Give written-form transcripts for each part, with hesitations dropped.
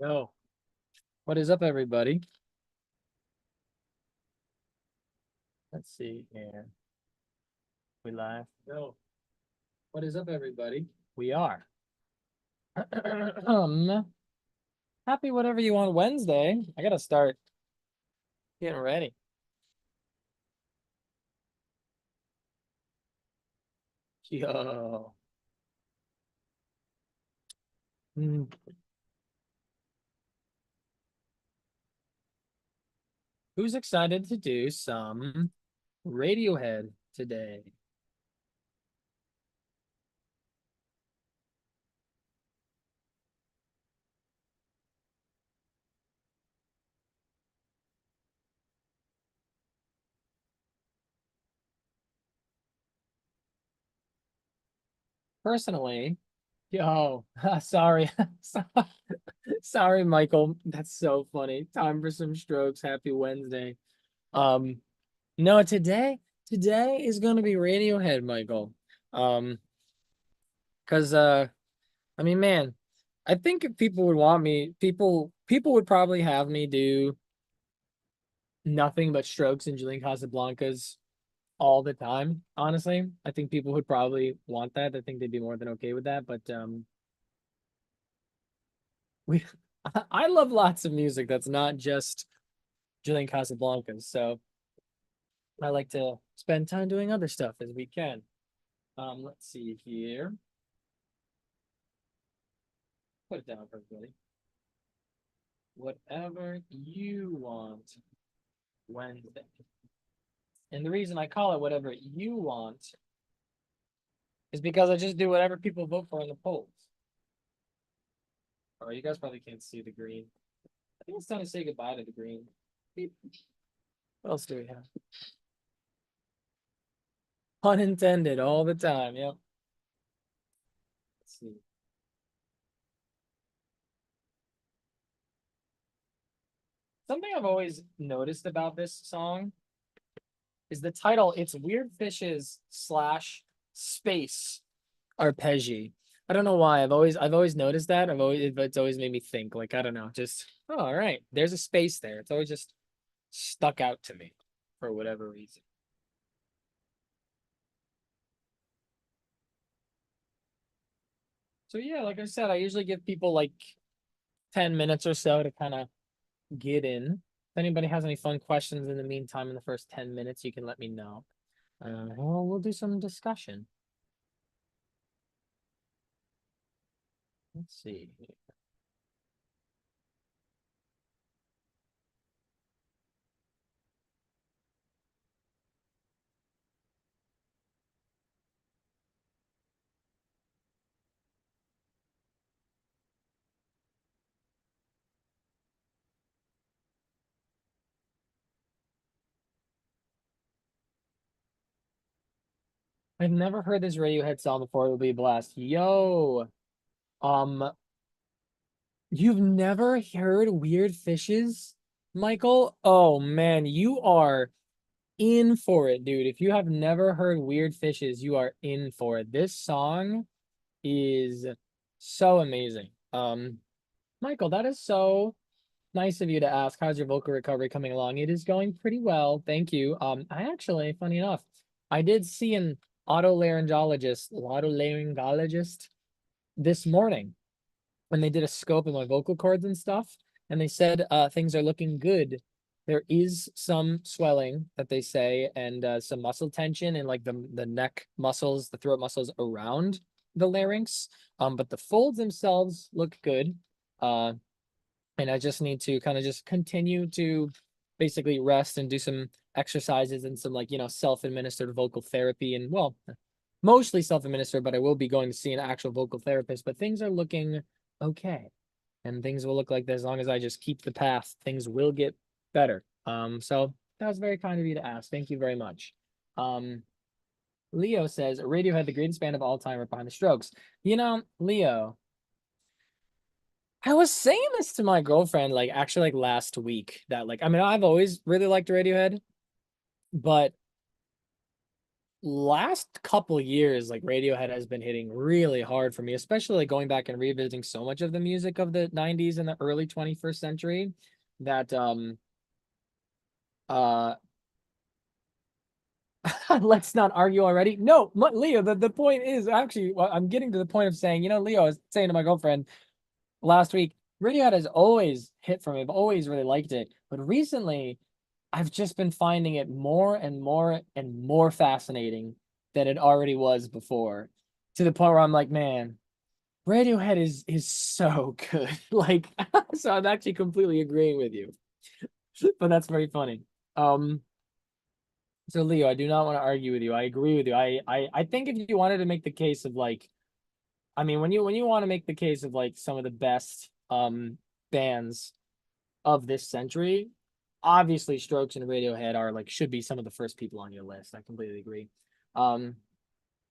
Yo, what is up, everybody? Let's see here. We live. Yo, what is up, everybody? We are. um, Happy whatever you want Wednesday. I gotta start getting ready. Yo. Hmm. Who's excited to do some Radiohead today? Personally, yo, sorry. Sorry, Michael. That's so funny. Time for some strokes. Happy Wednesday. Um, No, today is gonna be Radiohead, Michael. Um, because I mean, man, I think if people would want me, people would probably have me do nothing but Strokes and Julian Casablancas all the time. Honestly, I think people would probably want that. I think they'd be more than okay with that. But we, I love lots of music that's not just Julian Casablancas. So I like to spend time doing other stuff as we can. Let's see here. Put it down for everybody. Whatever you want Wednesday. And the reason I call it whatever you want is because I just do whatever people vote for in the polls. Or you guys probably can't see the green. I think it's time to say goodbye to the green. What else do we have? Unintended all the time. Yep. Let's see. Something I've always noticed about this song is the title. It's Weird Fishes slash space Arpeggi. I don't know why. I've always noticed that. It's always made me think. Like, I don't know. Just oh, all right. There's a space there. It's always just stuck out to me for whatever reason. So yeah, like I said, I usually give people like 10 minutes or so to kind of get in. If anybody has any fun questions in the meantime, in the first 10 minutes, you can let me know. Well, we'll do some discussion. Let's see. I've never heard this Radiohead song before. It'll be a blast. Yo, um, you've never heard Weird Fishes, Michael? Oh man, you are in for it, dude. If you have never heard Weird Fishes, you are in for it. This song is so amazing. Michael, that is so nice of you to ask. How's your vocal recovery coming along? It is going pretty well, thank you. I actually, funny enough, I did see an otolaryngologist this morning when they did a scope of my vocal cords and stuff, and they said things are looking good. There is some swelling that they say, and some muscle tension in like the neck muscles, the throat muscles around the larynx. But the folds themselves look good. Uh, and I just need to kind of just continue to basically rest and do some exercises and some like self-administered vocal therapy, and well, mostly self-administered, but I will be going to see an actual vocal therapist. But things are looking okay, and things will look like that as long as I just keep the path, things will get better. So that was very kind of you to ask. Thank you very much. Um, Leo says Radiohead, the greatest band of all time, right behind the Strokes. Leo, I was saying this to my girlfriend like actually like last week that like I mean I've always really liked Radiohead, but last couple years, like Radiohead has been hitting really hard for me, especially like going back and revisiting so much of the music of the 90s and the early 21st century that uh let's not argue already. No, Leo, the point is actually, well, I'm getting to the point of saying, Leo, I was saying to my girlfriend last week, Radiohead has always hit for me. I've always really liked it. But recently, I've just been finding it more and more and more fascinating than it already was before. To the point where I'm like, man, Radiohead is so good. Like, so I'm actually completely agreeing with you. But that's very funny. Um, so Leo, I do not want to argue with you. I agree with you. I think if you wanted to make the case of like, I mean, when you want to make the case of like some of the best bands of this century, obviously Strokes and Radiohead are like should be some of the first people on your list. I completely agree. Um,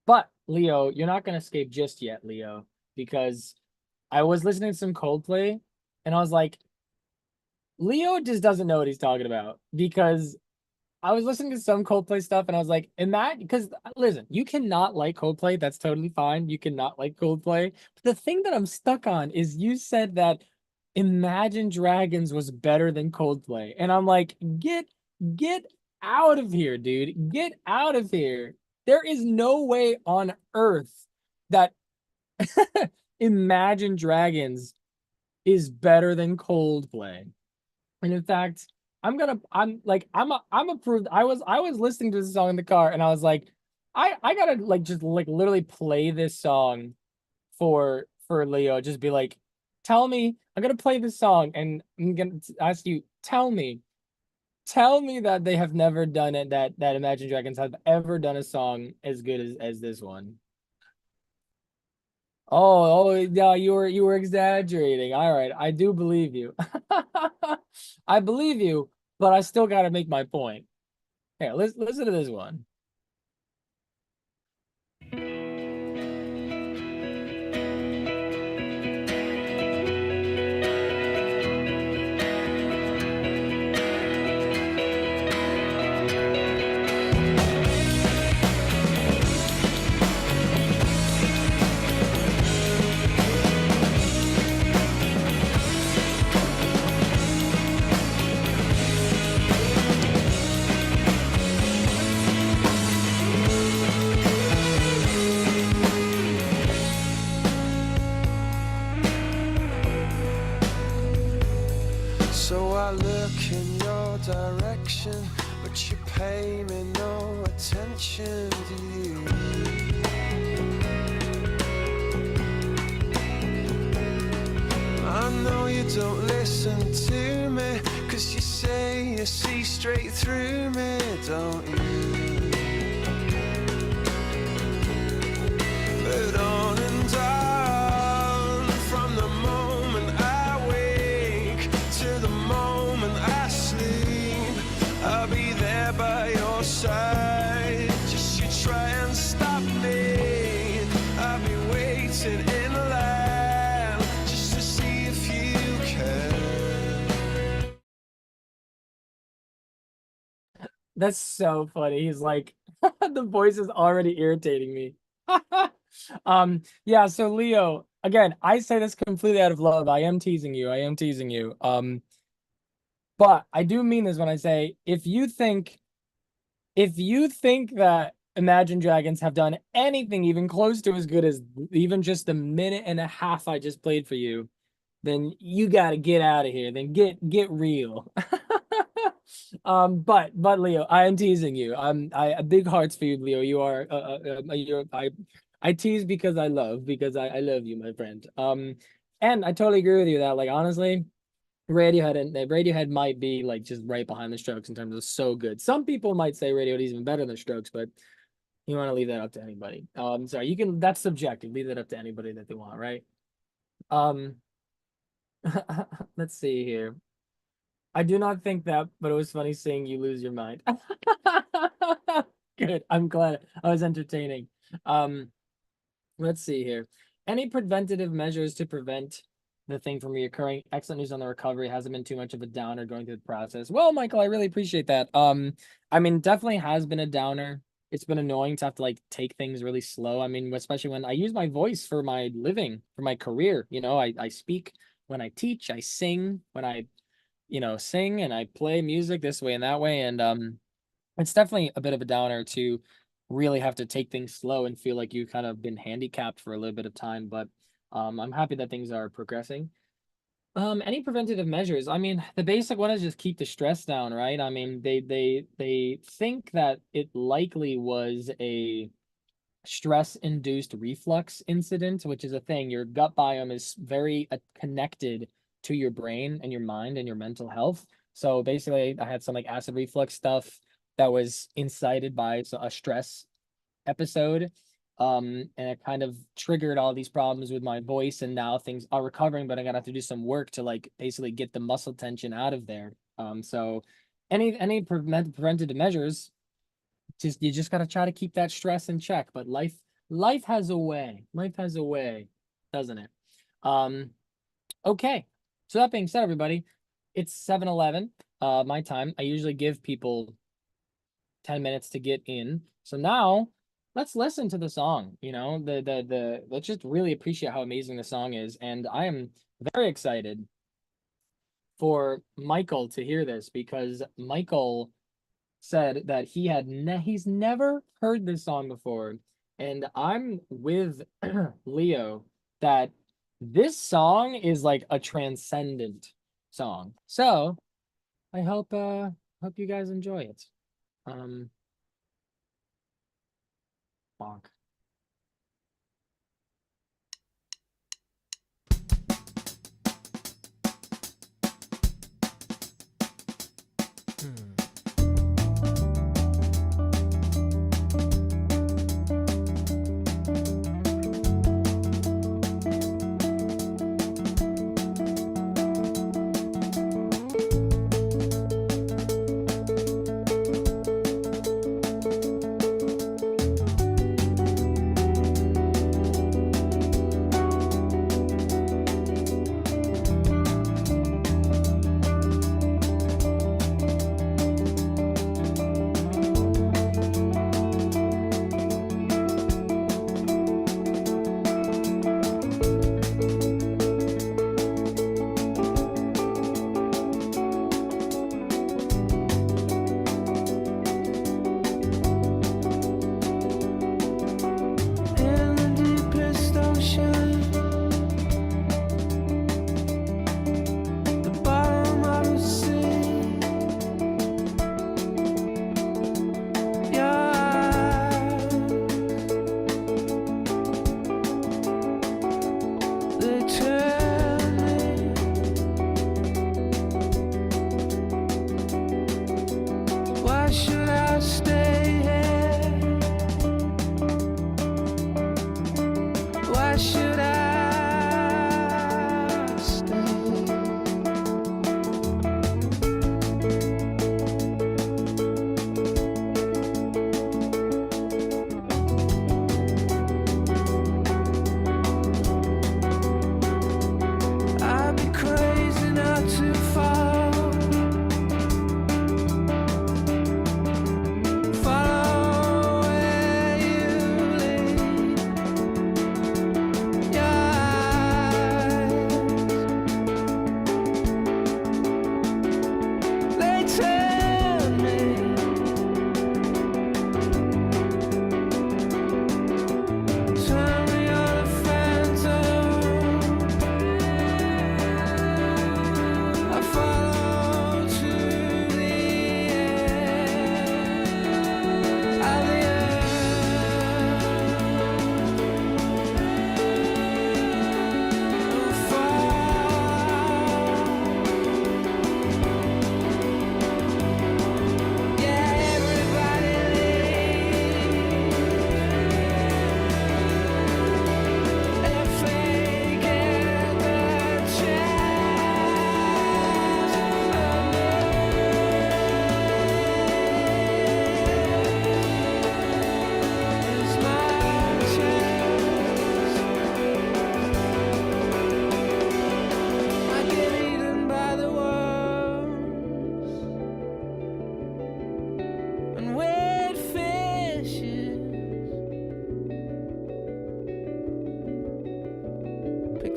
but Leo, you're not gonna escape just yet, Leo, because I was listening to some Coldplay and I was like, Leo just doesn't know what he's talking about because I was listening to some Coldplay stuff and I was like, and that because listen, you cannot like Coldplay. That's totally fine. You cannot like Coldplay. But the thing that I'm stuck on is you said that Imagine Dragons was better than Coldplay. And I'm like, get out of here, dude. Get out of here. There is no way on earth that Imagine Dragons is better than Coldplay. And in fact, I'm approved. I was listening to this song in the car and I was like, I gotta like just like literally play this song for Leo. Just be like, tell me, I'm gonna play this song and I'm gonna ask you, tell me that they have never done it, that Imagine Dragons have ever done a song as good as this one. Oh, yeah, you were exaggerating. All right, I do believe you. I believe you, but I still got to make my point. Here, listen to this one. So I look in your direction, but you pay me no attention, do you? I know you don't listen to me, 'cause you say you see straight through me, don't you? But on and on, from the moment I wake to the moment I sleep, I'll be there by your side. Just you try and stop me, I'll be waiting in line just to see if you can. That's so funny. He's like, the voice is already irritating me. Yeah, so Leo, again, I say this completely out of love. I am teasing you. I am teasing you. But I do mean this when I say if you think that Imagine Dragons have done anything even close to as good as even just the minute and a half I just played for you, then you got to get out of here. Then get real. But Leo, I am teasing you. I big hearts for you, Leo. You are I tease because I love I love you, my friend. And I totally agree with you that like honestly, Radiohead might be like just right behind the Strokes in terms of so good. Some people might say Radiohead is even better than Strokes, but you want to leave that up to anybody. Sorry, you can. That's subjective. Leave that up to anybody that they want, right? Um, let's see here. I do not think that, but it was funny seeing you lose your mind. Good. I'm glad I was entertaining. Um, let's see here. Any preventative measures to prevent the thing from reoccurring? Excellent news on the recovery. Hasn't been too much of a downer going through the process. Well, Michael, I really appreciate that. I mean, definitely has been a downer. it's been annoying to have to like take things really slow. I mean, especially when I use my voice for my living, for my career. You know, I speak when I teach, I sing when I, sing and I play music this way and that way. And it's definitely a bit of a downer to really have to take things slow and feel like you've kind of been handicapped for a little bit of time. But I'm happy that things are progressing. Any preventative measures? I mean, the basic one is just keep the stress down, right? I mean, they think that it likely was a stress-induced reflux incident, which is a thing. Your gut biome is very connected to your brain and your mind and your mental health. So basically, I had some like acid reflux stuff that was incited by a stress episode. And it kind of triggered all these problems with my voice, and now things are recovering, but I'm gonna have to do some work to like basically get the muscle tension out of there. So any preventative measures, you just gotta try to keep that stress in check. But life has a way. Life has a way, doesn't it? Okay. So that being said, everybody, it's 7:11, my time. I usually give people 10 minutes to get in. So now let's listen to the song. Let's just really appreciate how amazing the song is. And I am very excited for Michael to hear this, because Michael said that he's never heard this song before. And I'm with Leo that this song is like a transcendent song. So I hope you guys enjoy it. Bonk.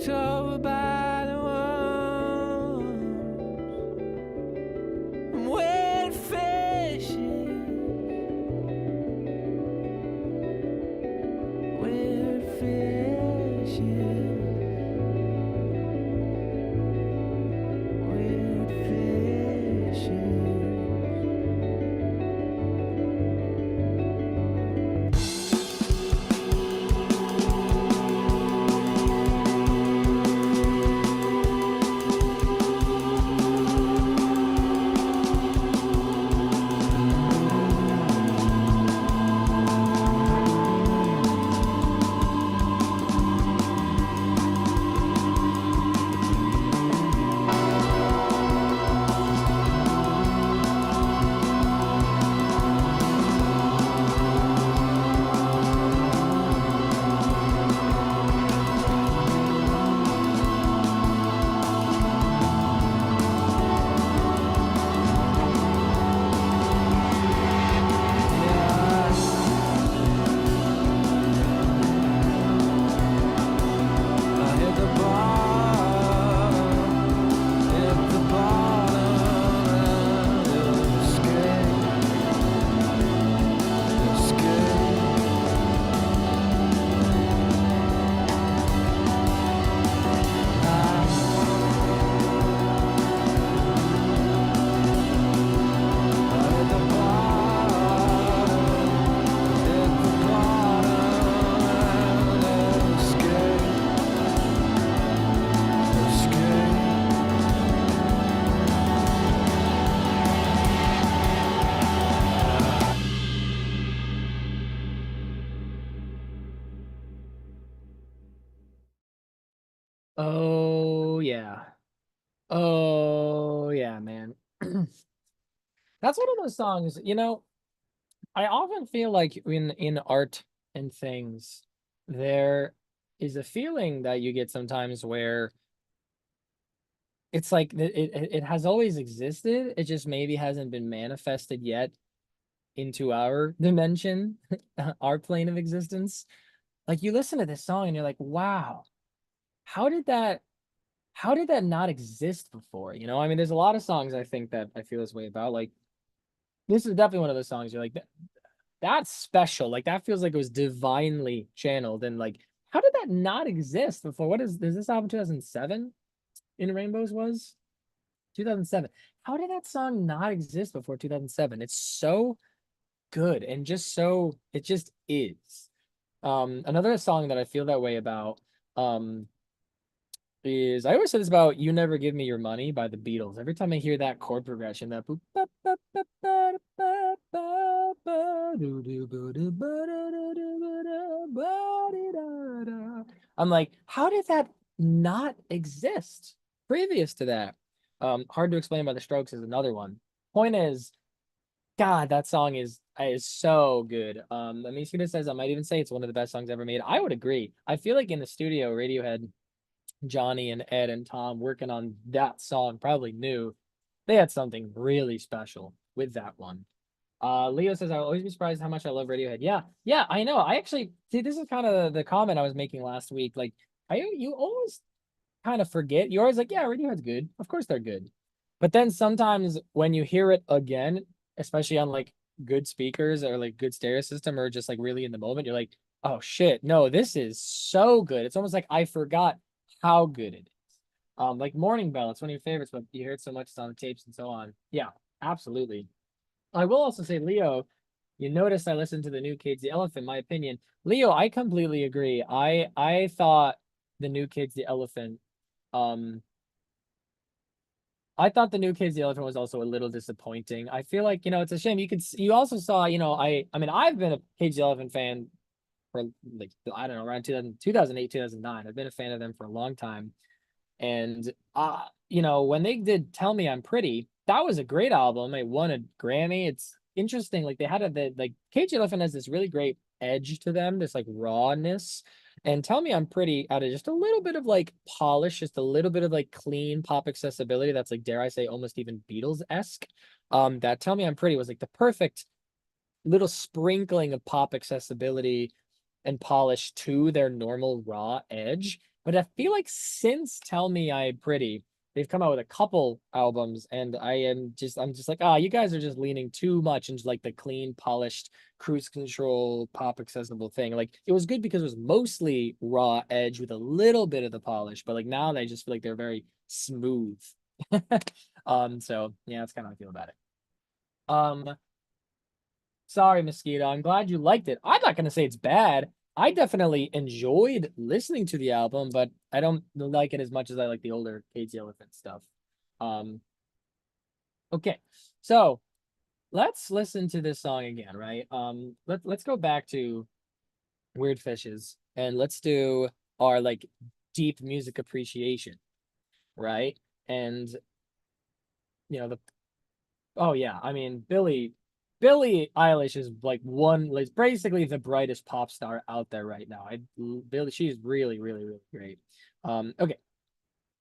looked over by the walls and went fishing. We're fishing. We're fishing. Oh yeah. Oh yeah, man. That's one of those songs, I often feel like in art and things, there is a feeling that you get sometimes where it's like it has always existed. It just maybe hasn't been manifested yet into our dimension, our plane of existence. Like you listen to this song and you're like, wow, how did that how did that not exist before? I mean, there's a lot of songs I think that I feel this way about. Like this is definitely one of those songs you're like, that's special. Like that feels like it was divinely channeled. And like, how did that not exist before? Is this album 2007? In Rainbows was 2007. How did that song not exist before 2007? It's so good and just so it just is. Another song that I feel that way about um is I always say this about "You Never Give Me Your Money" by the Beatles. Every time I hear that chord progression, that boop, ba, ba, ba, ba, ba, ba, ba, doo, doo, boo, doo, ba, da, da, da, ba, da, ba, dee, da, da. I'm like, how did that not exist previous to that? Hard to Explain by the Strokes is another one. Point is, God, that song is so good. Amiskita says I might even say it's one of the best songs ever made. I would agree. I feel like in the studio, Radiohead, Johnny and Ed and Tom working on that song probably knew they had something really special with that one. Leo says I'll always be surprised how much I love Radiohead. Yeah, yeah, I know. I actually see this is kind of the comment I was making last week. Like, you always kind of forget. You're always like, yeah, Radiohead's good. Of course they're good. But then sometimes when you hear it again, especially on like good speakers or like good stereo system or just like really in the moment, you're like, oh shit, no, this is so good. It's almost like I forgot how good it is. Like Morning Bell, it's one of your favorites, but you hear it so much, it's on the tapes and so on. Yeah, absolutely. I will also say, Leo, you notice I listened to the new Cage the Elephant. My opinion, Leo, I completely agree. I thought the new Cage the Elephant, um, I thought the new Cage the Elephant was also a little disappointing. I feel like it's a shame. You also saw I mean I've been a Cage the Elephant fan for like I don't know around 2008 2009. I've been a fan of them for a long time. And when they did Tell Me I'm Pretty, that was a great album. It won a Grammy. It's interesting. Like they had like Cage the Elephant has this really great edge to them, this like rawness. And Tell Me I'm Pretty added just a little bit of like polish, just a little bit of like clean pop accessibility that's like, dare I say, almost even Beatles-esque. That Tell Me I'm Pretty was like the perfect little sprinkling of pop accessibility and polish to their normal raw edge. But I feel like since Tell Me I'm Pretty, they've come out with a couple albums, and I'm just like, you guys are just leaning too much into like the clean, polished, cruise control, pop accessible thing. Like it was good because it was mostly raw edge with a little bit of the polish, but like now they just feel like they're very smooth. So yeah, that's kind of how I feel about it. Um, Sorry, Mosquito. I'm glad you liked it. I'm not gonna say it's bad. I definitely enjoyed listening to the album, but I don't like it as much as I like the older Cage the Elephant stuff. Um, okay, so let's listen to this song again, right? Let's go back to Weird Fishes and let's do our like deep music appreciation, right? And the oh yeah, I mean Billie Eilish is like basically the brightest pop star out there right now. She's really, really, really great. Okay,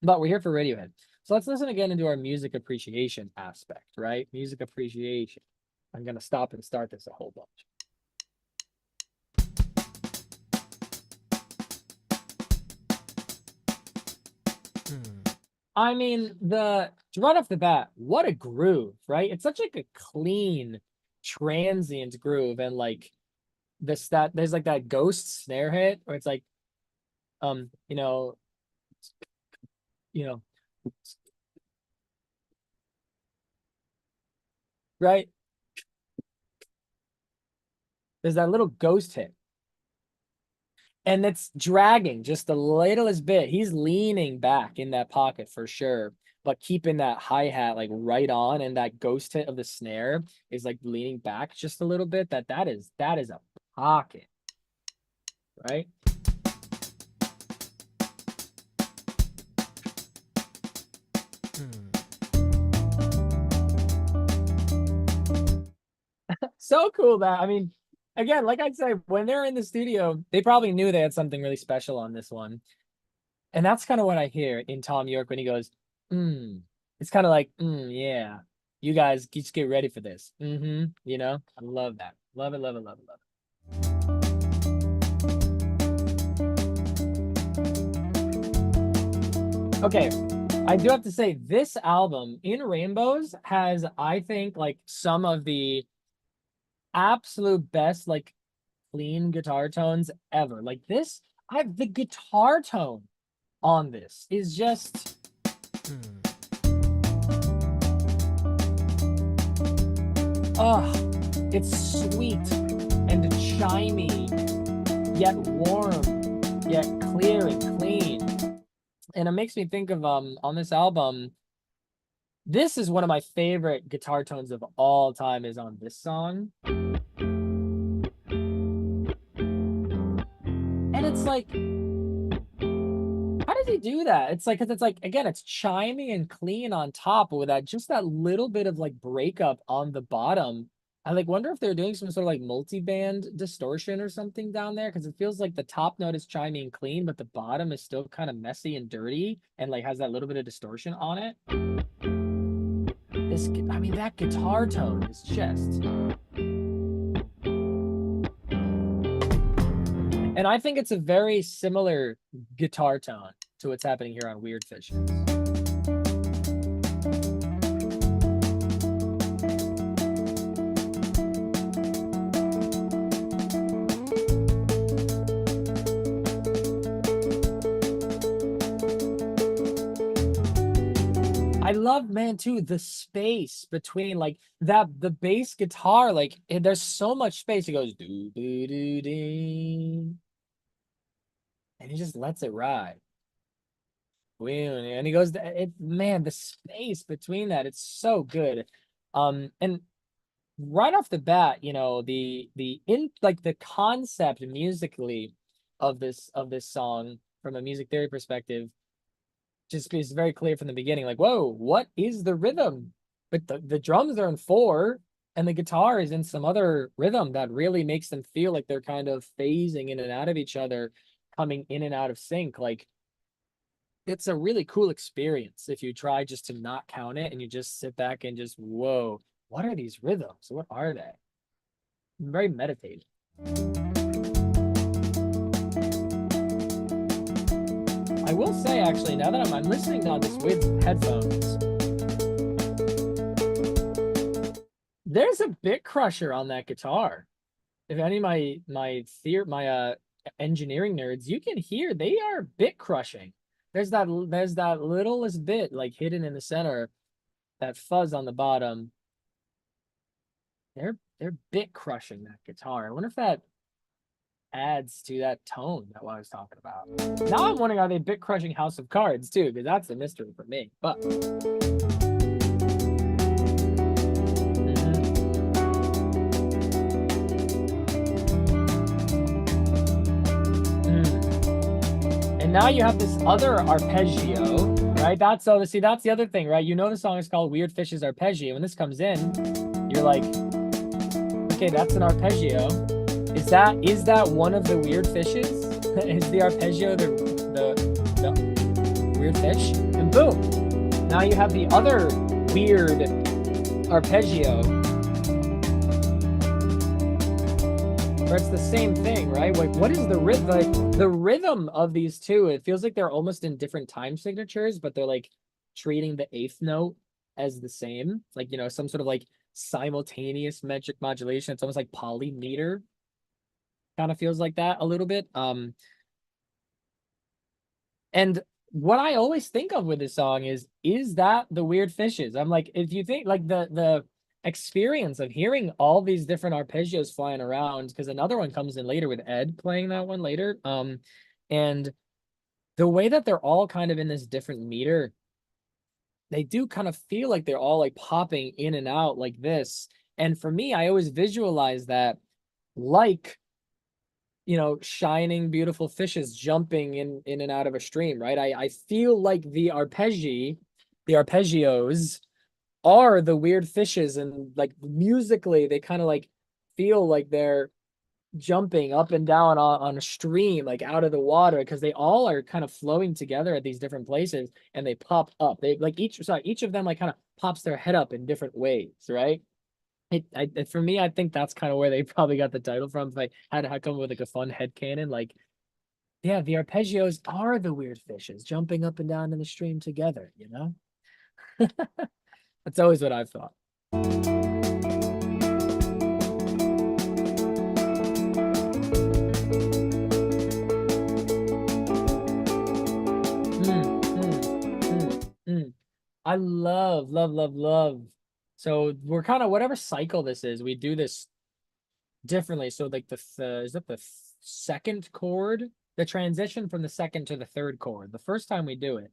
but we're here for Radiohead. So let's listen again into our music appreciation aspect, right? Music appreciation. I'm gonna stop and start this a whole bunch. I mean, right off the bat, what a groove, right? It's such like a clean, transient groove, and like there's like that ghost snare hit where it's like, um, you know, you know, right? There's that little ghost hit, and it's dragging just the littlest bit. He's leaning back in that pocket for sure, but keeping that hi-hat like right on, and that ghost hit of the snare is like leaning back just a little bit. That is a pocket, right? So cool that I mean, again, like I said, when they're in the studio, they probably knew they had something really special on this one. And that's kind of what I hear in Tom York when he goes, It's kind of like, yeah, you guys just get ready for this. I love that. Love it, love it, love it, love it. Okay, I do have to say this album, In Rainbows, has, I think, like some of the absolute best, like clean guitar tones ever. Like this, the guitar tone on this is just oh, it's sweet and chimey, yet warm, yet clear and clean. And it makes me think of on this album, this is one of my favorite guitar tones of all time is on this song. And it's like, how does he do that? It's like, because it's like, again, it's chimey and clean on top, but with that, just that little bit of like breakup on the bottom. I like wonder if they're doing some sort of like multi-band distortion or something down there, because it feels like the top note is chimey and clean, but the bottom is still kind of messy and dirty and like has that little bit of distortion on it. I mean, that guitar tone is just. And I think it's a very similar guitar tone to what's happening here on Weird Fishes. I love, man, too, the space between like the bass guitar, like there's so much space. It goes do do do do, and he just lets it ride. And he goes, man, the space between that, it's so good. And right off the bat, the concept musically of this song from a music theory perspective just is very clear from the beginning. Like, whoa, what is the rhythm? But the drums are in 4 and the guitar is in some other rhythm that really makes them feel like they're kind of phasing in and out of each other, coming in and out of sync. Like it's a really cool experience if you try just to not count it and you just sit back and just, whoa, what are these rhythms? What are they? Very meditative. I will say, actually, now that I'm listening on this with headphones, there's a bit crusher on that guitar. If any of my engineering nerds, you can hear they are bit crushing. There's that littlest bit like hidden in the center, that fuzz on the bottom. They're bit crushing that guitar. I wonder if that adds to that tone that I was talking about. Now I'm wondering, are they bit crushing House of Cards too? Because that's a mystery for me. But and now you have this other arpeggio, right? That's see, that's the other thing, right? You know the song is called Weird Fish's Arpeggio. When this comes in, you're like, okay, that's an arpeggio. Is that one of the weird fishes? Is the arpeggio the weird fish? And boom, now you have the other weird arpeggio, where it's the same thing, right? Like, what is the rhythm? Like, the rhythm of these two, it feels like they're almost in different time signatures, but they're like treating the eighth note as the same, like, you know, some sort of like simultaneous metric modulation. It's almost like polymeter. Kind of feels like that a little bit. And what I always think of with this song is that the weird fishes? I'm like, if you think like the experience of hearing all these different arpeggios flying around, because another one comes in later with Ed playing that one later. And the way that they're all kind of in this different meter, they do kind of feel like they're all like popping in and out like this. And for me, I always visualize that like, you know, shining beautiful fishes jumping in and out of a stream, right? I feel like the arpeggios are the weird fishes, and like musically they kind of like feel like they're jumping up and down on a stream, like out of the water, because they all are kind of flowing together at these different places, and they pop up. They like each of them like kind of pops their head up in different ways, right? For me, I think that's kind of where they probably got the title from. If I had to come up with like a fun headcanon, like, yeah, the arpeggios are the weird fishes jumping up and down in the stream together, you know? That's always what I've thought. I love. So we're kind of, whatever cycle this is, we do this differently. So like is that the second chord? The transition from the second to the third chord. The first time we do it.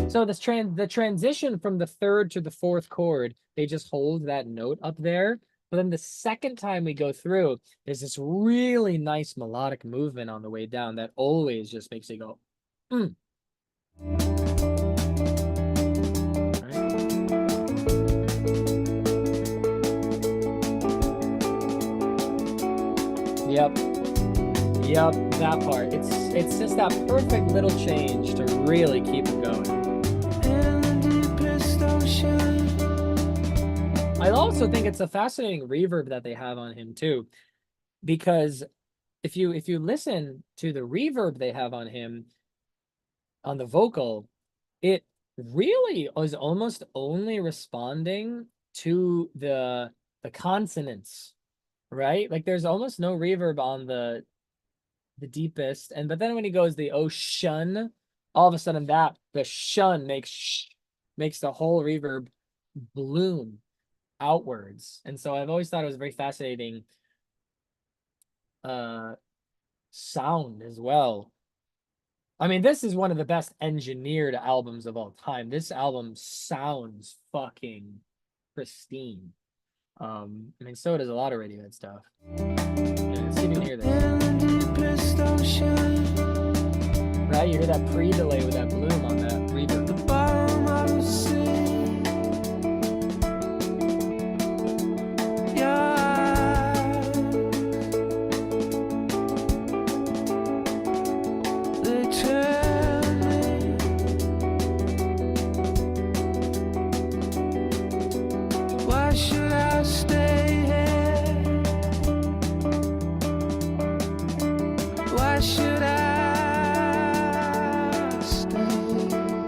So the transition from the third to the fourth chord, they just hold that note up there. But then the second time we go through, there's this really nice melodic movement on the way down that always just makes you go, Right? Yep, that part. It's just that perfect little change to really keep it going. I also think it's a fascinating reverb that they have on him too, because if you listen to the reverb they have on him on the vocal, it really is almost only responding to the consonants, right? Like there's almost no reverb on the deepest, but then when he goes the ocean, all of a sudden that the shun makes the whole reverb bloom outwards. And so I've always thought it was a very fascinating sound as well. I mean, this is one of the best engineered albums of all time. This album sounds fucking pristine. I mean, so does a lot of Radiohead stuff. Yeah, let's see if you can hear this. Right, you hear that pre-delay with that bloom on that reverb. The bottom of the sea. Why should I stay here? Why should I stay?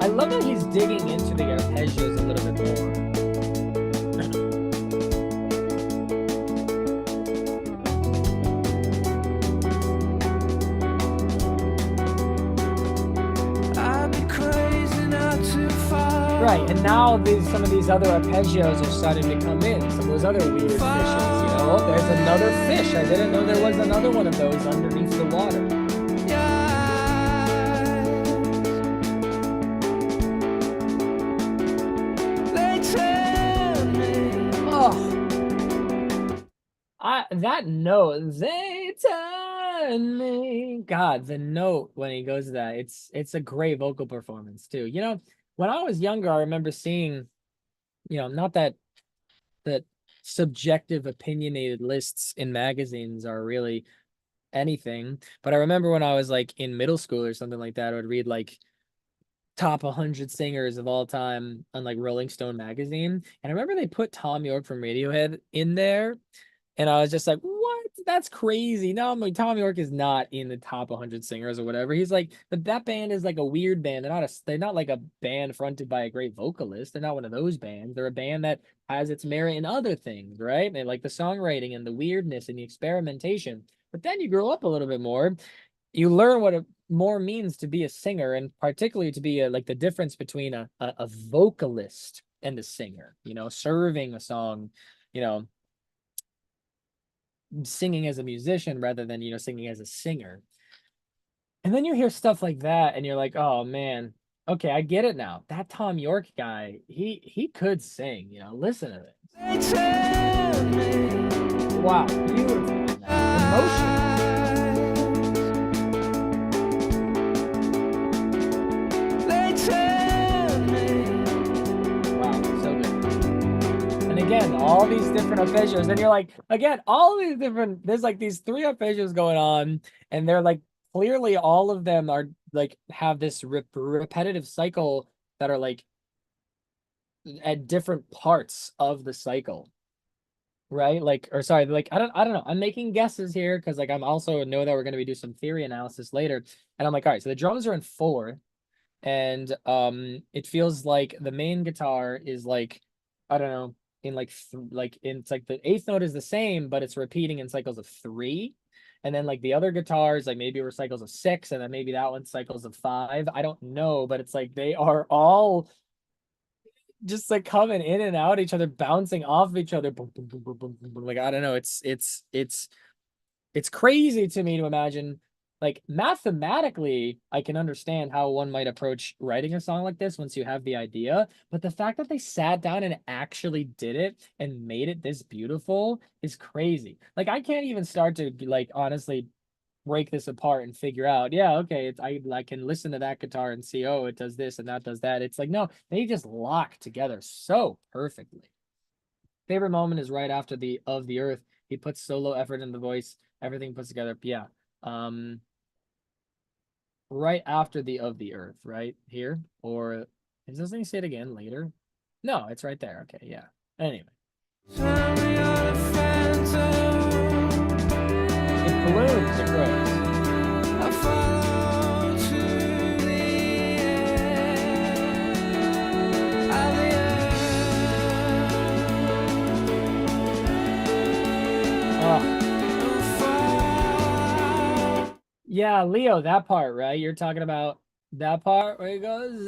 I love that he's digging into the arpeggios a little bit more. Right, and now some of these other arpeggios are starting to come in. Some of those other weird fishes, you know? There's another fish. I didn't know there was another one of those underneath the water. Oh, that note, they turn me. God, the note when he goes to that, it's a great vocal performance too. You know, when I was younger, I remember seeing, you know, not that subjective opinionated lists in magazines are really anything, but I remember when I was like in middle school or something like that, I would read like top 100 singers of all time on like Rolling Stone magazine. And I remember they put Tom York from Radiohead in there. And I was just like, what? That's crazy. No, I'm like, Tom York is not in the top 100 singers or whatever. He's like, but that band is like a weird band. They're not like a band fronted by a great vocalist. They're not one of those bands. They're a band that has its merit in other things, right? And like the songwriting and the weirdness and the experimentation. But then you grow up a little bit more. You learn what it more means to be a singer, and particularly to be like the difference between a vocalist and a singer, you know, serving a song, you know, singing as a musician rather than, you know, singing as a singer. And then you hear stuff like that and you're like, oh man, okay, I get it now. That Tom York guy, he could sing, you know. Listen to this. Wow, beautiful. Emotion. Again, all these different arpeggios, and you're like, again, all these different, there's like these 3 arpeggios going on, and they're like, clearly all of them are like, have this repetitive cycle that are like at different parts of the cycle, right? Like, or sorry, like, I don't know. I'm making guesses here because like I'm also know that we're going to be doing some theory analysis later, and I'm like, all right, so the drums are in 4, and it feels like the main guitar is like, I don't know, in like it's like the 8th note is the same, but it's repeating in cycles of 3, and then like the other guitars like maybe were cycles of 6, and then maybe that one cycles of 5. I don't know, but it's like they are all just like coming in and out each other, bouncing off of each other. Boom, boom, boom, boom, boom, boom. Like, I don't know, it's crazy to me to imagine. Like, mathematically, I can understand how one might approach writing a song like this once you have the idea, but the fact that they sat down and actually did it and made it this beautiful is crazy. Like, I can't even start to, like, honestly break this apart and figure out, yeah, okay, I can listen to that guitar and see, oh, it does this and that does that. It's like, no, they just lock together so perfectly. Favorite moment is right after the Of the Earth. He puts solo effort in the voice, everything puts together. Yeah. Right after the Of the Earth, right here, or doesn't he say it again later? No, it's right there. Okay, yeah. Anyway, it balloons, it grows. Yeah, Leo, that part, right? You're talking about that part where he goes,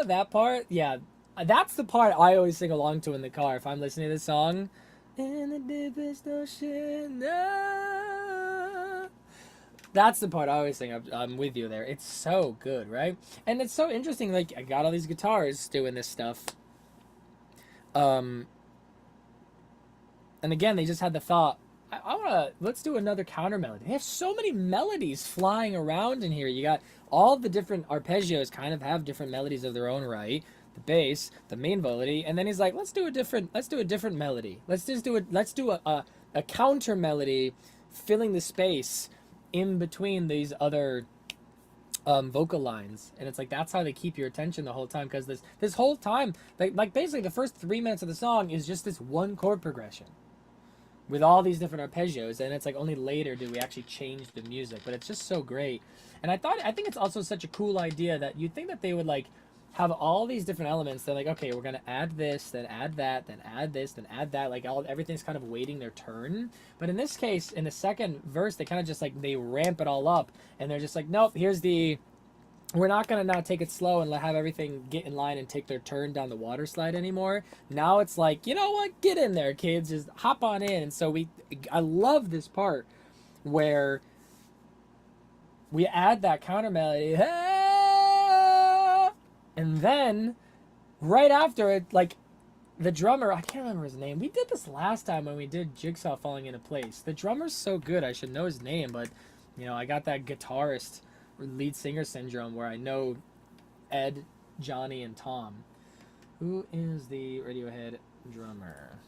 that part? Yeah, that's the part I always sing along to in the car if I'm listening to this song. In the deepest ocean, that's the part I always sing. I'm with you there. It's so good, right? And it's so interesting. Like, I got all these guitars doing this stuff. And again, they just had the thought, let's do another counter melody. They have so many melodies flying around in here. You got all the different arpeggios kind of have different melodies of their own right. The bass, the main melody, and then he's like, let's do a different melody. Let's do a counter melody filling the space in between these other vocal lines, and it's like that's how they keep your attention the whole time, because this whole time, like basically the first 3 minutes of the song is just this one chord progression with all these different arpeggios, and it's like only later do we actually change the music, but it's just so great. And I think it's also such a cool idea that you'd think that they would like have all these different elements. They're like, okay, we're gonna add this, then add that, then add this, then add that. Like everything's kind of waiting their turn. But in this case, in the second verse, they kind of just like they ramp it all up, and they're just like, nope, here's the. We're not gonna now take it slow and have everything get in line and take their turn down the water slide anymore. Now it's like, you know what? Get in there, kids. Just hop on in. And so I love this part where we add that counter melody. And then right after it, like the drummer, I can't remember his name. We did this last time when we did Jigsaw Falling Into Place. The drummer's so good, I should know his name, but you know, I got that guitarist or lead singer syndrome where I know Ed, Johnny, and Tom. Who is the Radiohead drummer?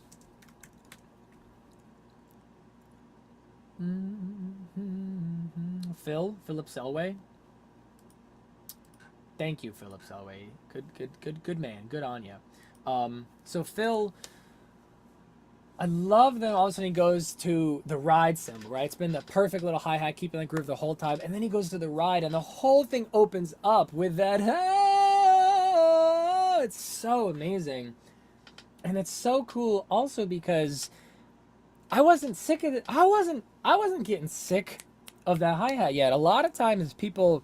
Philip Selway. Thank you, Philip Selway. Good man. Good on you. So Phil, I love that all of a sudden he goes to the ride cymbal, right? It's been the perfect little hi-hat, keeping the groove the whole time, and then he goes to the ride, and the whole thing opens up with that. It's so amazing, and it's so cool also because I wasn't sick of it. I wasn't getting sick of that hi-hat yet. A lot of times people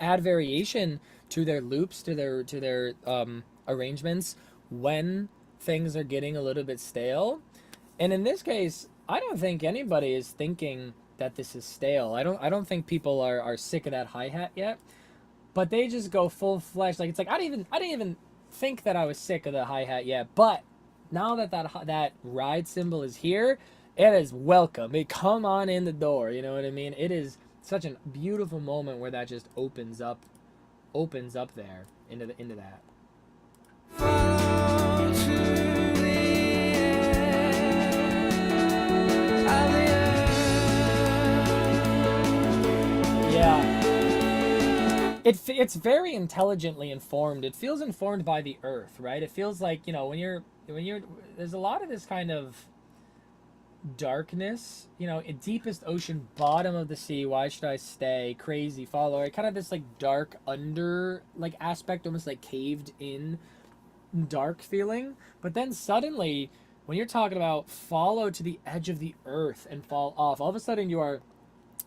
add variation to their loops, to their arrangements when things are getting a little bit stale. And in this case, I don't think anybody is thinking that this is stale. I don't think people are sick of that hi-hat yet. But they just go full flesh. Like it's like I didn't even think that I was sick of the hi-hat yet. But now that ride cymbal is here, it is welcome. It come on in the door. You know what I mean? It is such a beautiful moment where that just opens up there into that. Yeah. It's very intelligently informed. It feels informed by the earth, right? It feels like, you know, when you're there's a lot of this kind of darkness, you know, deepest ocean, bottom of the sea, why should I stay, crazy follower, kind of this like dark under like aspect, almost like caved in dark feeling. But then suddenly when you're talking about follow to the edge of the earth and fall off, all of a sudden you are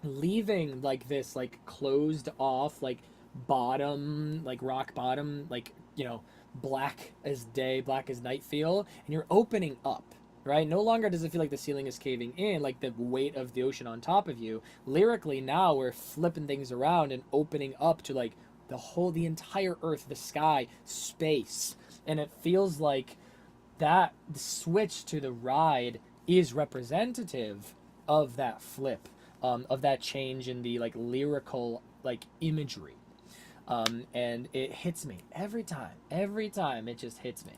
leaving like this like closed off like bottom, like rock bottom, like, you know, black as day, black as night feel, and you're opening up, right? No longer does it feel like the ceiling is caving in, like the weight of the ocean on top of you. Lyrically, now we're flipping things around and opening up to like the entire earth, the sky, space. And it feels like that the switch to the ride is representative of that flip, of that change in the like lyrical like imagery. And it hits me every time it just hits me.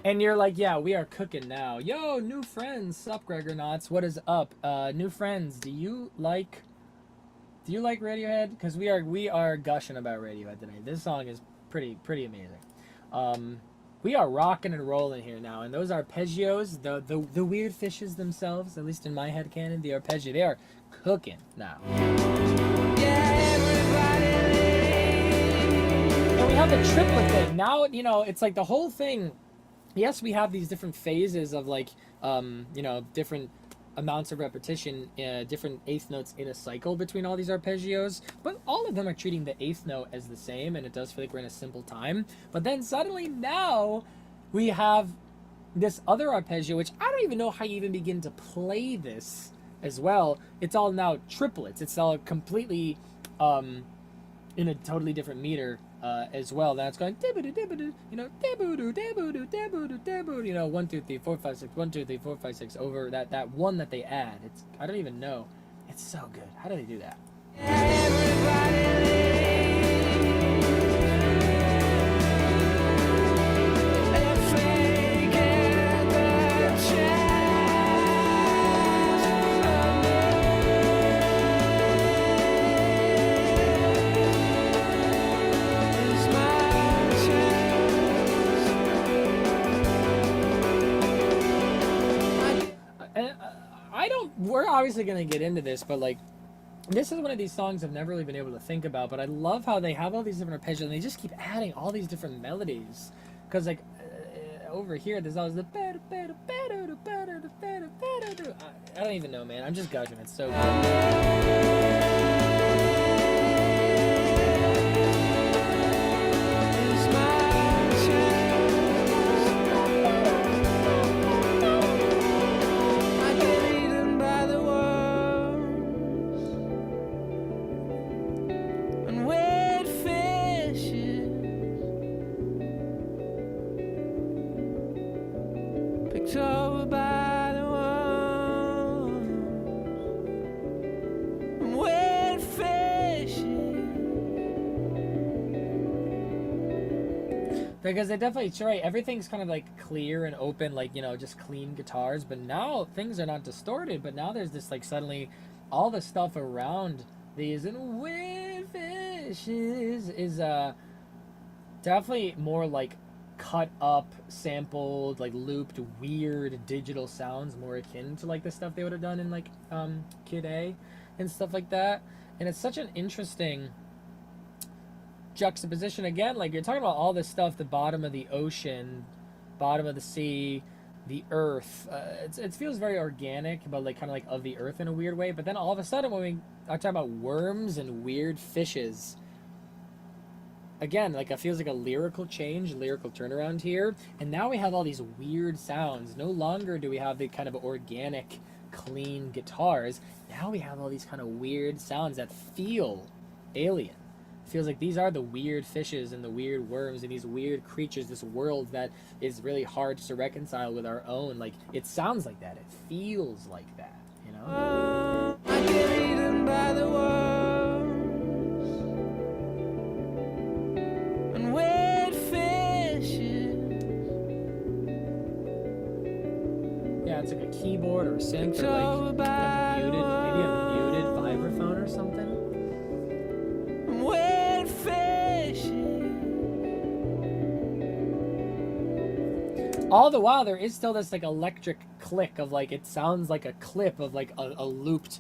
And you're like, yeah, we are cooking now. Yo, new friends, sup, Gregornauts? What is up? New friends, do you like Radiohead? Because we are gushing about Radiohead today. This song is pretty amazing. We are rocking and rolling here now, and those arpeggios, the weird fishes themselves, at least in my head canon, the arpeggio, they are cooking now. And we have the triplet thing now. You know, it's like the whole thing. Yes, we have these different phases of like, you know, different amounts of repetition, different eighth notes in a cycle between all these arpeggios, but all of them are treating the eighth note as the same, and it does feel like we're in a simple time. But then suddenly now we have this other arpeggio, which I don't even know how you even begin to play this as well. It's all now triplets. It's all completely in a totally different meter. as well. That's going dibba-doo, dibba-doo, you know, dibba-doo, dibba-doo, dibba-doo, dibba-doo, you know, 1 2 3 4 5 6 1 2 3 4 5 6 over that one that they add. It's, I don't even know. It's so good. How do they do that? We're obviously gonna get into this, but like, this is one of these songs I've never really been able to think about. But I love how they have all these different arpeggios, and they just keep adding all these different melodies. Cause like over here, there's always the. I don't even know, man. I'm just gushing. It's so good. Because they definitely, right, everything's kind of like clear and open, like, you know, just clean guitars. But now things are not distorted, but now there's this like suddenly all the stuff around these and weird fishes is definitely more like cut up, sampled, like looped, weird digital sounds, more akin to like the stuff they would have done in like Kid A and stuff like that. And it's such an interesting juxtaposition. Again, like you're talking about all this stuff, the bottom of the ocean, bottom of the sea, the earth, it feels very organic, but like kind of like of the earth in a weird way. But then all of a sudden when we are talking about worms and weird fishes, again, like it feels like a lyrical change, lyrical turnaround here. And now we have all these weird sounds. No longer do we have the kind of organic, clean guitars. Now we have all these kind of weird sounds that feel alien. Feels like these are the weird fishes and the weird worms and these weird creatures, this world that is really hard to reconcile with our own. Like, it sounds like that. It feels like that, you know? I get eaten by the worms and weird fishes. Yeah, it's like a keyboard or a synth or like a muted, maybe a muted vibraphone or something. All the while, there is still this like electric click of like, it sounds like a clip of like a looped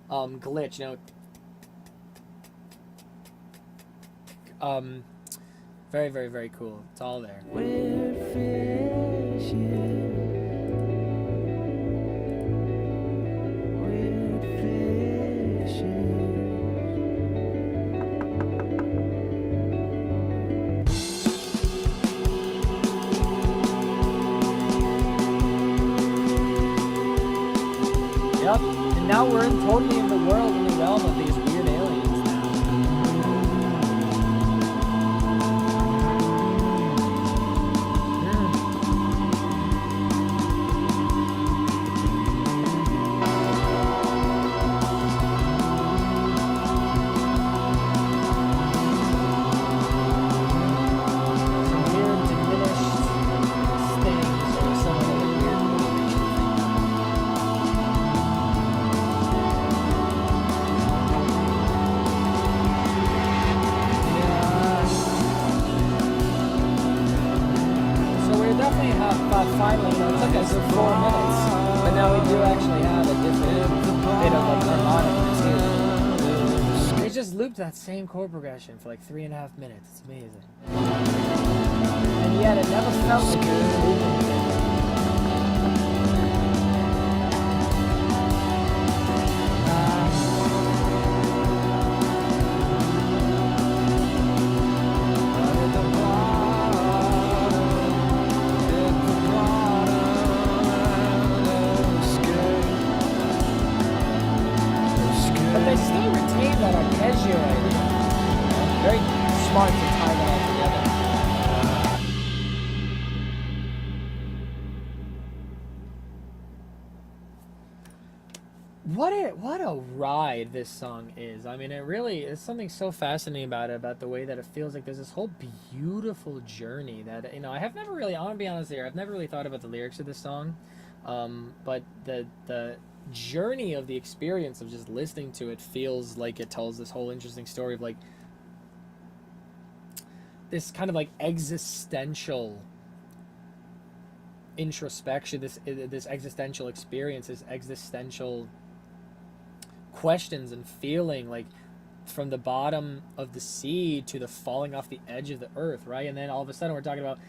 glitch, you know. Very, very, very cool. It's all there. Weird fishes. Weird fishes. Yep, and now we're totally in the world, in the realm of these weird aliens now. Some weird diminished things or some other weird motivation. Definitely have finally, you know, it took us 4 minutes, but now we do actually have a different bit of like harmonic too. They just looped that same chord progression for like 3.5 minutes. It's amazing. And yet it never felt like it was looping. But they still retain that arpeggio idea. Very smart to tie that all together. What a ride this song is. I mean, it really is something so fascinating about it, about the way that it feels like there's this whole beautiful journey that, I have never really, I want to be honest here, I've never really thought about the lyrics of this song. But the journey of the experience of just listening to it feels like it tells this whole interesting story of like this kind of like existential introspection, this existential experience, this existential questions and feeling, like from the bottom of the sea to the falling off the edge of the earth, right? And then all of a sudden we're talking about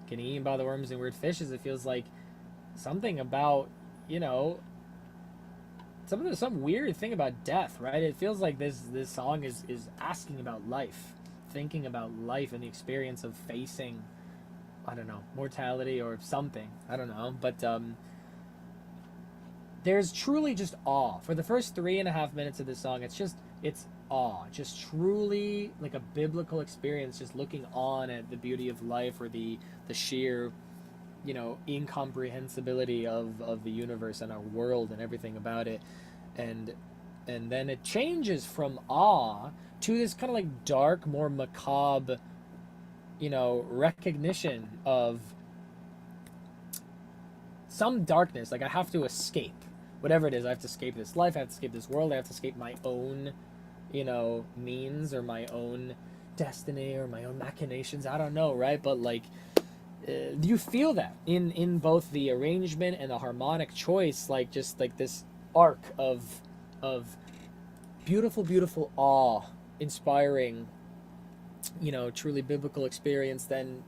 getting eaten by the worms and weird fishes. It feels like something about, some weird thing about death, right? It feels like this song is asking about life, thinking about life and the experience of facing, I don't know, mortality or something. I don't know. But there's truly just awe. For the first 3.5 minutes of this song, it's awe. Just truly like a biblical experience, just looking on at the beauty of life, or the sheer, incomprehensibility of the universe and our world and everything about it. And then it changes from awe to this kind of like dark, more macabre, recognition of some darkness. Like, I have to escape. Whatever it is, I have to escape this life, I have to escape this world, I have to escape my own, means, or my own destiny, or my own machinations. I don't know, right? But like, you feel that in both the arrangement and the harmonic choice, like just like this arc of beautiful awe, inspiring, truly biblical experience, then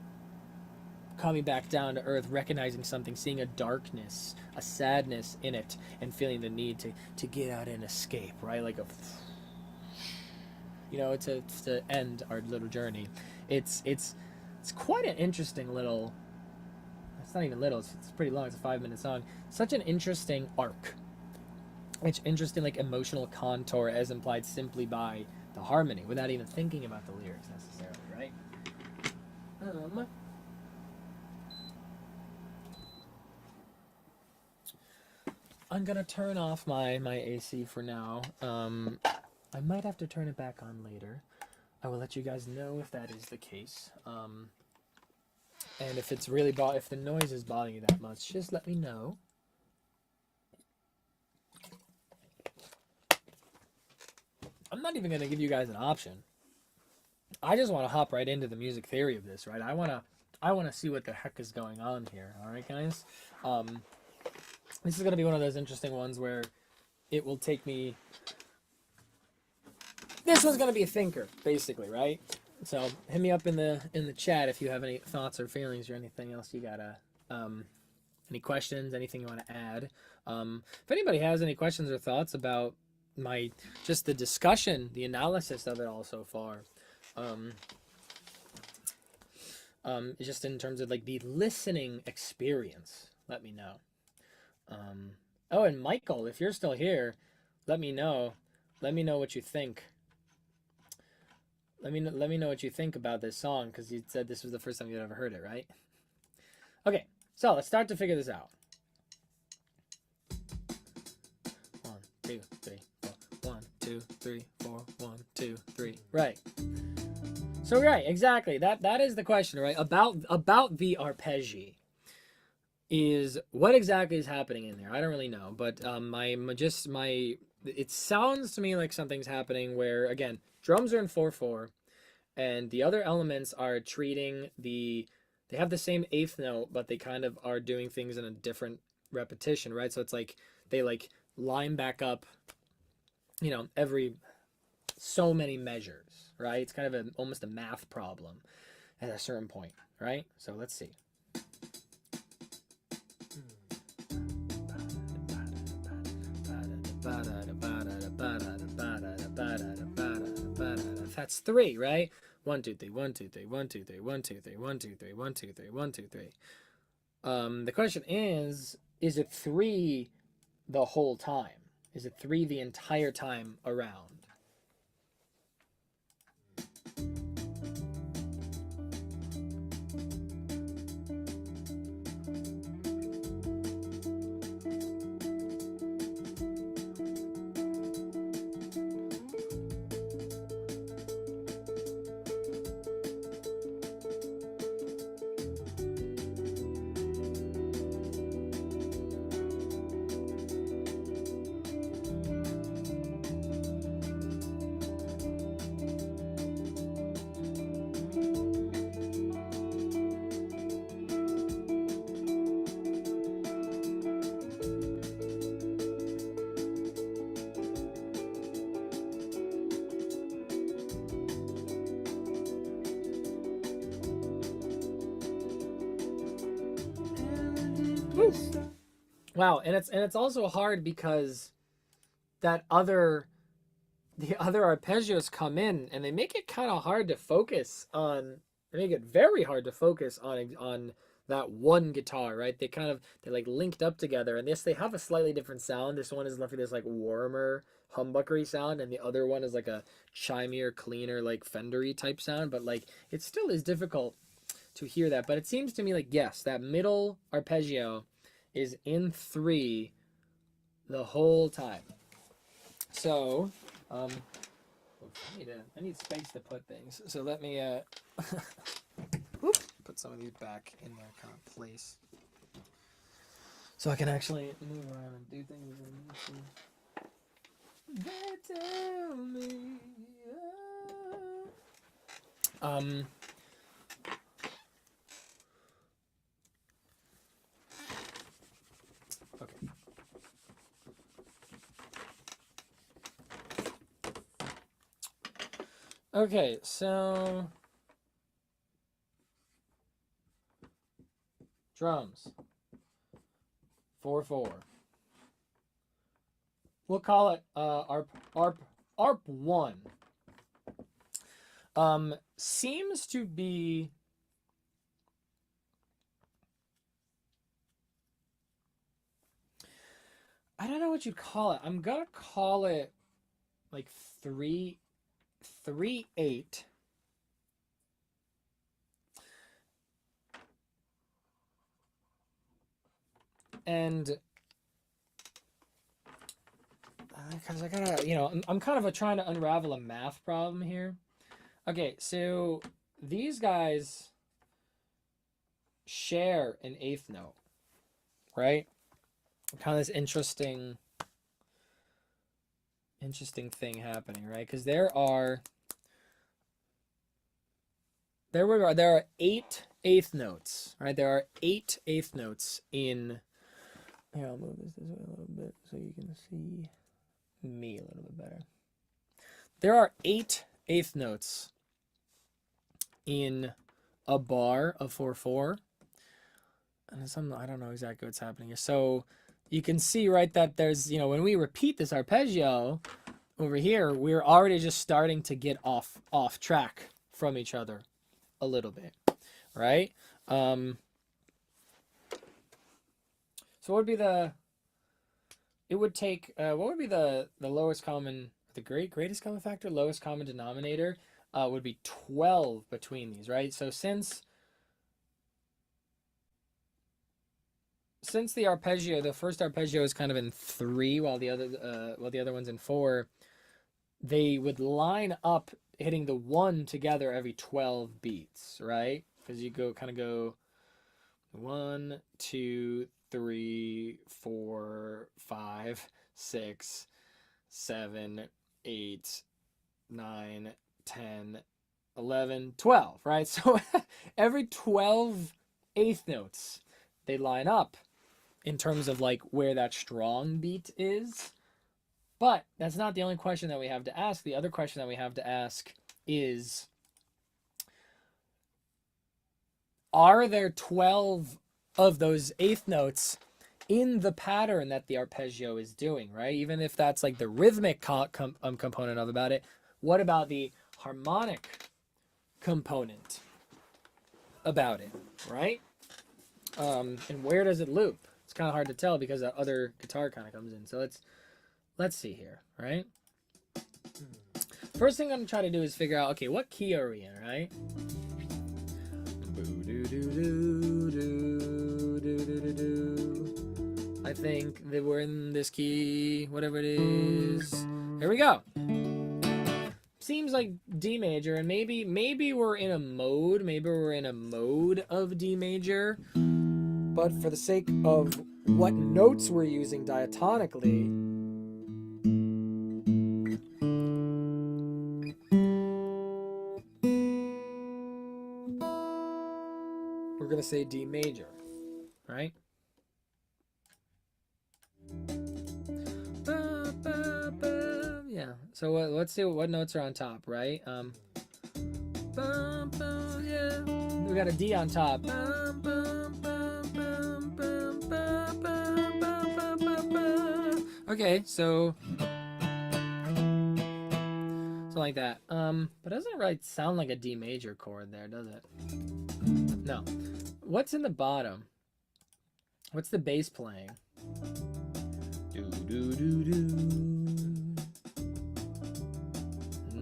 coming back down to earth, recognizing something, seeing a darkness, a sadness in it, and feeling the need to get out and escape, right? Like to end our little journey. It's quite an interesting little, it's not even little, it's pretty long, it's a 5-minute song. Such an interesting arc. It's interesting, like, emotional contour as implied simply by the harmony, without even thinking about the lyrics necessarily, right? I'm gonna turn off my AC for now. I might have to turn it back on later. I will let you guys know if that is the case. And if it's really if the noise is bothering you that much, just let me know. I'm not even gonna give you guys an option. I just want to hop right into the music theory of this, right? I wanna see what the heck is going on here. All right, guys. This is gonna be one of those interesting ones where it will take me. This one's gonna be a thinker, basically, right? So hit me up in the chat if you have any thoughts or feelings or anything else you gotta, any questions, anything you want to add. If anybody has any questions or thoughts about just the discussion, the analysis of it all so far, just in terms of like the listening experience, let me know. Oh, and Michael, if you're still here, let me know. Let me know what you think. Let me know what you think about this song, because you said this was the first time you'd ever heard it, right? Okay, so let's start to figure this out. 1, 2, 3, 4. 1, 2, 3, 4. 1, 2, 3. Right. So right, exactly. That is the question, right? About the arpeggi. Is what exactly is happening in there? I don't really know, but it sounds to me like something's happening where, again, drums are in 4/4, and the other elements are treating they have the same eighth note, but they kind of are doing things in a different repetition, right? So it's like they like line back up, every so many measures, right? It's kind of almost a math problem at a certain point, right? So let's see. That's 3, right? 1, 2, 3, 1, 2, 3, 1, 2, 3, 1, 2, 3, 1, 2, 3, 1, 2, 3, 1, 2, 3. The question is it 3 the whole time? Is it 3 the entire time around? Wow, and it's also hard because the other arpeggios come in and they make it kind of hard to focus on. They make it very hard to focus on that one guitar, right? They're like linked up together, and they have a slightly different sound. This one is left with this like warmer humbuckery sound, and the other one is like a chimier, cleaner, like Fendery type sound. But like it still is difficult to hear that. But it seems to me like yes, that middle arpeggio is in 3 the whole time. So, I need space to put things. So let me put some of these back in their kind of place, so I can actually move around and do things. They tell me. Okay. Okay, so drums, 4/4. We'll call it ARP 1. Seems to be I don't know what you'd call it. I'm gonna call it like 3/8. And because I gotta, I'm kind of trying to unravel a math problem here. Okay, so these guys share an 8th note, right? Kind of this interesting thing happening, right? Because there are 8 8th notes, right? There are 8 8th notes in. Here, I'll move this way a little bit so you can see me a little bit better. There are 8 8th notes in a bar of 4/4, and I don't know exactly what's happening here. So you can see, right, that there's, when we repeat this arpeggio over here, we're already just starting to get off track from each other a little bit, right? So what would be what would be the lowest common, the greatest common factor, lowest common denominator, would be 12 between these, right? So since the arpeggio, the first arpeggio is kind of in 3 while the other one's in 4, they would line up hitting the 1 together every 12 beats, right? Because you go 1, 2, 3, 4, 5, 6, 7, 8, 9, 10, 11, 12, right? So every 12 8th notes, they line up in terms of like where that strong beat is. But that's not the only question that we have to ask. The other question that we have to ask is, are there 12 of those 8th notes in the pattern that the arpeggio is doing, right? Even if that's like the rhythmic component of about it, what about the harmonic component about it, right? And where does it loop? It's kind of hard to tell because that other guitar kind of comes in. So let's see here, right? First thing I'm gonna try to do is figure out, okay, what key are we in, right? I think that we're in this key, whatever it is. Here we go. Seems like D major, and maybe we're in a mode. Maybe we're in a mode of D major. But for the sake of what notes we're using diatonically, we're gonna say D major, right? Yeah. So let's see what notes are on top, right? Yeah. We got a D on top. Okay, so something like that. But it doesn't really sound like a D major chord there, does it? No. What's in the bottom? What's the bass playing? Do do do do.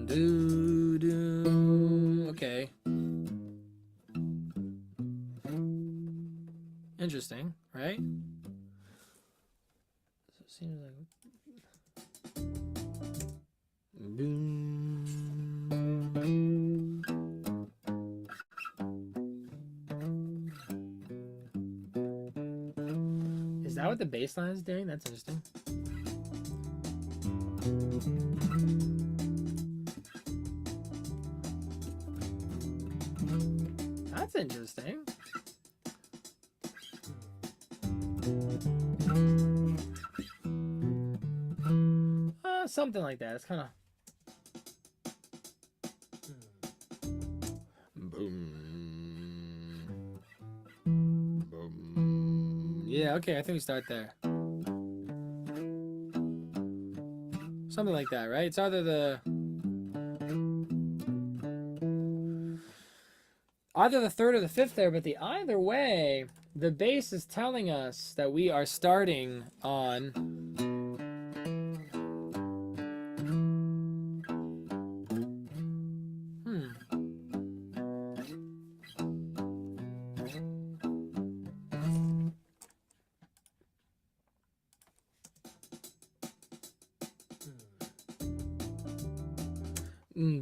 Do do. Okay. Interesting, right? So it seems like. Boom. Is that what the bass line is doing? That's interesting. That's interesting. Something like that. It's kind of boom, boom. Yeah, okay. I think we start there. Something like that, right? It's either the third or the fifth there, but either way, the bass is telling us that we are starting on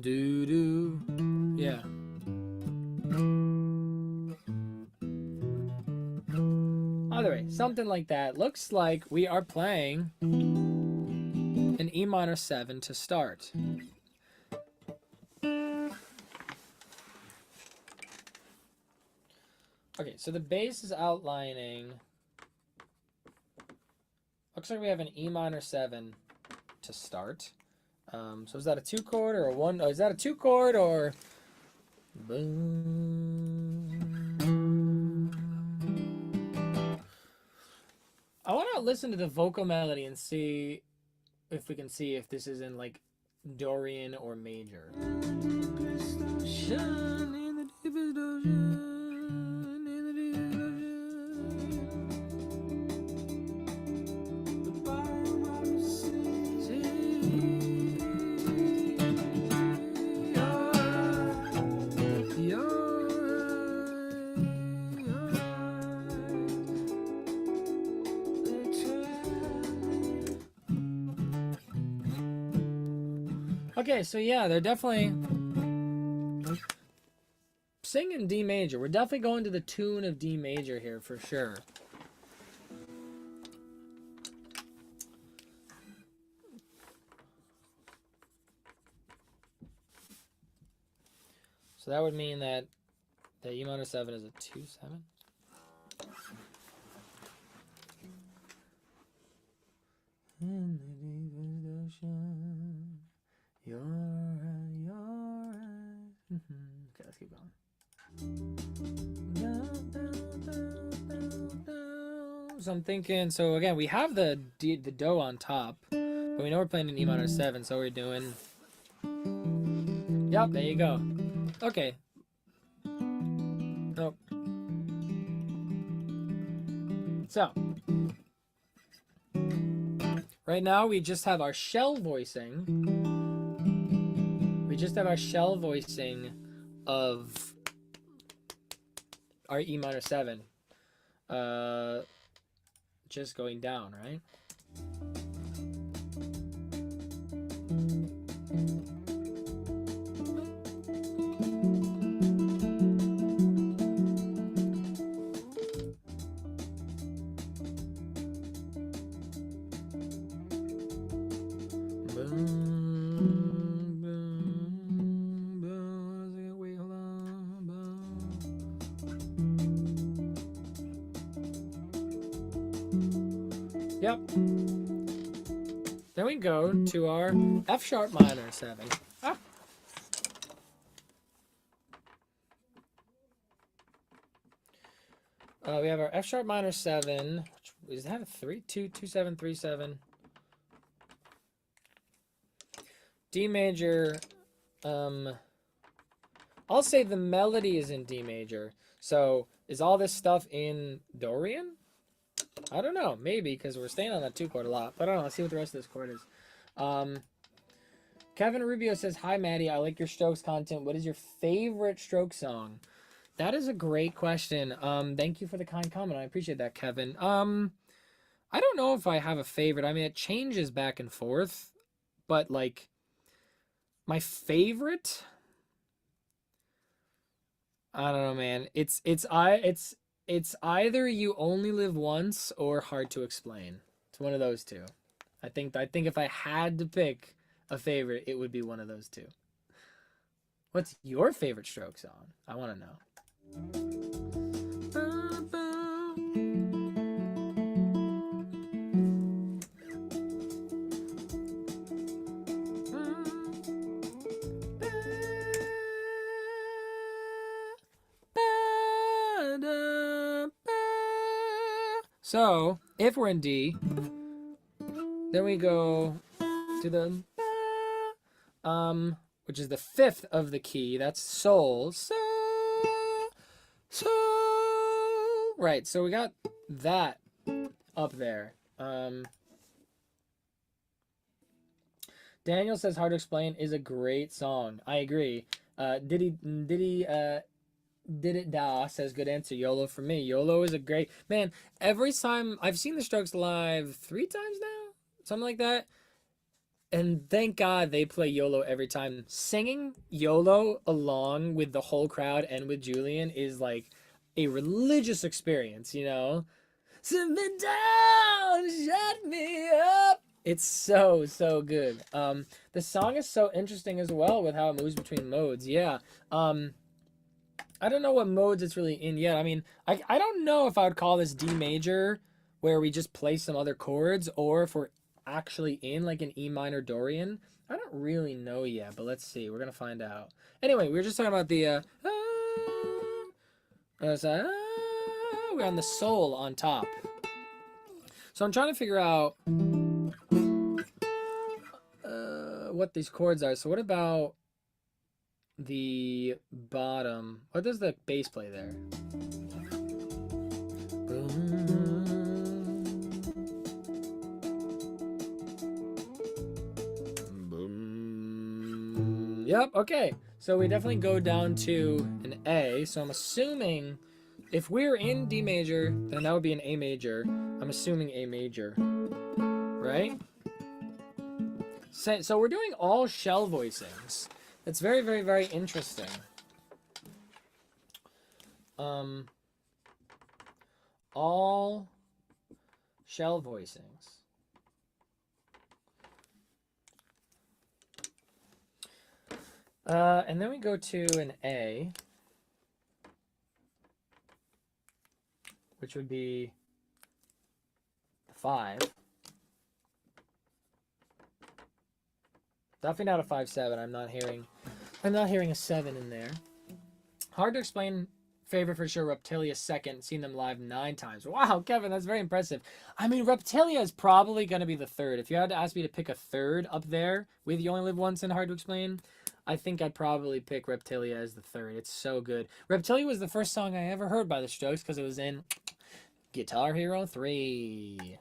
do do. Yeah. Either way, something like that. Looks like we are playing an E minor 7 to start. Okay, so the bass is outlining. Looks like we have an E minor 7 to start. So is that a 2 chord or a 1? Oh, is that a 2 chord or boom? I want to listen to the vocal melody and see if we can see if this is in like Dorian or major. Okay, so yeah, they're definitely singing D major. We're definitely going to the tune of D major here for sure. So that would mean that the E minor 7 is a 2/7. In the deepest ocean, your eyes. Okay, let's keep going. So I'm thinking. So again, we have the do on top, but we know we're playing an E minor 7, so we're doing. Yep, there you go. Okay. Nope. So right now we just have our shell voicing. We just have our shell voicing of our E minor 7. Just going down, right? Yep. Then we go to our F sharp minor 7. Ah. We have our F sharp minor 7. Is that a 3 2 2 7 3 7? D major, I'll say the melody is in D major. So is all this stuff in Dorian? I don't know. Maybe, because we're staying on that 2 chord a lot. But I don't know. Let's see what the rest of this chord is. Kevin Rubio says, "Hi, Maddie. I like your Strokes content. What is your favorite Strokes song?" That is a great question. Thank you for the kind comment. I appreciate that, Kevin. I don't know if I have a favorite. I mean, it changes back and forth. But, like, my favorite... I don't know, man. It's either You Only Live Once or Hard to Explain. It's one of those two. I think if I had to pick a favorite, it would be one of those two. What's your favorite Stroke song? I want to know. So, if we're in D, then we go to the which is the 5th of the key. That's Sol. So. Right, so we got that up there. Daniel says Hard to Explain is a great song. I agree. Did it da says good answer. YOLO for me. YOLO is a great man. Every time I've seen the Strokes live 3 times now, something like that. And thank God they play YOLO every time. Singing YOLO along with the whole crowd and with Julian is like a religious experience, you know? Sit me down, shut me up. It's so good. The song is so interesting as well with how it moves between modes. Yeah. I don't know what modes it's really in yet. I mean, I don't know if I would call this D major where we just play some other chords or if we're actually in like an E minor Dorian. I don't really know yet, but let's see. We're gonna find out. Anyway, we were just talking about the we're on the Sol on top. So I'm trying to figure out what these chords are. So what about the bottom? What does the bass play there? Yep, okay. So we definitely go down to an A. So I'm assuming if we're in D major, then that would be an A major. I'm assuming A major, right? So we're doing all shell voicings. It's very interesting. All shell voicings. And then we go to an A, which would be 5. Definitely not a 5/7. I'm not hearing a 7 in there. Hard to Explain. Favorite for sure. Reptilia second. Seen them live 9 times. Wow, Kevin, that's very impressive. I mean, Reptilia is probably going to be the 3rd. If you had to ask me to pick a 3rd up there with You Only Live Once and Hard to Explain, I think I'd probably pick Reptilia as the 3rd. It's so good. Reptilia was the first song I ever heard by the Strokes because it was in Guitar Hero 3.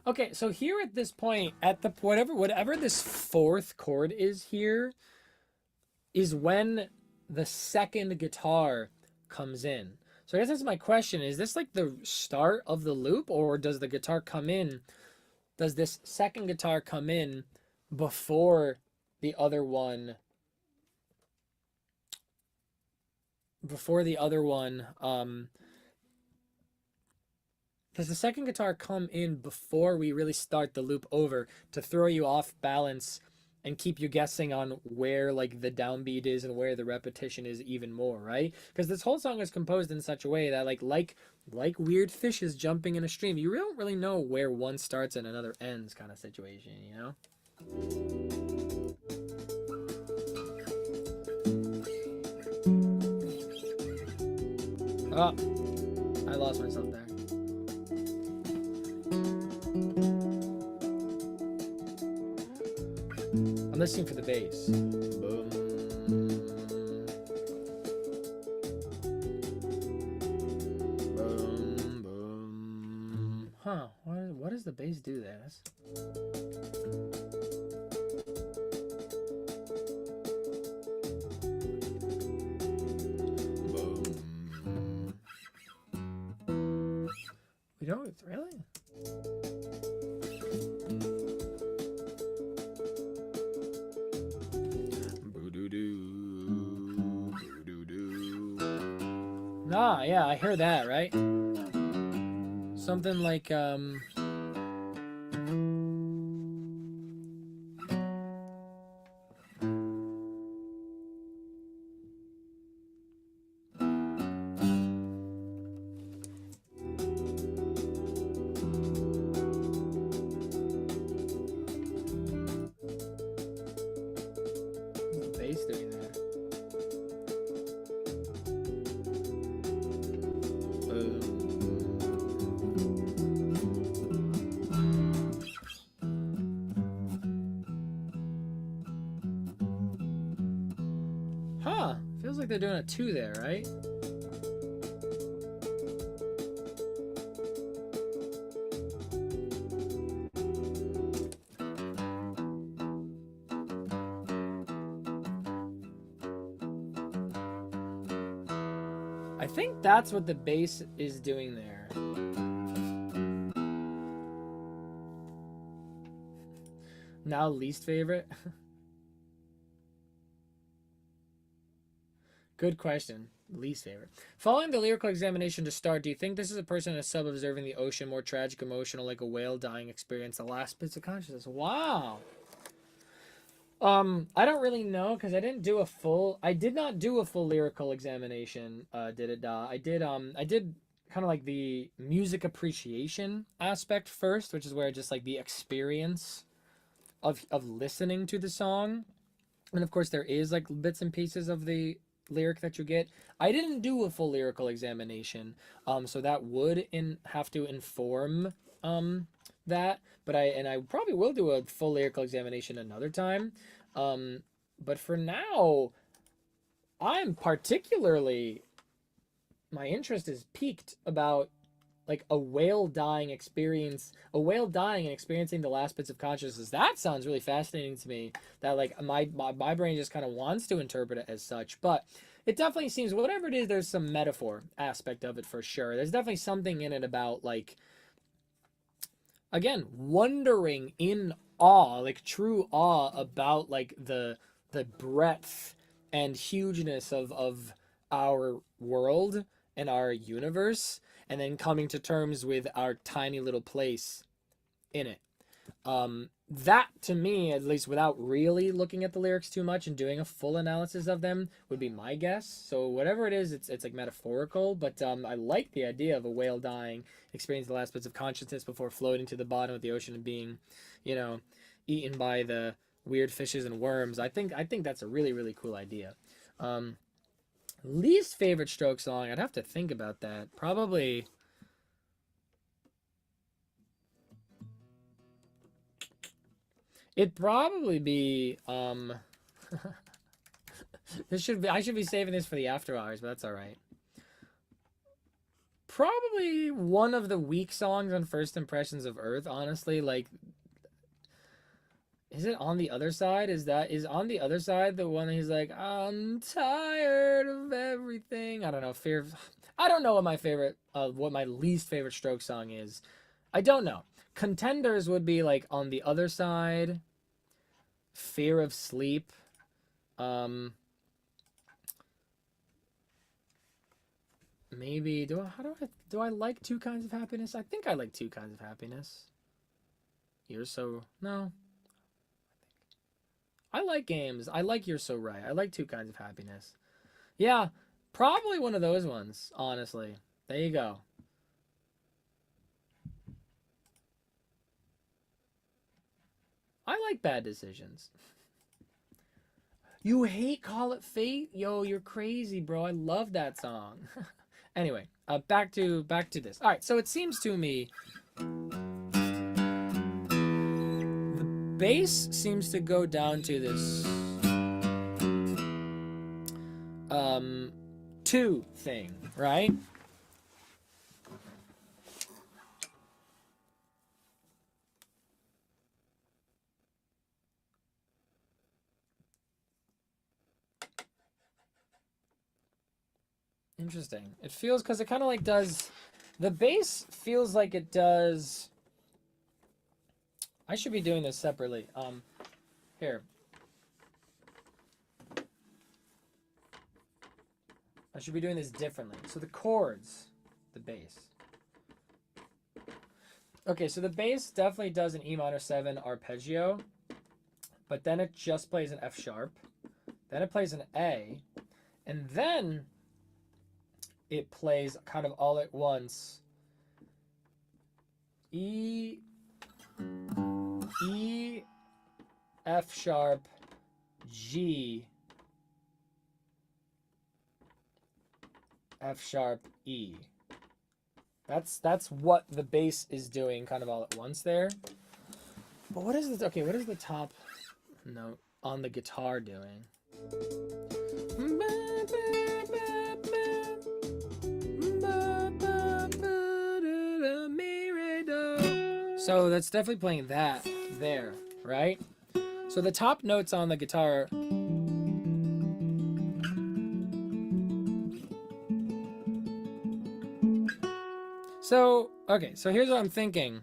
Okay, so here at this point, at the whatever this 4th chord is here, is when the 2nd guitar comes in. So I guess that's my question. Is this like the start of the loop, or does the guitar come in? Does this 2nd guitar come in before the other one? Does the 2nd guitar come in before we really start the loop over to throw you off balance and keep you guessing on where like the downbeat is and where the repetition is even more, right? Because this whole song is composed in such a way that like weird fishes jumping in a stream, you don't really know where one starts and another ends kind of situation, you know? Oh. I lost myself there. I'm listening for the bass. Boom. Boom, boom. Huh, what does the bass do there? We don't really? Ah, yeah, I heard that, right? Something like, what's the bass doing there? Huh, feels like they're doing a 2 there, right? I think that's what the bass is doing there. Now least favorite? Good question. Least favorite. Following the lyrical examination to start, do you think this is a person in a sub observing the ocean, more tragic, emotional, like a whale dying experience, the last bits of consciousness? Wow. I don't really know because I did not do a full lyrical examination, did it, I did kind of like the music appreciation aspect first, which is where just like the experience of listening to the song. And of course there is like bits and pieces of the lyric that you get. I didn't do a full lyrical examination, so that would have to inform that, but I probably will do a full lyrical examination another time. But for now, I'm particularly, my interest is piqued about like a whale dying and experiencing the last bits of consciousness. That sounds really fascinating to me, that like my brain just kind of wants to interpret it as such. But it definitely seems, whatever it is, there's some metaphor aspect of it for sure. There's definitely something in it about, like, again, wondering in awe, like true awe about like the breadth and hugeness of our world and our universe, and then coming to terms with our tiny little place in it. That to me, at least without really looking at the lyrics too much and doing a full analysis of them, would be my guess. So whatever it is, it's like metaphorical, but I like the idea of a whale dying, experiencing the last bits of consciousness before floating to the bottom of the ocean and being, you know, eaten by the weird fishes and worms. I think that's a really, really cool idea. Least favorite Stroke song, I'd have to think about that. Probably it'd probably be I should be saving this for the after hours, but that's all right. Probably one of the weak songs on First Impressions of Earth, honestly. Like, is it On the Other Side? Is On the Other Side the one that he's like, I'm tired of everything? I don't know. I don't know what my least favorite Stroke song is. I don't know. Contenders would be like On the Other Side, Fear of Sleep, maybe do I like Two Kinds of Happiness? I think I like Two Kinds of Happiness. You're So No. I like Games. I like You're So Right. I like Two Kinds of Happiness. Yeah, probably one of those ones, honestly. There you go. I like Bad Decisions. You hate Call It Fate? Yo, you're crazy, bro. I love that song. Anyway, back to this. All right, so it seems to me the bass seems to go down to this 2 thing, right? Interesting. It feels, because it kind of like does, the bass feels like it does. I should be doing this separately. Here. I should be doing this differently. So the chords, the bass. Okay, so the bass definitely does an E minor 7 arpeggio, but then it just plays an F sharp, then it plays an A, and then it plays kind of all at once E, F sharp, G, F sharp, E. That's what the bass is doing kind of all at once there. But what is this? Okay, what is the top note on the guitar doing? So that's definitely playing that there, right? So the top notes on the guitar. So, okay, so here's what I'm thinking.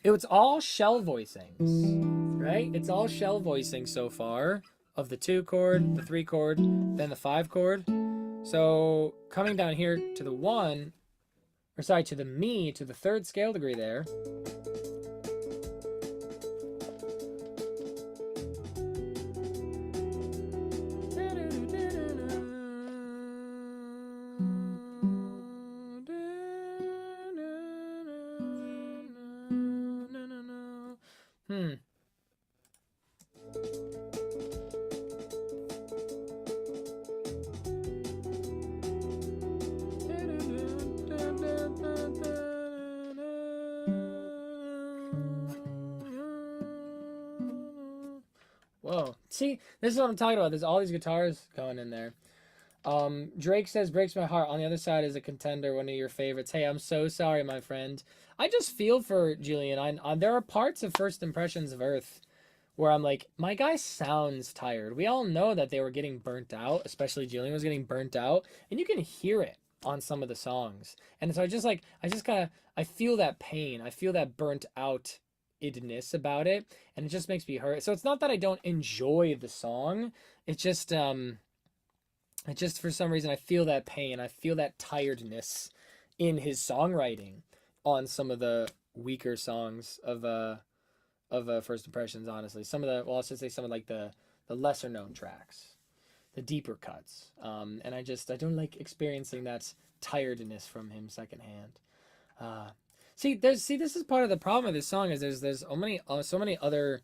It's all shell voicings, right? It's all shell voicing so far of the 2 chord, the 3 chord, then the 5 chord. So coming down here to the 1, or sorry, to the Mi, to the 3rd scale degree there. Whoa. See, this is what I'm talking about. There's all these guitars going in there. Drake says, breaks my heart. On the other side is a contender, one of your favorites. Hey, I'm so sorry, my friend. I just feel for Julian. There are parts of First Impressions of Earth where I'm like, my guy sounds tired. We all know that they were getting burnt out, especially Julian was getting burnt out, and you can hear it on some of the songs. And so I feel that pain. I feel that burnt out idness about it, and it just makes me hurt. So it's not that I don't enjoy the song. It just for some reason I feel that pain. I feel that tiredness in his songwriting on some of the weaker songs of First Impressions, honestly. Some of the, well, I should say some of like the lesser known tracks, the deeper cuts. And I don't like experiencing that tiredness from him secondhand. See, this is part of the problem of this song is there's so many other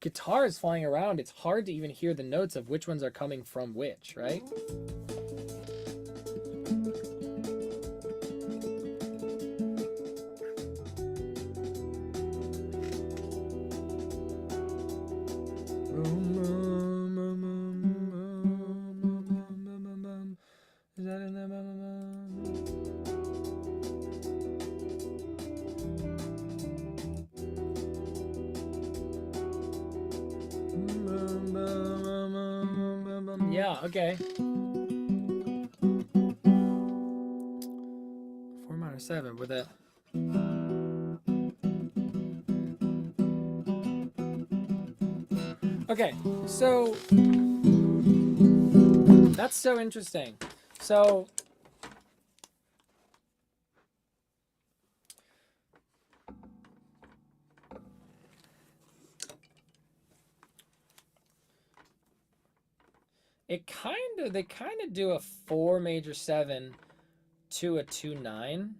guitars flying around. It's hard to even hear the notes of which ones are coming from which, right? Yeah, okay. 4 minor 7 with it. Okay, so that's so interesting. So they kind of do a 4 major 7 to a 2-9.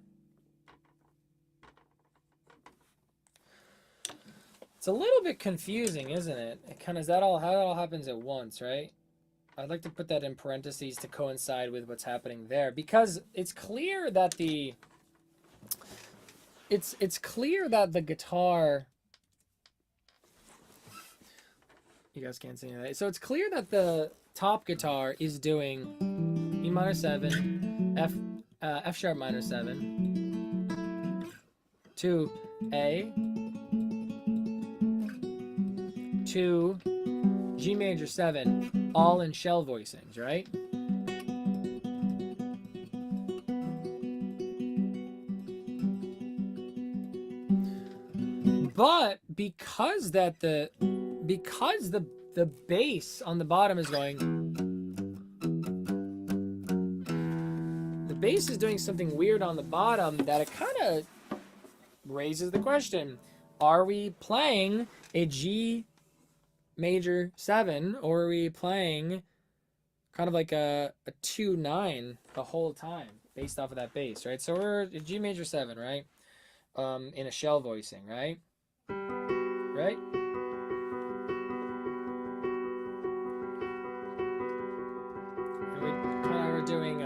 It's a little bit confusing, isn't it? It kind of, how that all happens at once, right? I'd like to put that in parentheses to coincide with what's happening there, because it's clear that the guitar. You guys can't see anything. So it's clear that the top guitar is doing E minor 7, F sharp minor 7, to A, to G major 7, all in shell voicings, right? But because the bass on the bottom is going, the bass is doing something weird on the bottom that it kind of raises the question: are we playing a G major 7, or are we playing kind of like a 2-9 the whole time based off of that bass, right? So we're a G major 7, right? In a shell voicing, right? Right? And we kind of are doing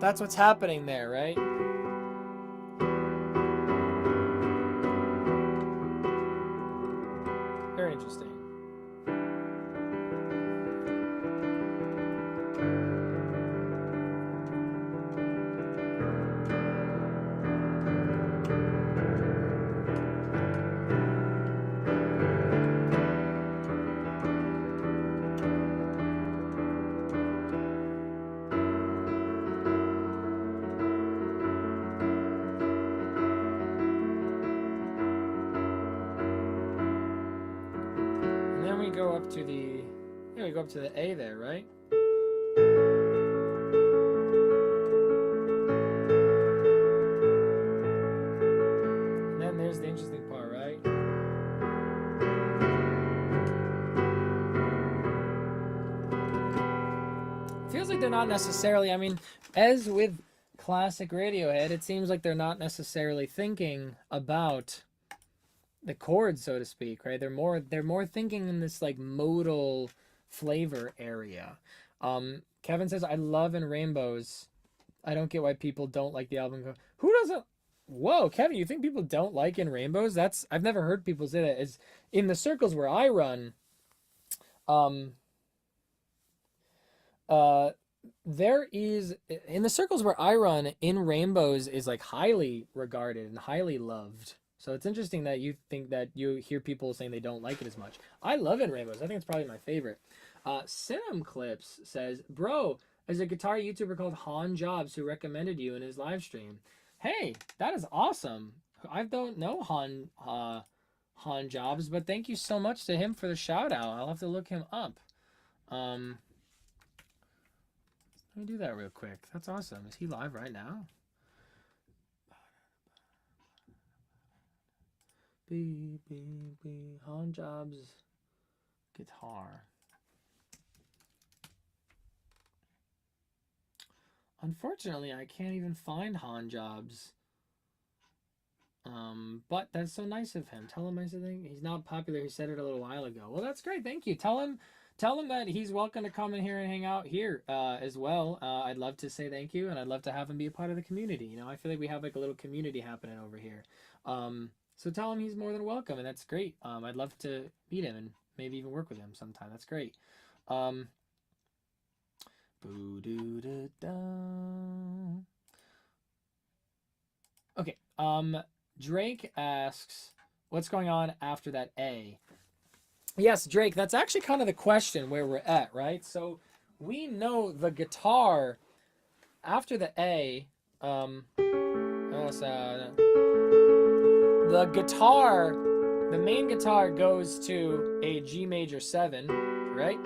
that's what's happening there, right? Very interesting. Go up to the, yeah, we go up to the A there, right? And then there's the interesting part, right? Feels like they're not necessarily, I mean, as with classic Radiohead, it seems like they're not necessarily thinking about the chords, so to speak, right? They're more thinking in this like modal flavor area. Kevin says, I love In Rainbows. I don't get why people don't like the album. Who doesn't? Whoa, Kevin, you think people don't like In Rainbows? I've never heard people say that. Is in the circles where I run, there is, in the circles where I run, In Rainbows is like highly regarded and highly loved. So it's interesting that you think that you hear people saying they don't like it as much. I love In Rainbows. I think it's probably my favorite. Cinem Clips says, bro, there's a guitar YouTuber called Han Jobs who recommended you in his live stream. Hey, that is awesome. I don't know Han Jobs, but thank you so much to him for the shout out. I'll have to look him up. Let me do that real quick. That's awesome. Is he live right now? Han Jobs guitar. Unfortunately, I can't even find Han Jobs. But that's so nice of him. Tell him I said he's not popular. He said it a little while ago. Well, that's great. Thank you. Tell him that he's welcome to come in here and hang out here as well. I'd love to say thank you, and I'd love to have him be a part of the community. You know, I feel like we have like a little community happening over here. So tell him he's more than welcome, and that's great. I'd love to meet him and maybe even work with him sometime. That's great. Okay. Drake asks, what's going on after that A? Yes, Drake, that's actually kind of the question where we're at, right? So we know the guitar after the A, the guitar, the main guitar goes to a G major 7, right?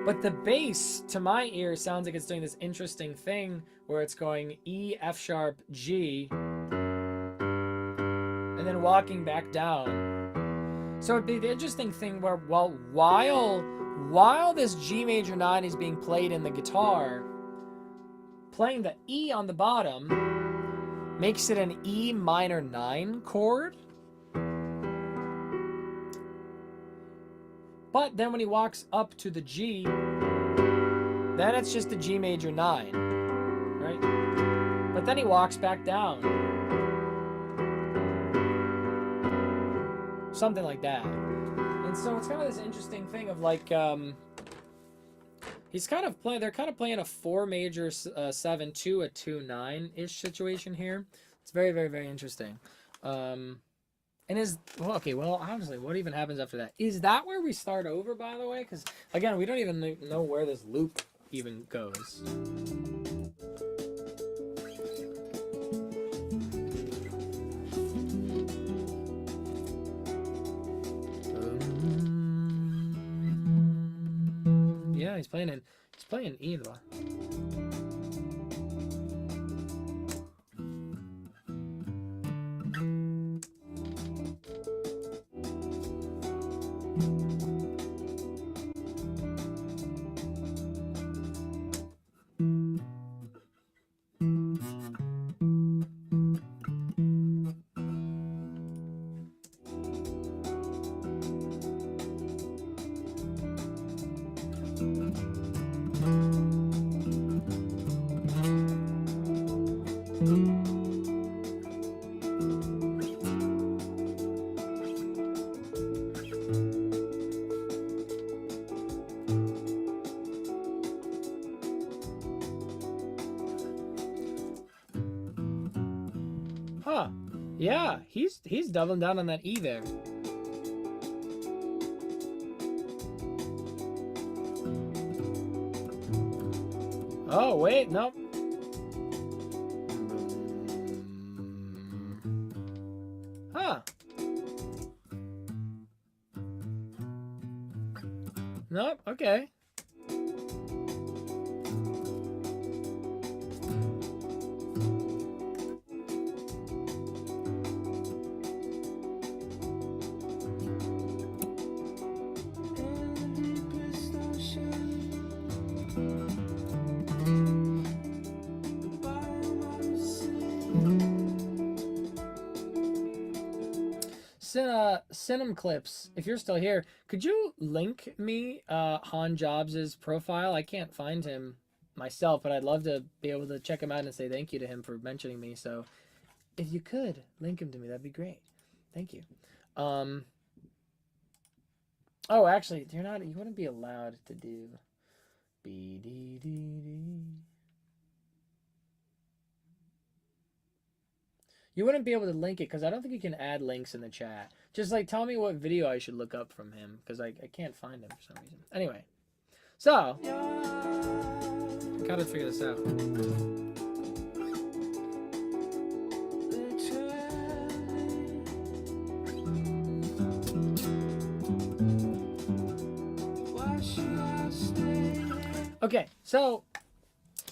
But the bass, to my ear, sounds like it's doing this interesting thing where it's going E, F sharp, G, and then walking back down. So it'd be the interesting thing where, well, while this G major 9 is being played in the guitar, playing the E on the bottom, makes it an E minor 9 chord. But then when he walks up to the G, then it's just a G major 9, right? But then he walks back down. Something like that. And so it's kind of this interesting thing of like, he's kind of playing, they're kind of playing a 4 major 7 to a 2 9-ish situation here. It's very, very, very interesting. And well, okay, well, honestly, what even happens after that? Is that where we start over, by the way? Because, again, we don't even know where this loop even goes. Yeah, he's playing E in the bottom. Huh. Yeah, he's doubling down on that E there. Oh, wait, nope. Huh. Nope, okay. Cinema Clips, if you're still here, could you link me Han Jobs' profile? I can't find him myself, but I'd love to be able to check him out and say thank you to him for mentioning me. So if you could link him to me, that'd be great. Thank you. Oh, actually, you wouldn't be allowed to do B-D-D-D. You wouldn't be able to link it because I don't think you can add links in the chat. Just like tell me what video I should look up from him because I can't find him for some reason. Anyway, so gotta figure this out. Okay, so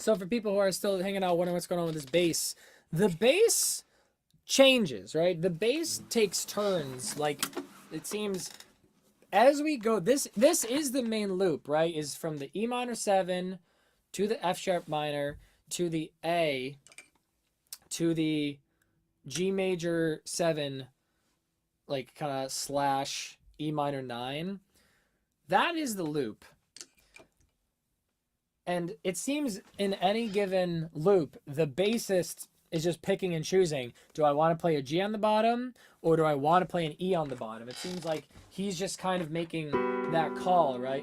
for people who are still hanging out wondering what's going on with this bass, the bass changes, right? The bass takes turns, like it seems as we go. This is the main loop, right? Is from the E minor 7 to the F sharp minor to the A to the G major 7, like kind of slash E minor 9. That is the loop. And it seems in any given loop, the bassist is just picking and choosing. Do I want to play a G on the bottom or do I want to play an E on the bottom? It seems like he's just kind of making that call, right?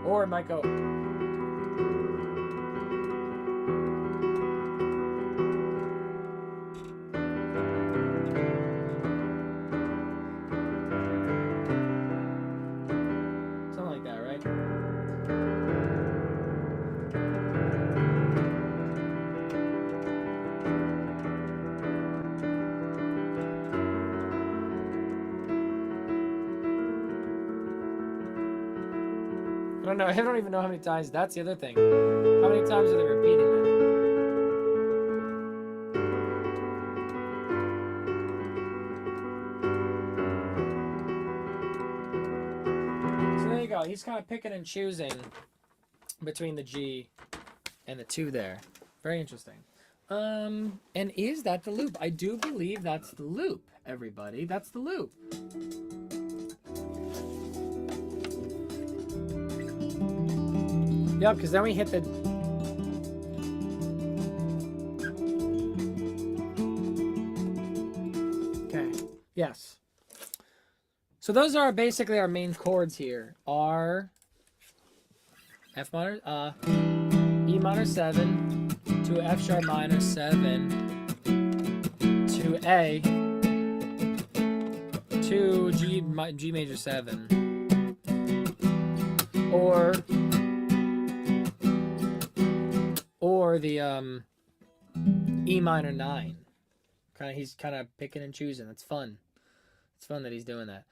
Or it might go. I don't even know how many times. That's the other thing. How many times are they repeating that? So there you go. he's kind of picking and choosing between the G and the 2 there. Very interesting. And is that the loop? I do believe that's the loop, everybody. That's the loop. Yep, because then we hit the... Okay, yes. So those are basically our main chords here. Are F minor, E minor 7 to F sharp minor 7 to A to G major 7, or the E minor 9. He's kind of picking and choosing. That's fun. It's fun that he's doing that.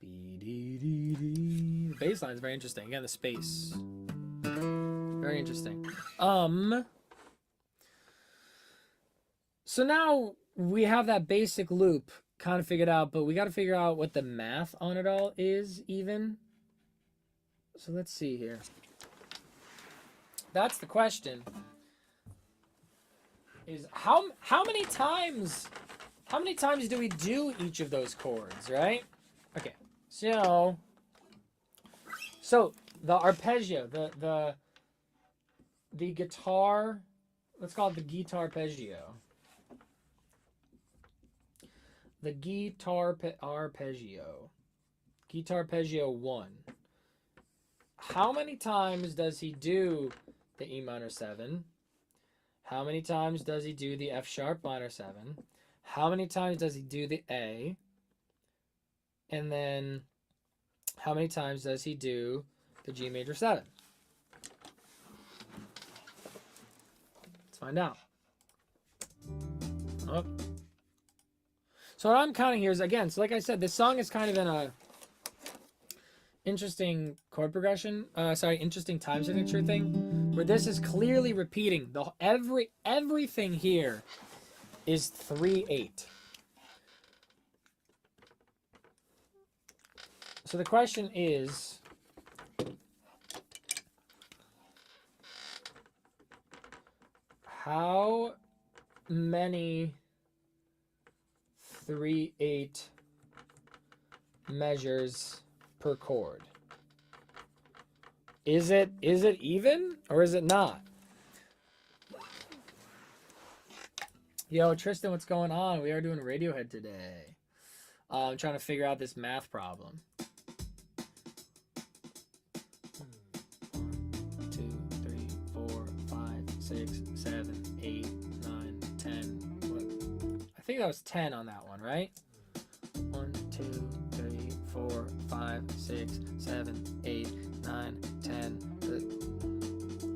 The bass line is very interesting. Again, the space. Very interesting. So now we have that basic loop kind of figured out, but we got to figure out what the math on it all is even. So let's see here. That's the question. Is how many times do we do each of those chords, right? Okay. So the arpeggio, the guitar, let's call it the guitar arpeggio. The guitar arpeggio. Guitar arpeggio 1. How many times does he do the E minor 7? How many times does he do the F sharp minor 7? How many times does he do the A? And then how many times does he do the G major 7? Let's find out. Oh. So what I'm counting here is, again, so like I said, this song is kind of in a interesting chord progression, interesting time signature thing, where this is clearly repeating everything here is 3/8. So the question is, how many 3/8 measures per chord? Is it even or is it not? Yo, Tristan, what's going on? We are doing Radiohead today. I'm trying to figure out this math problem. 1, 2, 3, 4, 5, 6, 7, 8, 9, 10. What? I think that was 10 on that one, right? 1, 2, 3, 4, 5, 6, 7, 8, 9, 10.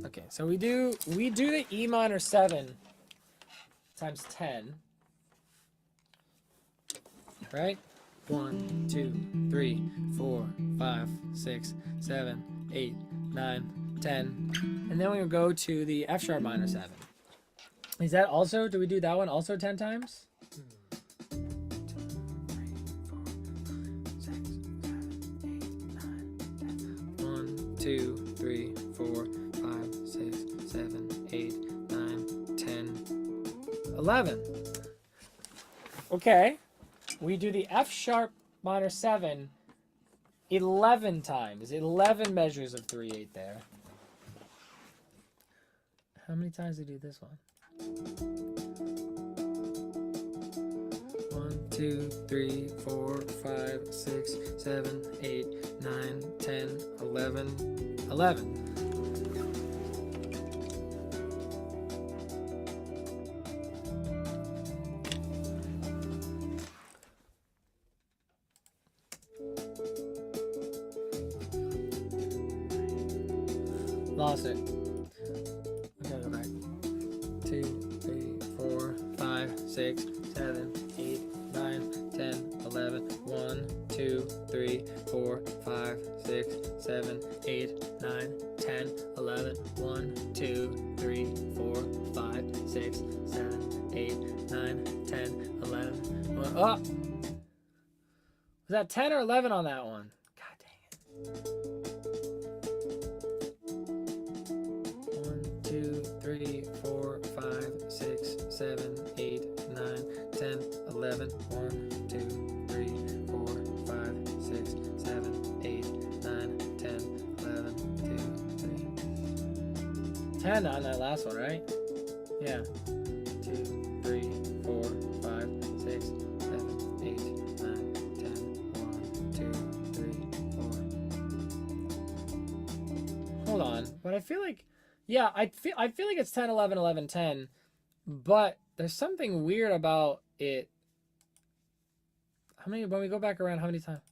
Okay, so we do the E minor 7 times 10, right? 1, 2, 3, 4, 5, 6, 7, 8, 9, 10. And then we go to the F sharp minor 7. Is that also, do we do that one also 10 times? 2, 3, 4, 5, 6, 7, 8, 9, 10, 11. Okay. We do the F sharp minor 7 11 times. 11 measures of 3/8 there. How many times do we do this one? 1, 2, 3, 4, 5, 6, 7, 8, 9, 10, 11. 11. Lost it. Okay, go back. 2, 3, 4, 5, 6, 7, 8, 9, 10, 11. 1, 2, 3, 4, 5, 6, 7, 8, 9, 10, 11. 1, 2, 3, 4, 5, 6, 7, 8, 9, 10, 11. Oh! Was that 10 or 11 on that one? God dang it. 1, 2, 3, 4, 5, 6, 7, 8, 9, 10, 11. 1, 2, 3, 4, 5, 6, 7, 8, 9, 10, 11, 2, 3. 10 on that last one, right? Yeah. 2, 3, 4, 5, 6, 7, 8, 9, 10, 1, 2, 3, 4. Hold on. But I feel like, yeah, I feel like it's 10, 11, 11, 10. But there's something weird about it. How many, when we go back around, how many times?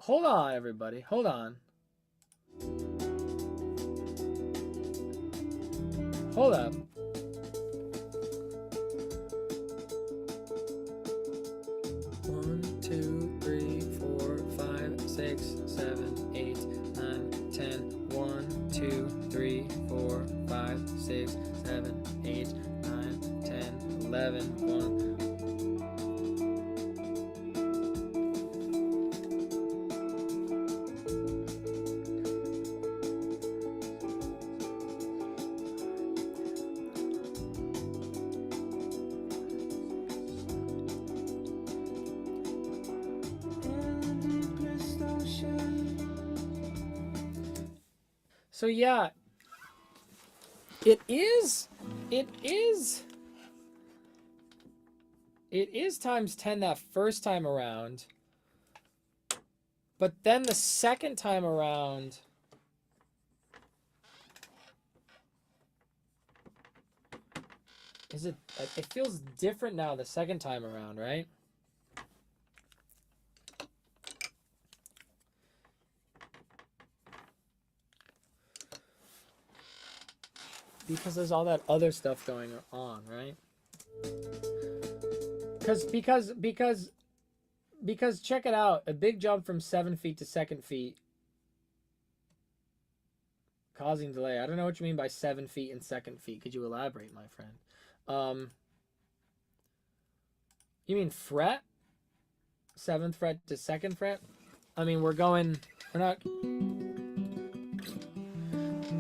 Hold on, everybody. Hold on. Hold up. One, 2, 3, 4, 5, 6, 7, 8, 9, 10. 1, 2, 3, 4, 5, 6, 7, 8, 9, 10, 11. 1. So yeah, it is times 10 that first time around, but then the second time around, it feels different now the second time around, right? Because there's all that other stuff going on, right? Because check it out, a big jump from 7 feet to second feet causing delay. I don't know what you mean by 7 feet and second feet. Could you elaborate, my friend? You mean fret? 7th fret to 2nd fret? I mean, we're not.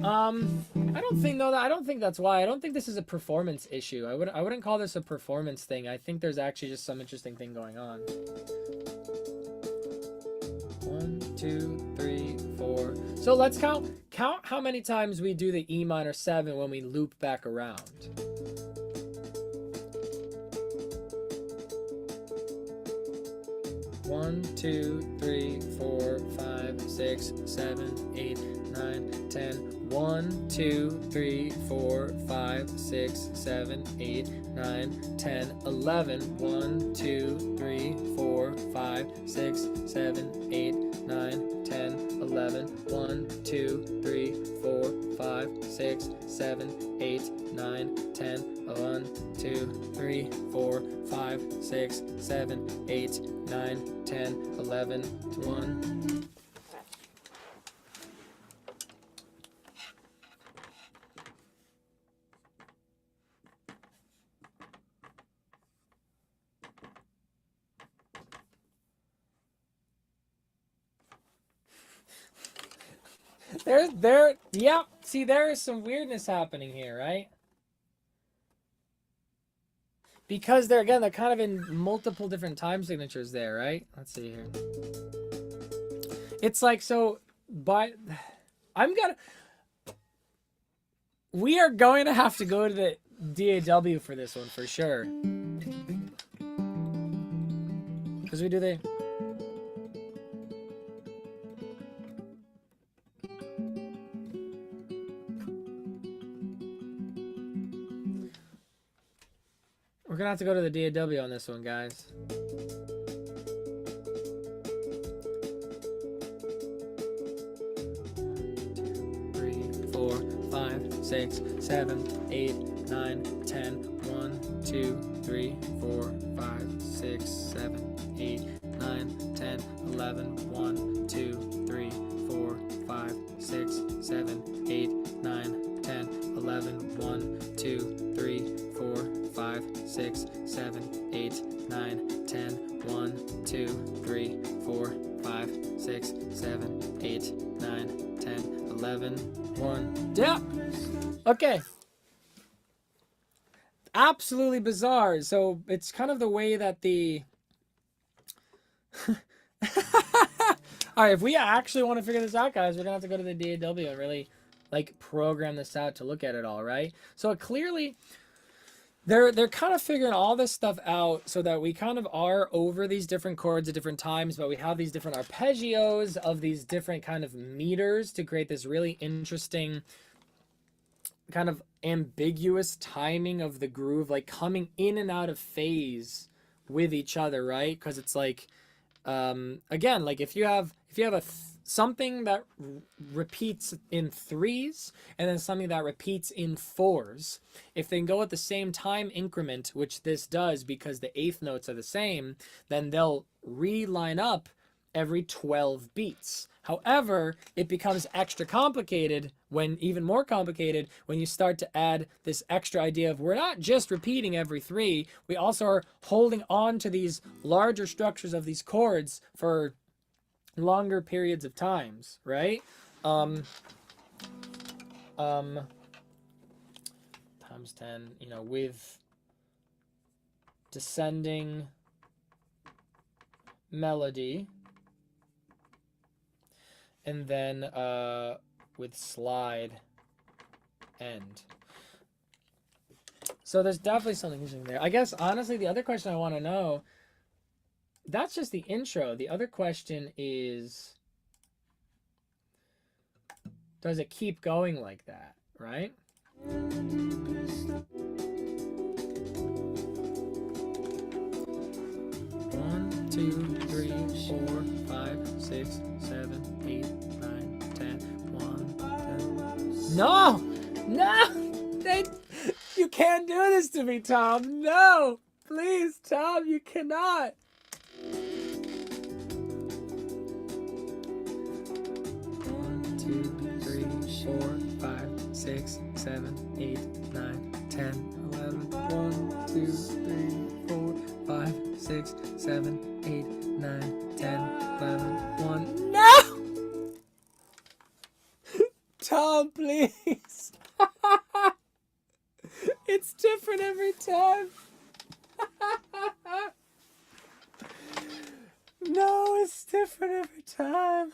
I don't think that's why. I don't think this is a performance issue. I wouldn't call this a performance thing. I think there's actually just some interesting thing going on. 1, 2, 3, 4. So let's count how many times we do the E minor 7 when we loop back around. One, 2, 3, 4, 5, 6, 7, 8, 9, 10. 1, 2, 3, 4, 5, 6, 7, 8, 9, 10, 11. 1, 2, 3, 4, 5, 6, 7, 8, 9, 10, 11. 1, 2, 3, 4, 5, 6, 7, 8, 9, 10. 1, 2, 3, 4, 5, 6, 7, 8, 9, 10, 11. 1. Yep. See, there is some weirdness happening here, right? Because they're kind of in multiple different time signatures there, right? Let's see here. It's like, so, we are going to have to go to the DAW for this one, for sure. Because we do the... We're gonna have to go to the DAW on this one, guys. Two, 3, 4, 5. 6, 7, 8, 9, 10, 1, 2, 3, 4, 5, 6, 7, 8, 9, 10, 11, 1, 2, 3, 4, 5, 6, 7, 8, 9, 10, 11, 1, 2, 3, 4, 5, 6, 7, 8, 9, 10, 1, 2, 3, 4, 5, 6, 7, 8, 9, 10, 11, 1. Yeah. Okay. Absolutely bizarre. So it's kind of the way that the all right, if we actually want to figure this out, guys, we're gonna have to go to the DAW and really like program this out to look at it all, right? So clearly they're kind of figuring all this stuff out so that we kind of are over these different chords at different times, but we have these different arpeggios of these different kind of meters to create this really interesting kind of ambiguous timing of the groove, like coming in and out of phase with each other, right? Because it's like again, like if you have something that repeats in threes and then something that repeats in fours, if they go at the same time increment, which this does because the eighth notes are the same, then they'll re-line up every 12 beats. However, it becomes extra complicated even more complicated when you start to add this extra idea of we're not just repeating every three, we also are holding on to these larger structures of these chords for longer periods of times, right? Times 10, with descending melody. And then with slide end. So there's definitely something interesting there. I guess, honestly, the other question I want to know, that's just the intro. The other question is, does it keep going like that, right? 1, 2, 3, 4, 5, 6, 7, 8, 9, 10, 1, 10. No! No! You can't do this to me, Tom. No! Please, Tom, you cannot. 1, 2, 3, 4, 5, 6, 7, 8, 9, 10, 11. 1, 2, 3, 4, 5, 6, 7, 8, 9, 10, 11, 1. No! Tom, please. It's different every time. No, it's different every time.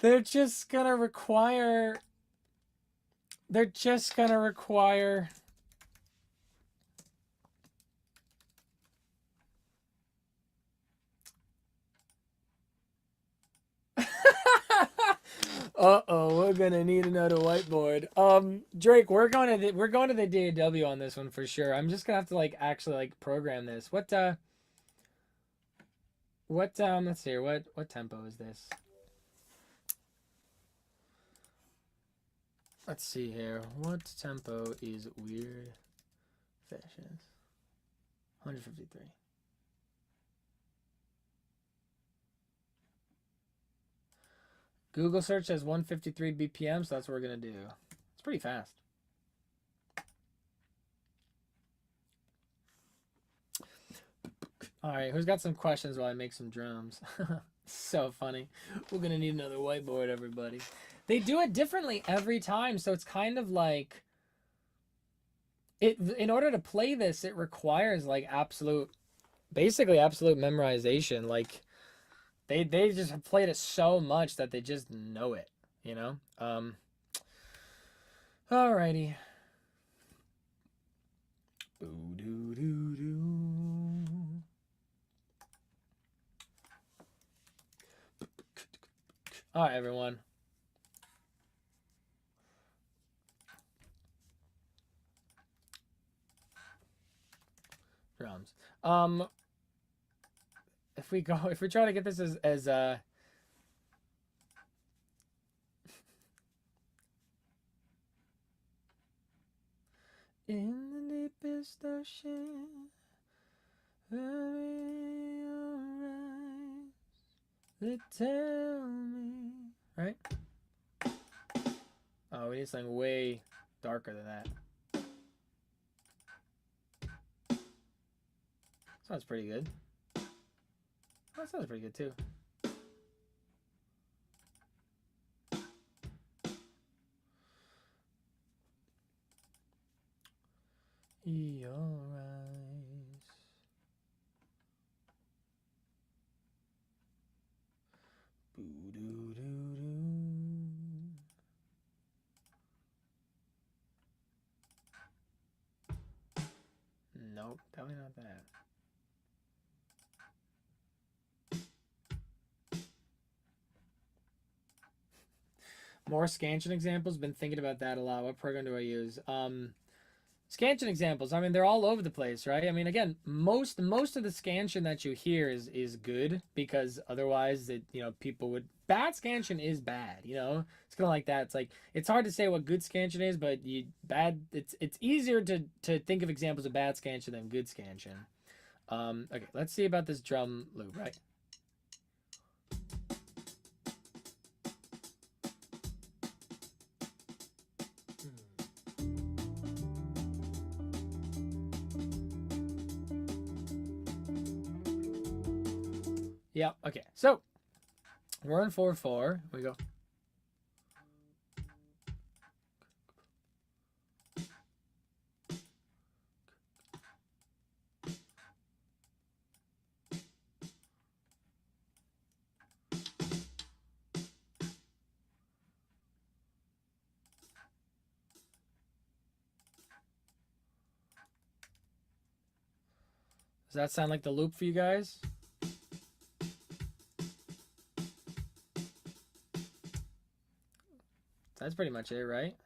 They're just gonna require Uh-oh, we're gonna need another whiteboard. Drake, we're going to the DAW on this one for sure. I'm just gonna have to actually program this. Let's see, what tempo is this? Let's see here. What tempo is Weird Fashions? 153. Google search says 153 BPM, so that's what we're going to do. It's pretty fast. All right, who's got some questions while I make some drums? So funny. We're going to need another whiteboard, everybody. They do it differently every time, so it's kind of like in order to play this, it requires basically absolute memorization. They just have played it so much that they just know it, Alrighty. All right, everyone. Drums. If we try to get this as deepest ocean. I'll be alright. They tell me. Right? Oh, we need something way darker than that. Sounds pretty good. That sounds pretty good too. Your eyes. Boo doo doo doo. Nope, definitely not that. More scansion examples. Been thinking about that a lot. What program do I use? Scansion examples. I mean, they're all over the place, right? I mean, again, most of the scansion that you hear is good, because otherwise, people would. Bad scansion is bad. It's kind of like that. It's like it's hard to say what good scansion is, but It's easier to think of examples of bad scansion than good scansion. Okay, let's see about this drum loop, right? Yeah, okay. So, we're in 4/4. We go. Does that sound like the loop for you guys? That's pretty much it, right?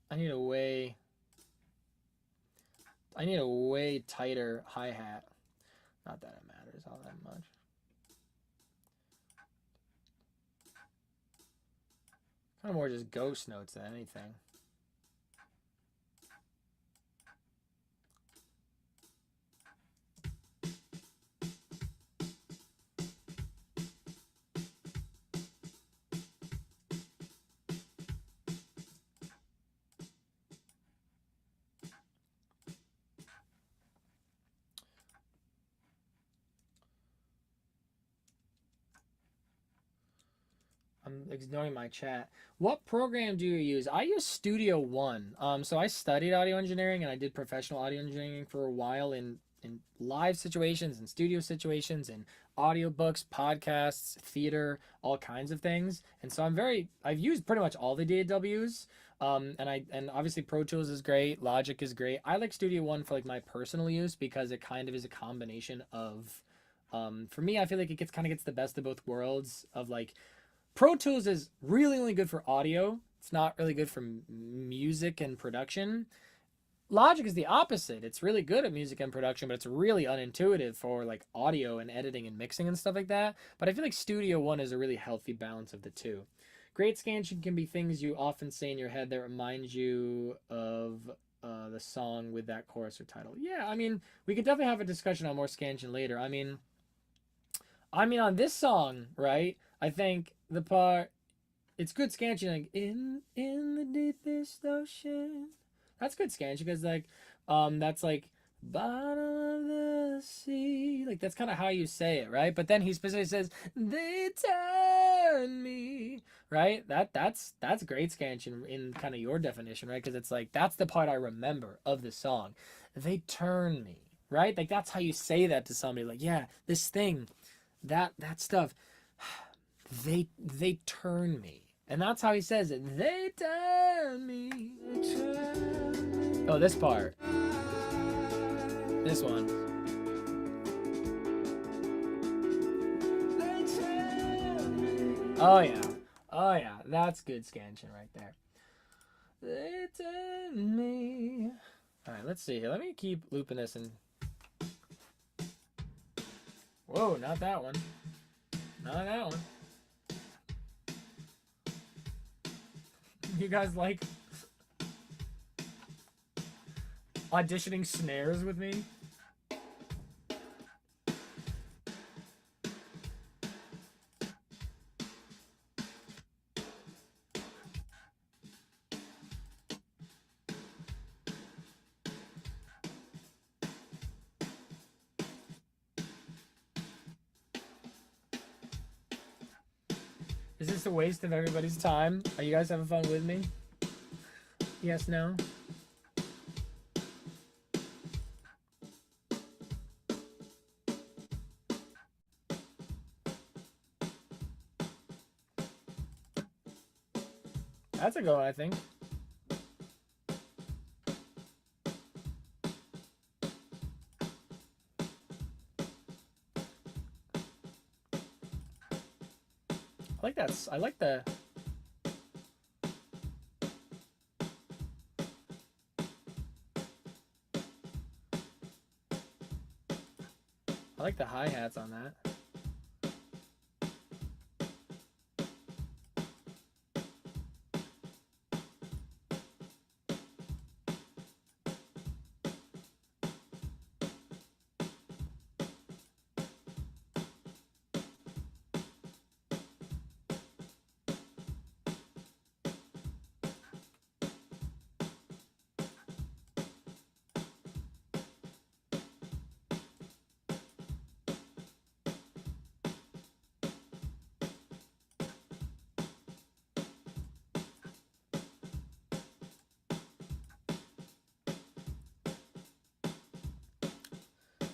I need a way tighter hi-hat. Not that it matters all that much. Kind of more just ghost notes than anything. I'm ignoring my chat. What program do you use? I use Studio One. So I studied audio engineering and I did professional audio engineering for a while in live situations and studio situations and audiobooks, podcasts, theater, all kinds of things. And so I've used pretty much all the DAWs. And obviously Pro Tools is great, Logic is great. I like Studio One for like my personal use because it kind of is a combination of for me, I feel like it kind of gets the best of both worlds of like Pro Tools is really only good for audio. It's not really good for music and production. Logic is the opposite. It's really good at music and production, but it's really unintuitive for like audio and editing and mixing and stuff like that. But I feel like Studio One is a really healthy balance of the two. Great scansion can be things you often say in your head that remind you of the song with that chorus or title. Yeah, I mean, we could definitely have a discussion on more scansion later. I mean, on this song, right? I think the part, it's good scansion, like in the deepest ocean. That's good scansion because that's like bottom of the sea. Like that's kind of how you say it, right? But then he specifically says they turn me, right? That's great scansion in kind of your definition, right? Because it's like that's the part I remember of the song. They turn me, right? Like that's how you say that to somebody. Like yeah, this thing, that stuff. They turn me. And that's how he says it. They turn me. Oh, this part. This one. Oh yeah. Oh yeah. That's good scansion right there. They turn me. Alright, let's see here. Let me keep looping this and. Whoa, not that one. Not that one. You guys like auditioning snares with me? Is this a waste of everybody's time? Are you guys having fun with me? Yes, no? That's a good one, I think. I like that. I like the... I like the hi-hats on that.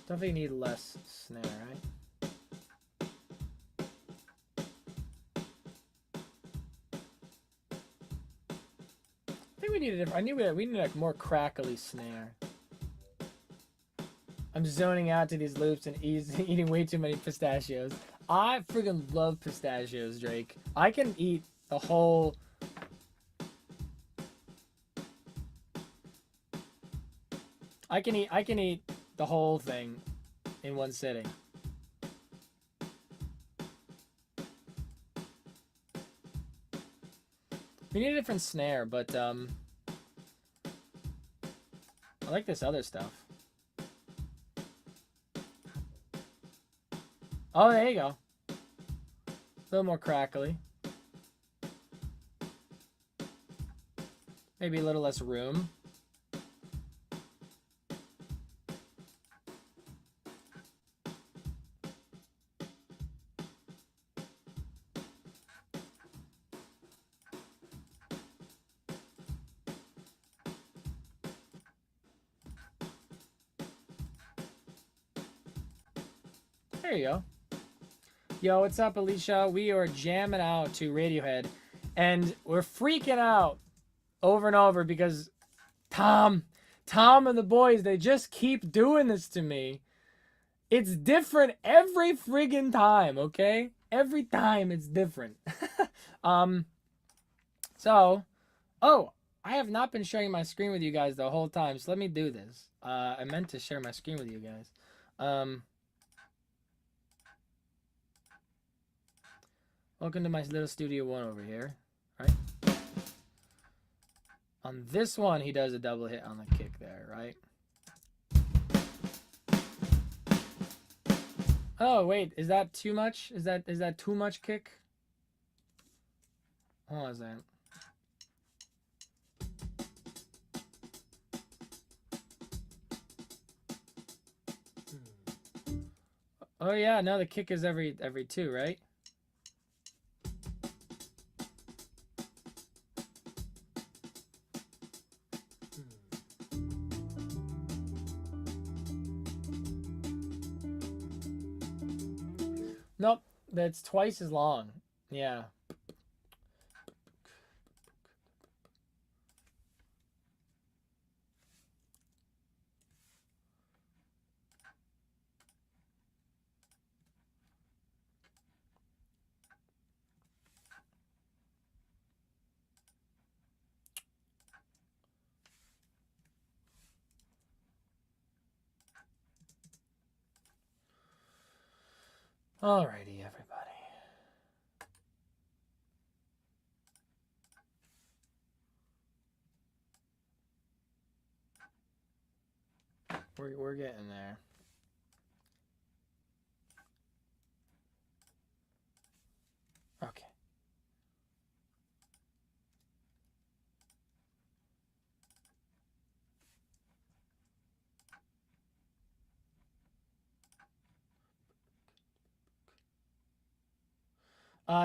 Definitely need less snare, right? I think we need a different... I knew we need like more crackly snare. I'm zoning out to these loops and eating way too many pistachios. I freaking love pistachios, Drake. I can eat the whole... I can eat the whole thing in one sitting. We need a different snare, but I like this other stuff. Oh, there you go. A little more crackly. Maybe a little less room. There you go. Yo, what's up, Alicia? We are jamming out to Radiohead, and we're freaking out over and over because Tom and the boys, they just keep doing this to me. It's different every friggin' time, okay? Every time it's different. So, oh, I have not been sharing my screen with you guys the whole time, so let me do this. I meant to share my screen with you guys. Welcome to my little Studio One over here, right? On this one, he does a double hit on the kick there, right? Oh, wait, is that too much? Is that too much kick? What was that? Oh yeah, no, the kick is every two, right? Nope, that's twice as long. Yeah. Alrighty, everybody. We're getting there. Okay.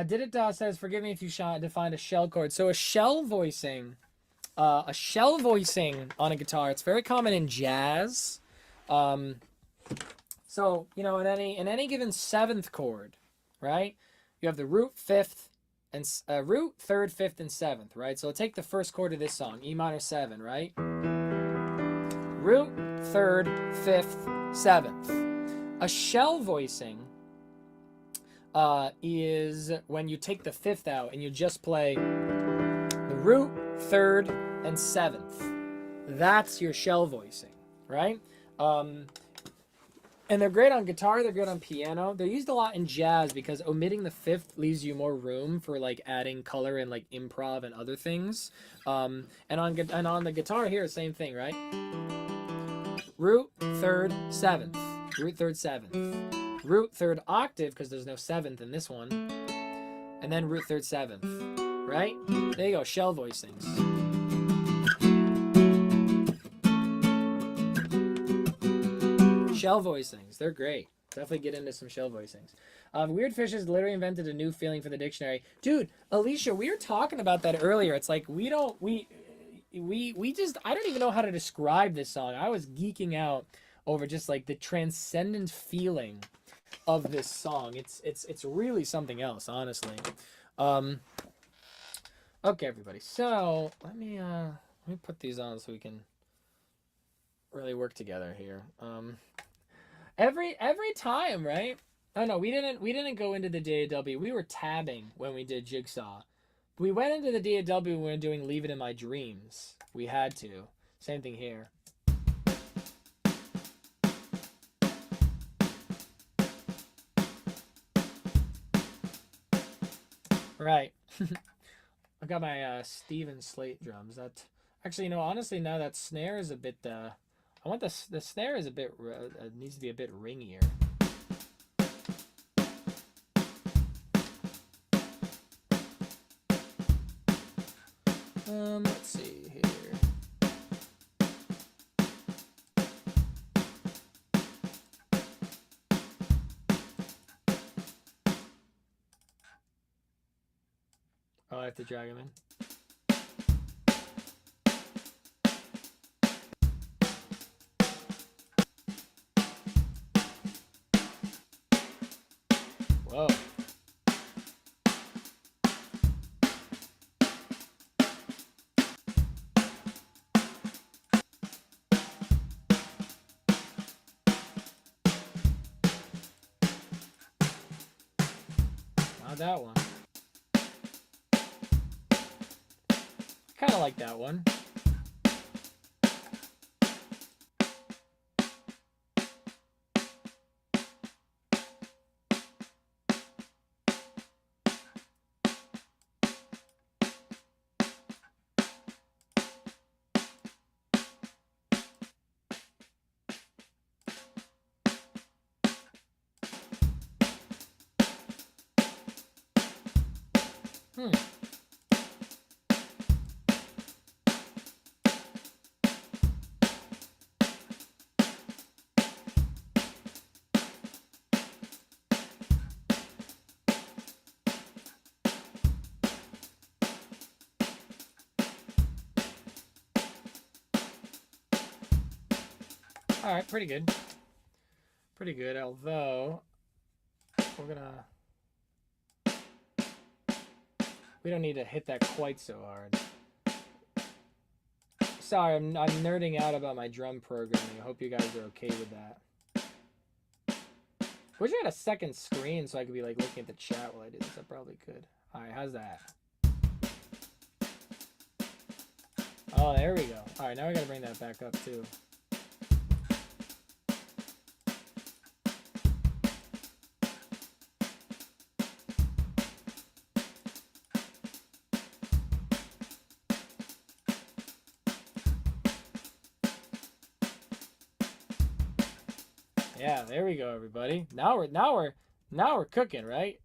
Did it says, forgive me if you defined a shell chord. So a shell voicing on a guitar, it's very common in jazz. So, you know, in any given seventh chord, right? You have the root, fifth, and root, third, fifth, and seventh, right? So take the first chord of this song, E minor 7, right? Root, third, fifth, seventh. A shell voicing is when you take the fifth out and you just play the root, third, and seventh. That's your shell voicing, right? And they're great on guitar, they're good on piano. They're used a lot in jazz because omitting the fifth leaves you more room for like adding color and like improv and other things. And on the guitar here, same thing, right? Root, third, seventh. Root, third, seventh. Root, third octave, because there's no seventh in this one. And then root, third, seventh. Right? There you go, shell voicings. Shell voicings, they're great. Definitely get into some shell voicings. Weird Fishes literally invented a new feeling for the dictionary. Dude, Alicia, we were talking about that earlier. It's like we just, I don't even know how to describe this song. I was geeking out over just like the transcendent feeling of this song. It's really something else, honestly. Okay, everybody. So let me put these on so we can really work together here. Every time, right? Oh no, we didn't go into the DAW. We were tabbing when we did Jigsaw. We went into the DAW when we were doing Leave It in My Dreams. We had to. Same thing here. Right. I got my Steven Slate drums. That actually, you know, honestly, now that snare is a bit. I want the snare is a bit. Needs to be a bit ringier. Let's see here. Oh, I have to drag him in. Whoa. Not that one. Kind of like that one. All right, pretty good. Pretty good, although we're gonna... We don't need to hit that quite so hard. Sorry, I'm nerding out about my drum programming. I hope you guys are okay with that. Wish I had a second screen so I could be like looking at the chat while I do this. I probably could. All right, how's that? Oh, there we go. All right, now we gotta bring that back up too. Yeah, there we go, everybody. Now we're cooking, right?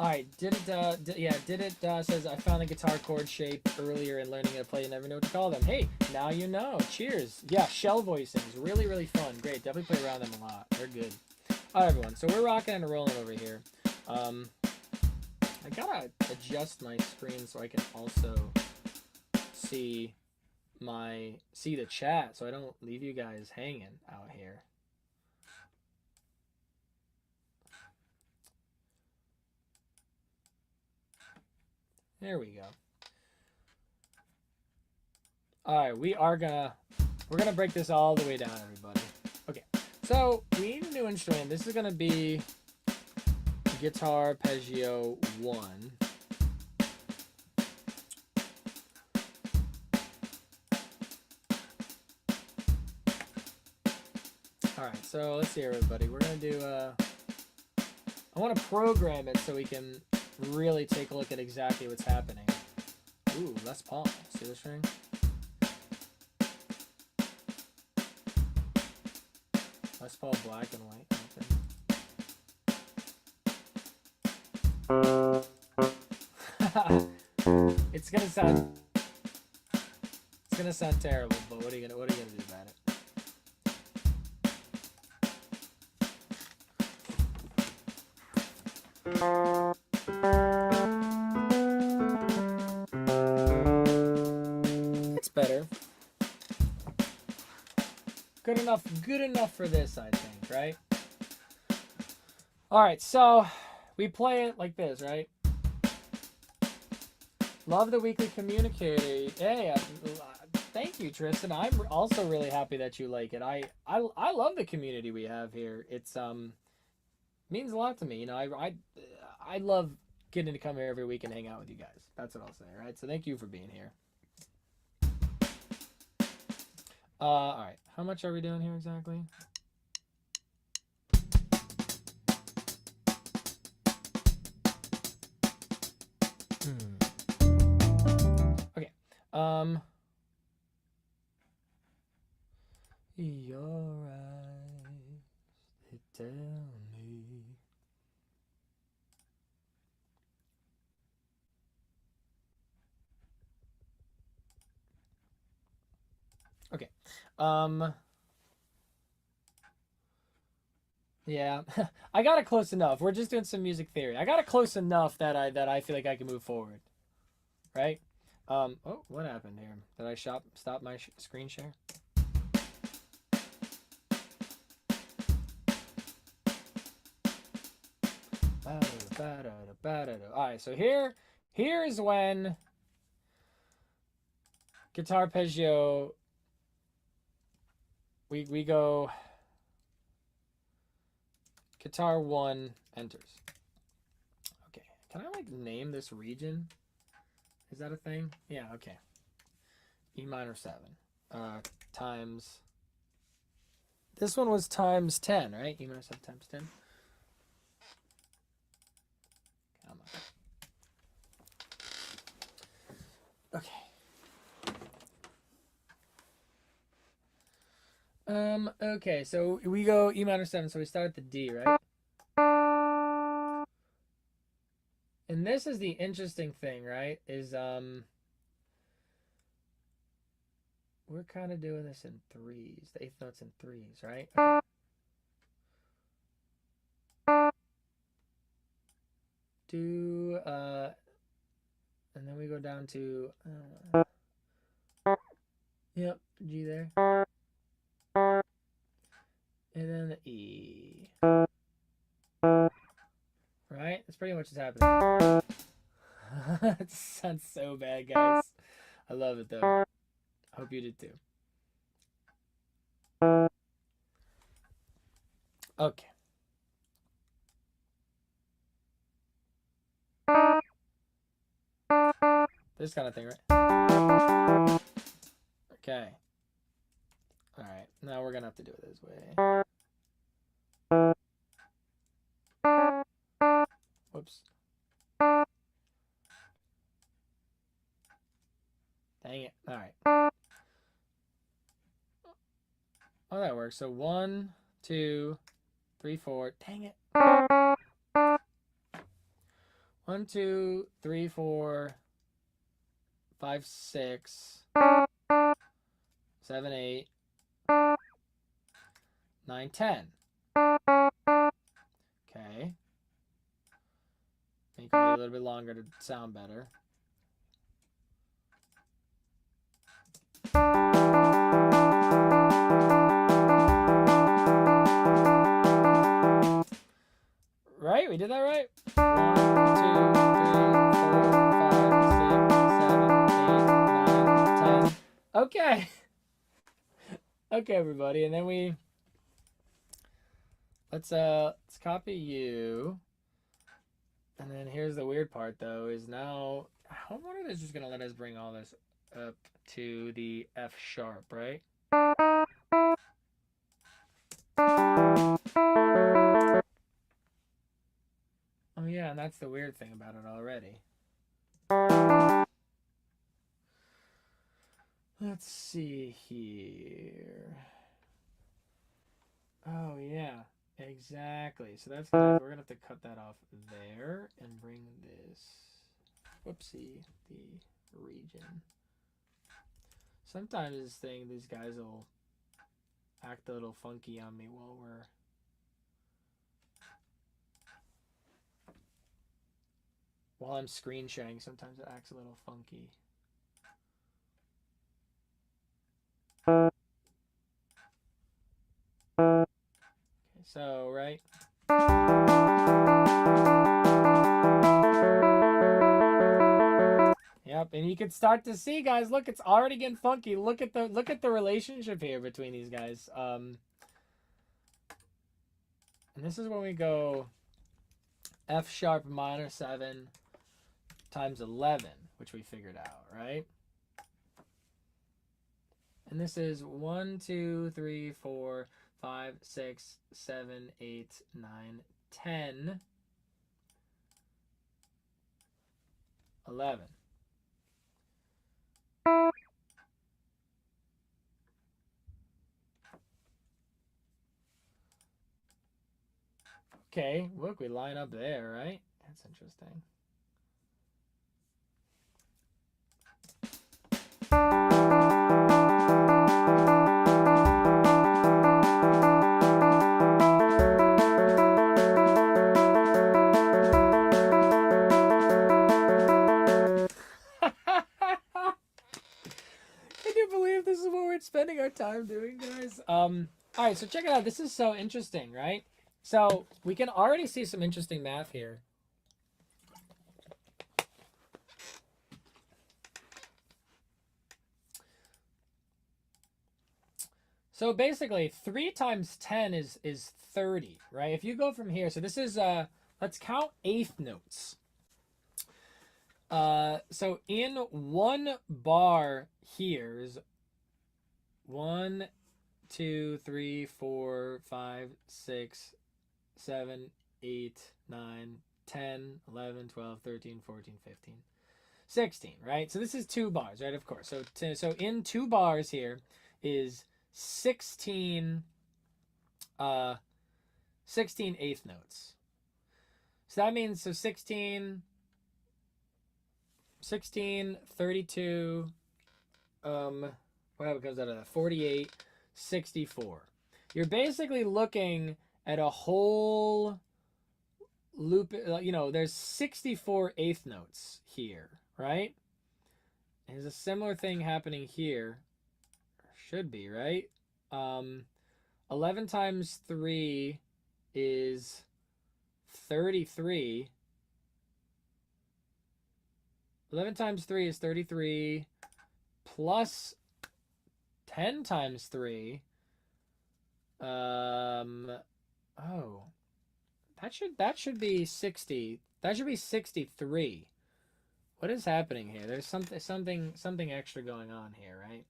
All right, did it says I found the guitar chord shape earlier in learning how to play. You never know what to call them. Hey, now you know. Cheers. Yeah, shell voicings, really, really fun. Great, definitely play around them a lot. They're good. All right, everyone. So we're rocking and rolling over here. I gotta adjust my screen so I can also see the chat, so I don't leave you guys hanging out here. There we go. All right, we're gonna break this all the way down, everybody. Okay, so we need a new instrument. This is gonna be guitar Arpeggio 1. All right, so let's see, everybody. We're gonna do. I want to program it so we can really take a look at exactly what's happening. Ooh, Les Paul. See the string? Les Paul black and white. It's gonna sound terrible, but what are you gonna do about it? It's better. Good enough for this, I think, right? All right, so we play it like this, right? Love the weekly communicator. Hey, thank you, Tristan. I'm also really happy that you like it. I love the community we have here. It's means a lot to me. You know, I love getting to come here every week and hang out with you guys. That's what I'll say, right? So thank you for being here. All right. How much are we doing here exactly? Okay. Your eyes, they tell me. Okay. Yeah. I got it close enough. We're just doing some music theory. I got it close enough that I feel like I can move forward. Right? Oh, what happened here? Did I stop my screen share? Alright, so here's when guitar arpeggio we go guitar 1 enters. Okay, can I like name this region? Is that a thing? Yeah, okay. E minor 7 times, this one was times 10, right? E minor 7 times 10. Come on. Okay. Okay, so we go E minor 7, so we start at the D, right? And this is the interesting thing, right? Is we're kind of doing this in threes. The eighth note's in threes, right? Okay. And then we go down to yep, G there. And then the E. Right? That's pretty much what's happening. It sounds so bad, guys. I love it, though. I hope you did, too. Okay. This kind of thing, right? Okay. Alright, now we're gonna have to do it this way. Dang it. All right. Oh, that works. So 1, 2, 3, 4. Dang it. 1, 2, 3, 4, 5, 6, 7, 8, 9, 10. Okay. Make it a little bit longer to sound better. Right? We did that right? 1, 2, 3, 4, 5, 6, 7, 8, 9, 10. Okay. Okay, everybody. And then let's copy you. And then here's the weird part though, is now I wonder if it's just gonna let us bring all this up to the F sharp, right? Oh yeah, and that's the weird thing about it already. Let's see here. Oh yeah, exactly. So we're gonna have to cut that off there and bring this, whoopsie, the region. Sometimes these guys will act a little funky on me while I'm screen sharing. Sometimes it acts a little funky. Okay, so right. Yep, and you can start to see, guys. Look, it's already getting funky. Look at the relationship here between these guys. And this is when we go F sharp minor 7 times 11, which we figured out, right? And this is 1, 2, 3, 4, 5, 6, 7, 8, 9, 10, 11. Okay, look, we line up there, right? That's interesting. Can you believe this is what we're spending our time doing, guys? All right, so check it out. This is so interesting, right? So we can already see some interesting math here. So basically, 3 times 10 is 30, right? If you go from here, so this is let's count eighth notes. So in one bar here is 1, 2, 3, 4, 5, 6, 7, 8, 9, 10, 11, 12, 13, 14, 15, 16, right? So this is 2 bars, right? Of course. So in 2 bars here is 16 16 eighth notes. So that means 16 32 what comes out of that? 48, 64. You're basically looking at a whole loop, there's 64 eighth notes here, right? There's a similar thing happening here. Should be, right? 11 times 3 is 33. 11 times 3 is 33 plus 10 times 3. That should be 60. That should be 63. What is happening here? There's something extra going on here, right?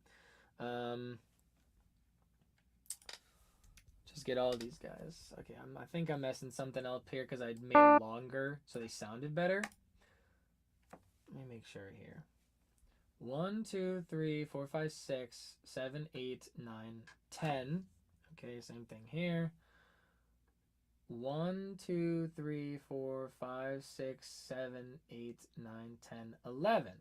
Just get all these guys. Okay, I think I'm messing something up here because I made them longer so they sounded better. Let me make sure here. 1, 2, 3, 4, 5, 6, 7, 8, 9, 10. Okay, same thing here. 1, 2, 3, 4, 5, 6, 7, 8, 9, 10, 11.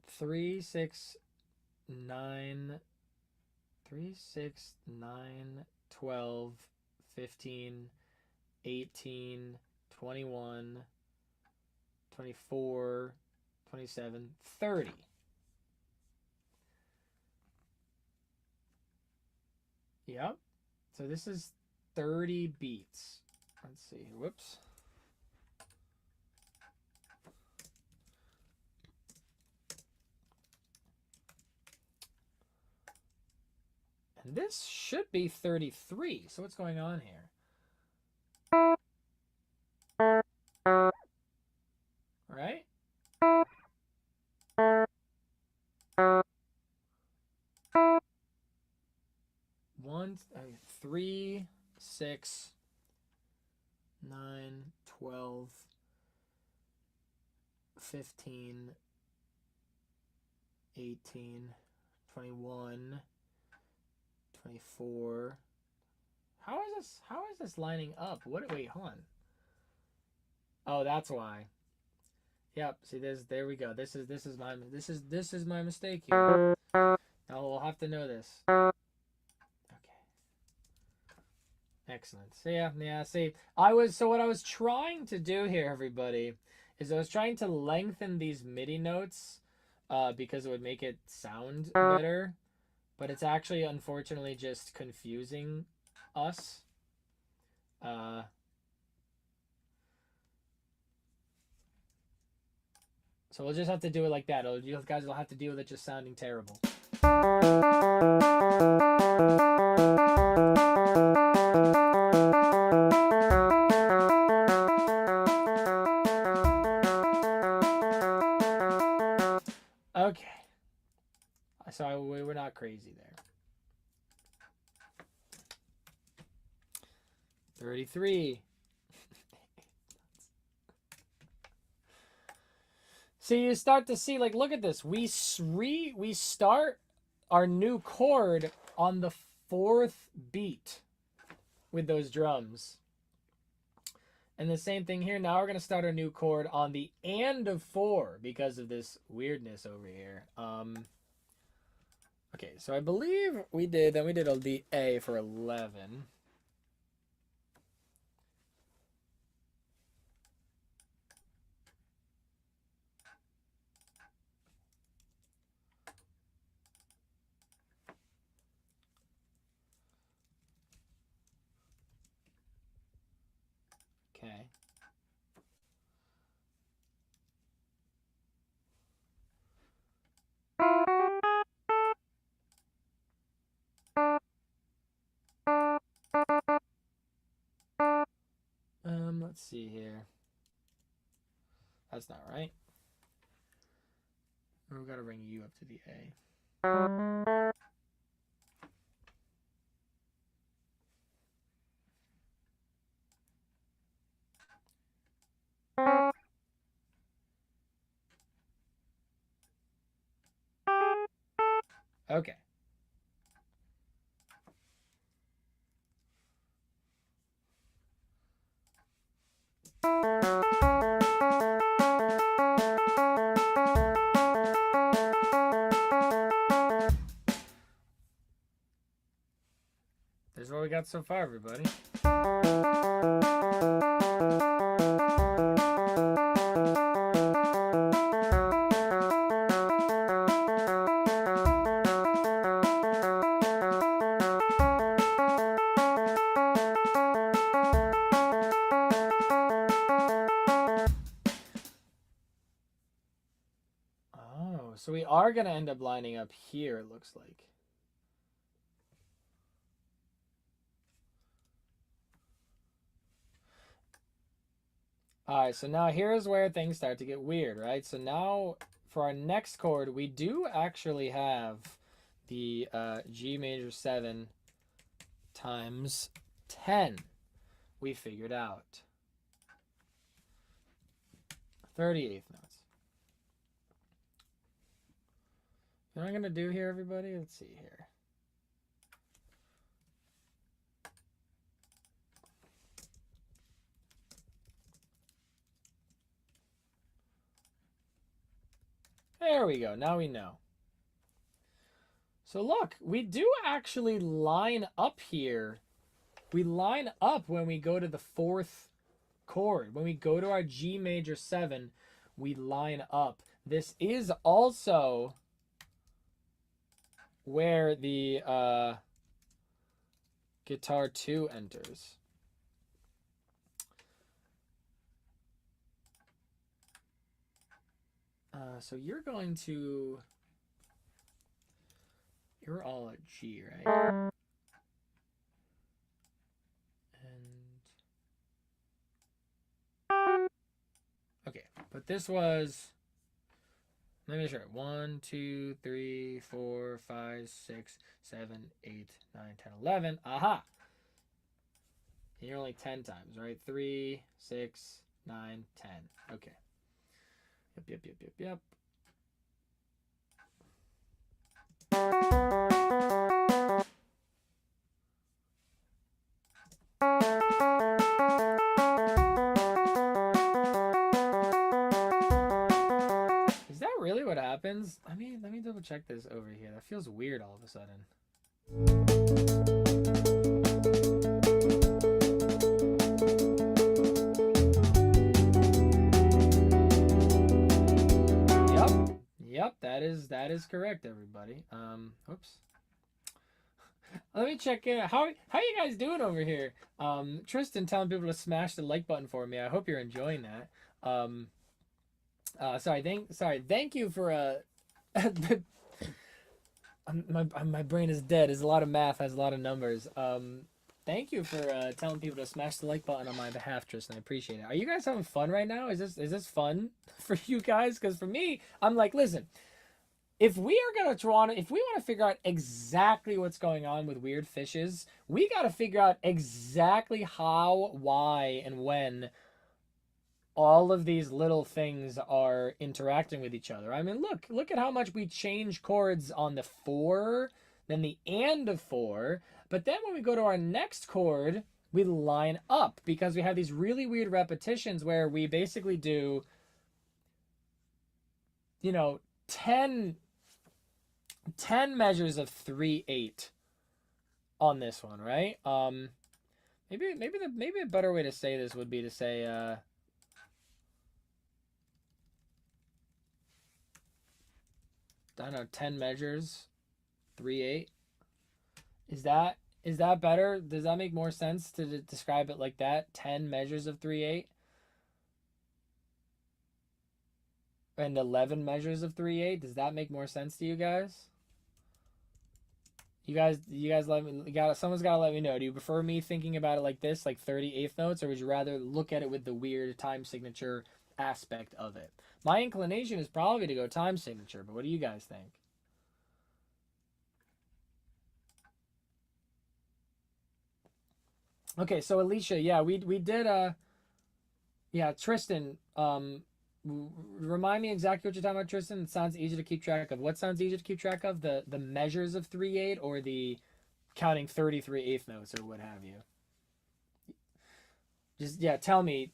3, 6, 9, 3, 6, 9, 12, 15, 18, 21, 24, 27, 30. Yep. So this is 30 beats. Let's see. Whoops. And this should be 33. So what's going on here? Right? One, 3, 6, 9, 12, 15, 18, 21, 24. How is this lining up? Wait, hold on. Oh, that's why. Yep, see there we go. This is my mistake here. Now we'll have to know this. Excellent. So yeah. See, what I was trying to do here, everybody, is I was trying to lengthen these MIDI notes, because it would make it sound better, but it's actually unfortunately just confusing us. So we'll just have to do it like that. You guys will have to deal with it just sounding terrible. Okay. So we were not crazy there. 33. So you start to see, like, look at this. We start our new chord on the 4th beat with those drums. And the same thing here. Now we're going to start our new chord on the and of 4 because of this weirdness over here. Okay, so I believe we did the A for 11. Okay. Let's see here. That's not right. We've got to bring U up to the A. Okay. There's what we got so far, everybody. Oh, so we are going to end up lining up here, it looks like. Alright, so now here's where things start to get weird, right? So now for our next chord, we do actually have the G major 7 times 10. We figured out. 38th notes. What I'm gonna do here, everybody? Let's see here. There we go. Now we know. So look, we do actually line up here. We line up when we go to the 4th chord. When we go to our G major 7, we line up. This is also where the guitar 2 enters. So you're going to... You're all at G, right? And... Okay, but this was... Let me make sure. 1, 2, 3, 4, 5, 6, 7, 8, 9, 10, 11. Aha! And you're only 10 times, right? 3, 6, 9, 10. Okay. Yep. Is that really what happens? I mean, let me double check this over here. That feels weird all of a sudden. Yep, that is correct, everybody. Oops. Let me check in. How you guys doing over here? Tristan telling people to smash the like button for me. I hope you're enjoying that. Thank you for my brain is dead. There's a lot of math, has a lot of numbers. Thank you for telling people to smash the like button on my behalf, Tristan. I appreciate it. Are you guys having fun right now? Is this fun for you guys? Because for me, I'm like, listen, if we want to figure out exactly what's going on with weird fishes, we got to figure out exactly how, why, and when all of these little things are interacting with each other. I mean, look at how much we change chords on the 4, then the and of 4, but then when we go to our next chord, we line up because we have these really weird repetitions where we basically do, 10 measures of 3/8 on this one, right? Maybe a better way to say this would be to say I don't know, 10 measures 3/8. Is that better? Does that make more sense to describe it like that? 10 measures of 3/8 and 11 measures of 3/8. Does that make more sense to you guys? You guys let me, someone's got to let me know. Do you prefer me thinking about it like this, like 38th notes, or would you rather look at it with the weird time signature aspect of it? My inclination is probably to go time signature, but what do you guys think? Okay, so Alicia, yeah, we did yeah, Tristan, remind me exactly what you're talking about, Tristan. It sounds easy to keep track of. What sounds easy to keep track of? The measures of 3/8 or the counting 33/8 notes or what have you? Just, yeah, tell me,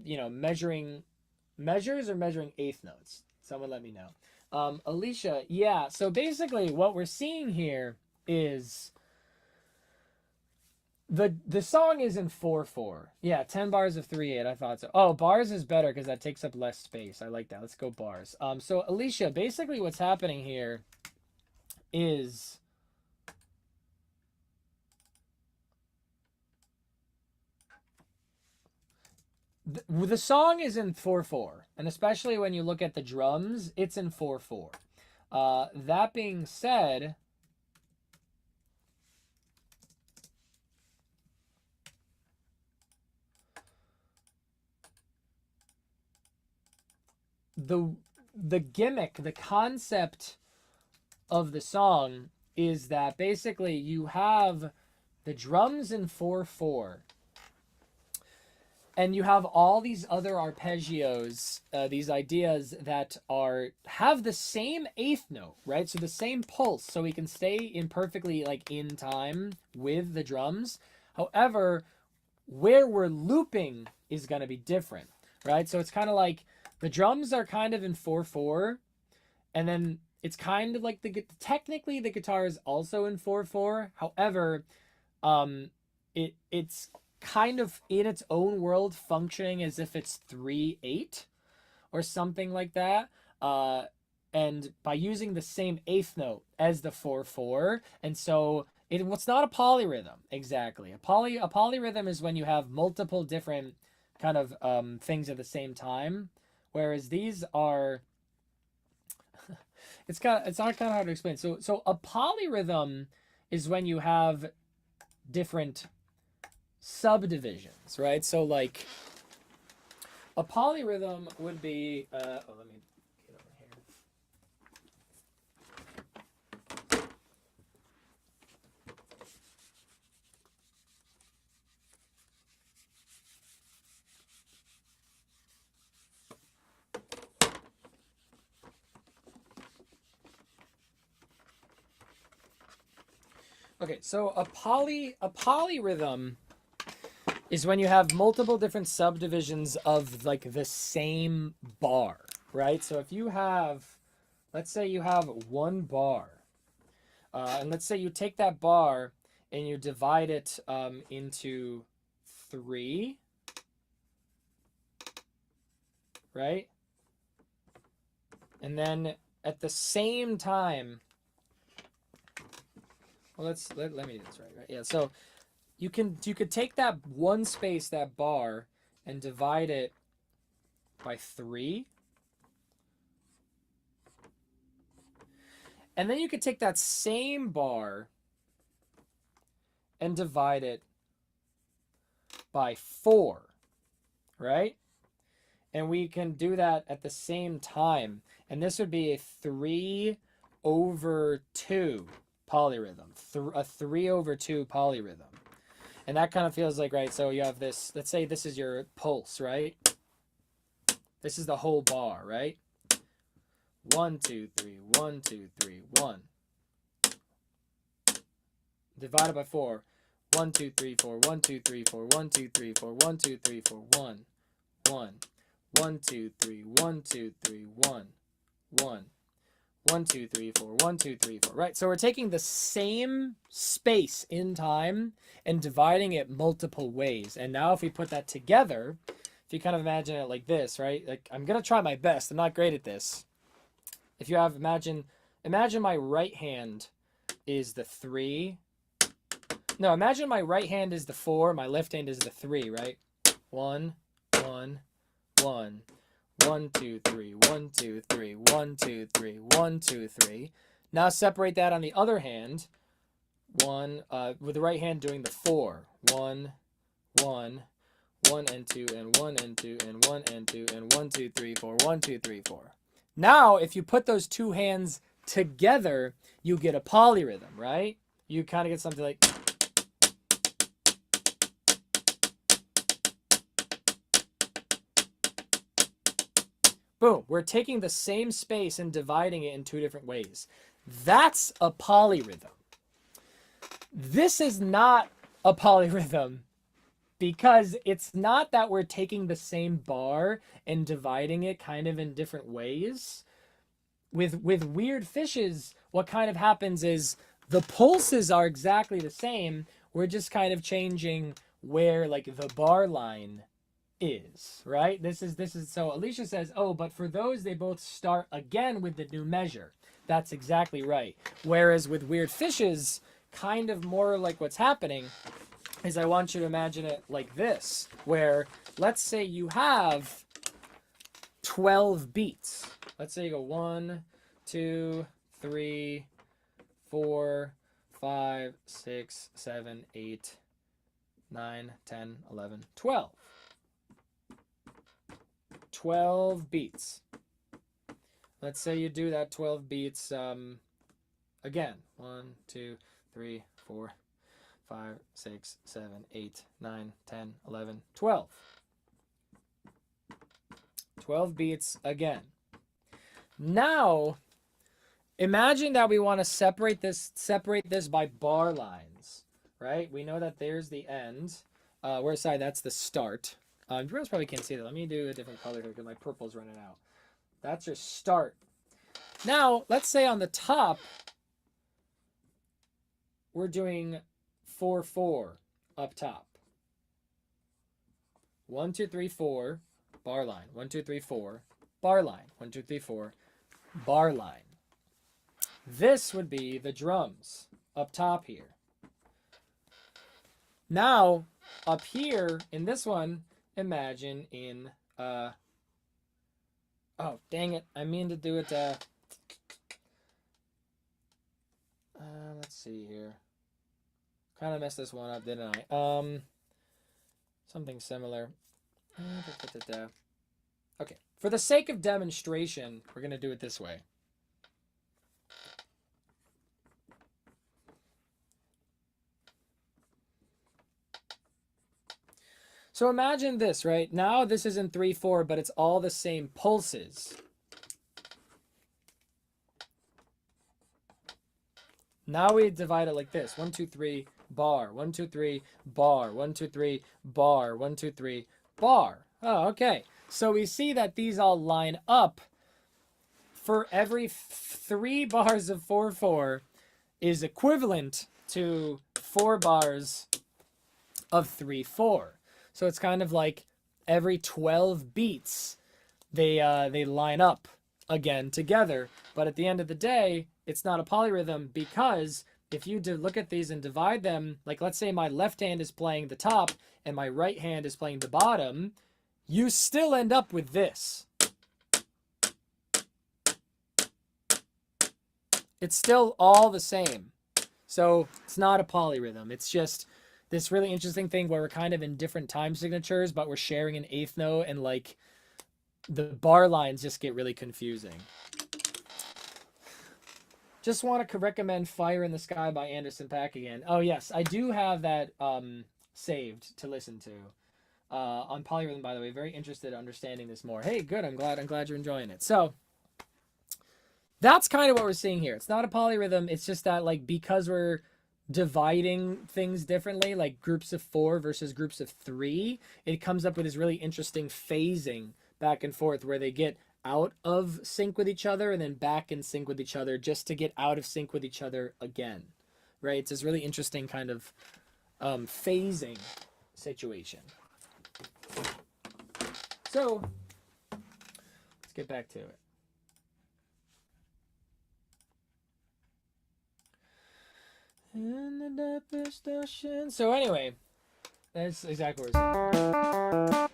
measuring measures or measuring eighth notes? Someone let me know. Alicia, yeah, so basically what we're seeing here is the song is in 4/4. Yeah, 10 bars of 3/8. I thought so. Oh, bars is better because that takes up less space. I like that. Let's go bars. So Alicia, basically what's happening here is the song is in 4/4, and especially when you look at the drums, it's in 4/4. That being said, the gimmick, the concept of the song is that basically you have the drums in 4/4. And you have all these other arpeggios, these ideas that have the same eighth note, right? So the same pulse, so we can stay in perfectly like in time with the drums. However, where we're looping is going to be different, right? So it's kind of like the drums are kind of in 4/4, and then it's kind of like technically the guitar is also in 4/4. However, it's kind of in its own world functioning as if it's 3/8 or something like that. And by using the same eighth note as the 4/4, and so it's not a polyrhythm exactly. A polyrhythm is when you have multiple different kind of things at the same time, whereas these are it's not kind of hard to explain. So a polyrhythm is when you have different subdivisions, right? So like a polyrhythm would be let me get over here. Okay, so a polyrhythm is when you have multiple different subdivisions of like the same bar, right? So if you have, let's say you have one bar, and let's say you take that bar and you divide it into 3, right? And then at the same time, well, let me do this right? Yeah, so you could take that one space, that bar, and divide it by 3. And then you could take that same bar and divide it by 4, right? And we can do that at the same time. And this would be a 3/2 polyrhythm, a 3/2 polyrhythm. And that kind of feels like, right, so you have this, let's say this is your pulse, right? This is the whole bar, right? 1, 2, 3, 1, 2, 3, 1. Divided by 4. 1, 2, 3, 4, 1, 2, 3, 4, 1, 2, 3, 4, 1, 2, 3, 4, 1, 1. 1, 2, 3, 1, 2, 3, 1, 1. 1, 2, 3, 4, 1, 2, 3, 4. Right, so we're taking the same space in time and dividing it multiple ways. And now if we put that together, if you kind of imagine it like this, right? Like I'm gonna try my best. I'm not great at this. If you have imagine my right hand is the 3. No, imagine my right hand is the 4, my left hand is the 3, right? 1, 1, 1. 1, 2, 3, 1, 2, 3, 1, 2, 3, 1, 2, 3. Now separate that on the other hand. With the right hand doing the 4. 1, 1, 1 and 2 and 1 and 2 and 1 and 2 and 1, 2, 3, 4, 1, 2, 3, 4. Now, if you put those two hands together, you get a polyrhythm, right? You kind of get something like. Boom, we're taking the same space and dividing it in 2 different ways. That's a polyrhythm. This is not a polyrhythm because it's not that we're taking the same bar and dividing it kind of in different ways. With weird fishes, what kind of happens is the pulses are exactly the same. We're just kind of changing where like the bar line is, right? This is so Alicia says, oh, but for those they both start again with the new measure. That's exactly right. Whereas with weird fishes, kind of more like what's happening is I want you to imagine it like this, where let's say you have 12 beats. Let's say you go 1, 2, 3, 4, 5, 6, 7, 8, 9, 10, 11, 12. 12 beats. Let's say you do that 12 beats again. 1, 2, 3, 4, 5, 6, 7, 8, 9, 10, 11, 12. 12 beats again. Now, imagine that we want to separate this by bar lines, right? We know that there's the end. Sorry, that's the start. You guys probably can't see that. Let me do a different color here because my purple's running out. That's your start. Now, let's say on the top, we're doing 4/4 up top. 1, 2, 3, 4, bar line. 1, 2, 3, 4, bar line. 1, 2, 3, 4, bar line. This would be the drums up top here. Now, up here in this one, imagine in oh dang it, I mean to do it let's see here. Kind of messed this one up, didn't I? Something similar. Okay, for the sake of demonstration, we're gonna do it this way. So imagine this, right? Now this isn't 3/4, but it's all the same pulses. Now we divide it like this. 1, 2, 3, bar. 1, 2, 3, bar. 1, 2, 3, bar. 1, 2, 3, bar. Oh, okay. So we see that these all line up. For every 3 bars of 4/4 is equivalent to 4 bars of 3/4. So it's kind of like every 12 beats, they line up again together. But at the end of the day, it's not a polyrhythm because if you look at these and divide them, like let's say my left hand is playing the top and my right hand is playing the bottom, you still end up with this. It's still all the same. So it's not a polyrhythm. It's just this really interesting thing where we're kind of in different time signatures, but we're sharing an eighth note, and like the bar lines just get really confusing. Just want to recommend Fire in the Sky by Anderson .Paak again. Oh yes, I do have that saved to listen to on polyrhythm, by the way. Very interested in understanding this more. Hey, good. I'm glad you're enjoying it. So that's kind of what we're seeing here. It's not a polyrhythm. It's just that like because we're dividing things differently, like groups of 4 versus groups of 3, it comes up with this really interesting phasing back and forth where they get out of sync with each other and then back in sync with each other just to get out of sync with each other again, right? It's this really interesting kind of phasing situation. So let's get back to it. In the deepest ocean. So anyway, that's exactly what we're saying.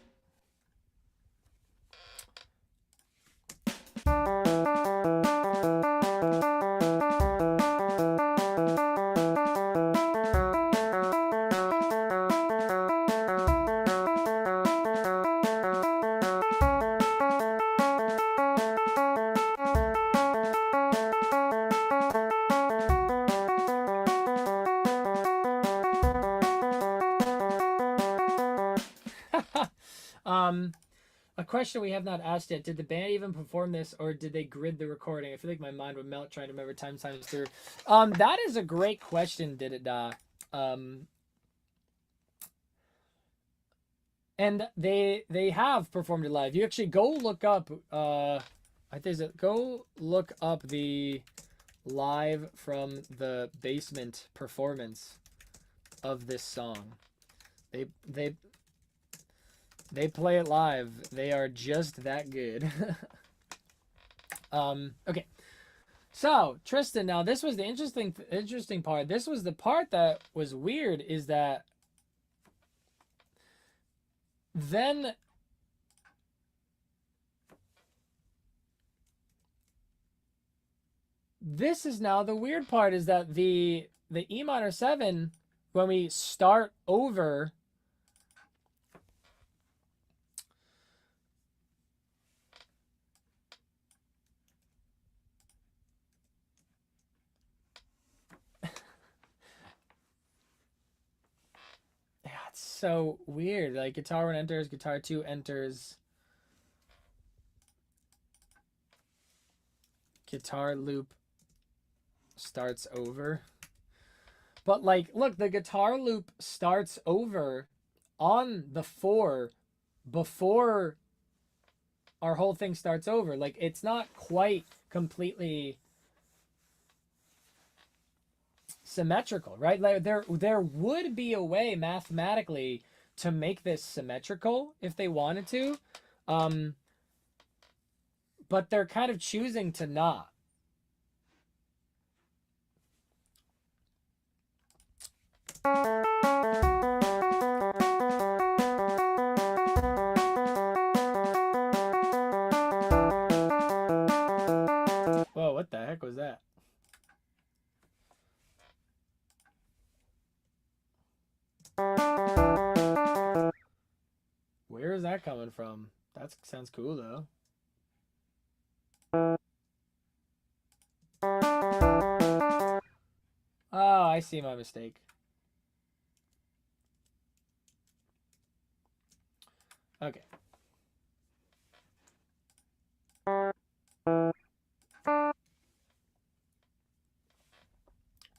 A question we have not asked yet. Did the band even perform this or did they grid the recording? I feel like my mind would melt trying to remember times through. That is a great question, did it not? And they have performed it live. You actually go look up go look up the live from the basement performance of this song. They play it live. They are just that good. Okay. So, Tristan, now this was the interesting part. This was the part that was weird, is that then this is now the weird part, is that the E minor 7, when we start over, so weird. Like guitar 1 enters, guitar 2 enters. Guitar loop starts over. But like, look, the guitar loop starts over on the 4 before our whole thing starts over. Like, it's not quite completely symmetrical, right? Like, there would be a way mathematically to make this symmetrical if they wanted to, but they're kind of choosing to not. Whoa, what the heck was that? Where is that coming from? That sounds cool though. Oh, I see my mistake. Okay.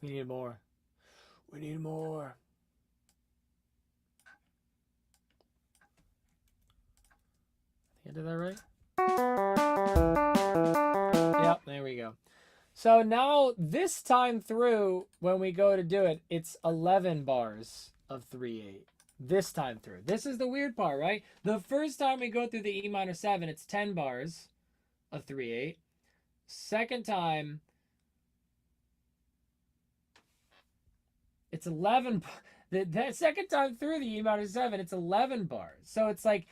We need more. We need more. I think I did that right. Yep, there we go. So now this time through, when we go to do it, it's 11 bars of 3/8. This time through. This is the weird part, right? The first time we go through the E minor 7, it's 10 bars of 3/8. Second time, it's 11. The second time through the E minor 7, it's 11 bars. So it's like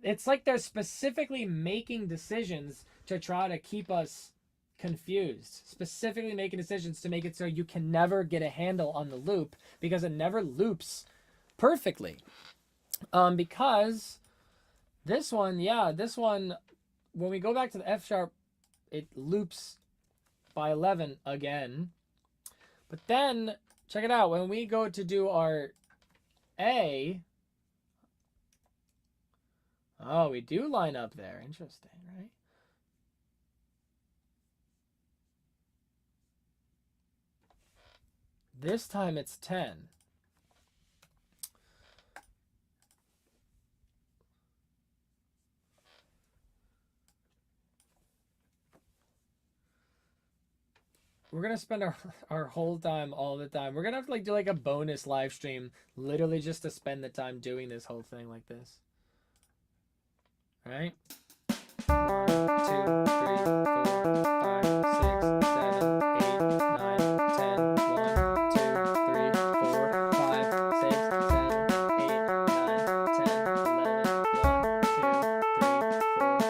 they're specifically making decisions to try to keep us confused, specifically making decisions to make it so you can never get a handle on the loop, because it never loops perfectly. Because this one, when we go back to the F sharp, it loops by 11 again. But then check it out, when we go to do our A, oh, we do line up there. Interesting, right? This time it's 10. We're going to spend our whole time, all the time. We're going to have to do like a bonus live stream, literally just to spend the time doing this whole thing like this. All right? 1, 2, 3, 4, 5, 6, 7, 8, 9, 10. 1, 2, 3, 4, 5, 6, 7, 8, 9, 10, 11.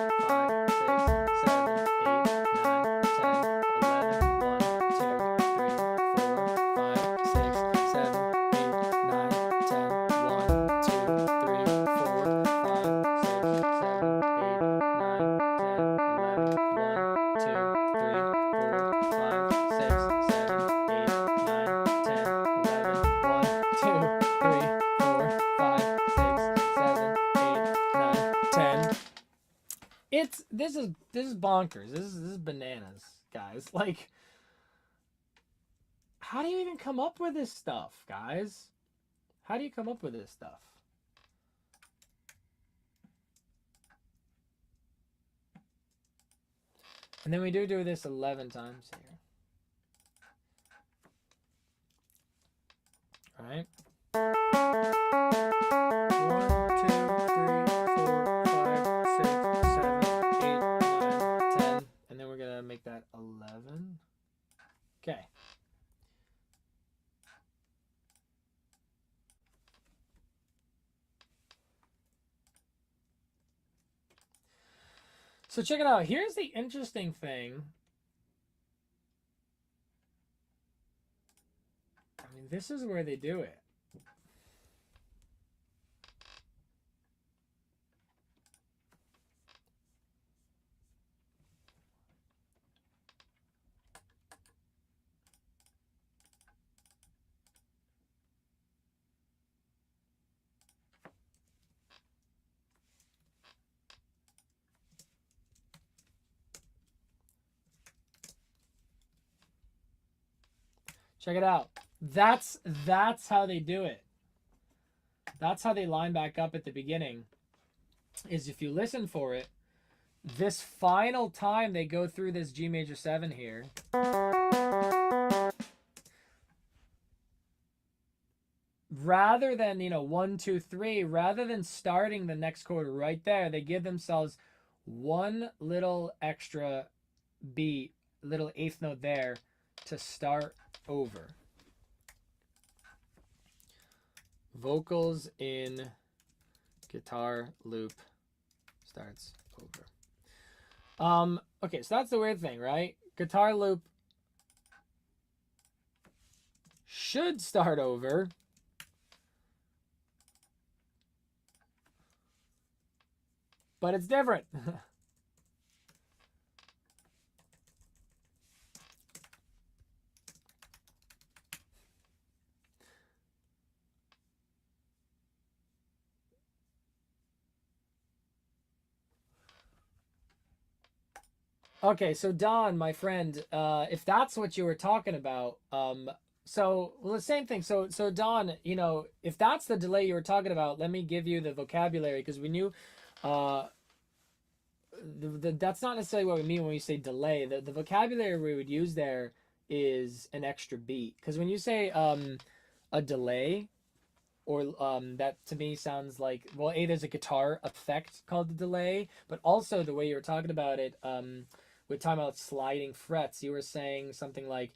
1, 2, 3, 4, 5, 6, 7, 8, 9, 10, 11. 1, 2, 3, 4, 5, 6, 7, 8, 9, 10. 1, 2, 3, 4, 5, 6, 7, 8, 9, 10, 11. 1, 2, 3, 4, 5, 6, 7, 8, 9, 10, 11. 1, 2, 3, 4, 5, 6, 7, 8, 9, 10. This is bonkers. This is bananas, guys. Like, how do you even come up with this stuff, guys? How do you come up with this stuff? And then we do this 11 times here. All right. 1, 2, 3, 4, 5, 6, 7, 8, 9, 10. And then we're going to make that 11. Okay. So check it out. Here's the interesting thing. I mean, this is where they do it. Check it out. That's how they do it. That's how they line back up at the beginning. Is if you listen for it, this final time they go through this G major 7 here. Rather than, 1, 2, 3, rather than starting the next chord right there, they give themselves one little extra beat, little eighth note there to start over. Vocals in guitar loop starts over. Okay, so that's the weird thing, right? Guitar loop should start over. But it's different. Okay, so Don, my friend, if that's what you were talking about, so well, the same thing. So Don, if that's the delay you were talking about, let me give you the vocabulary because we knew, that's not necessarily what we mean when we say delay. The vocabulary we would use there is an extra beat because when you say a delay, or that to me sounds like, well, there's a guitar effect called the delay, but also the way you were talking about it, we're talking about sliding frets. You were saying something like,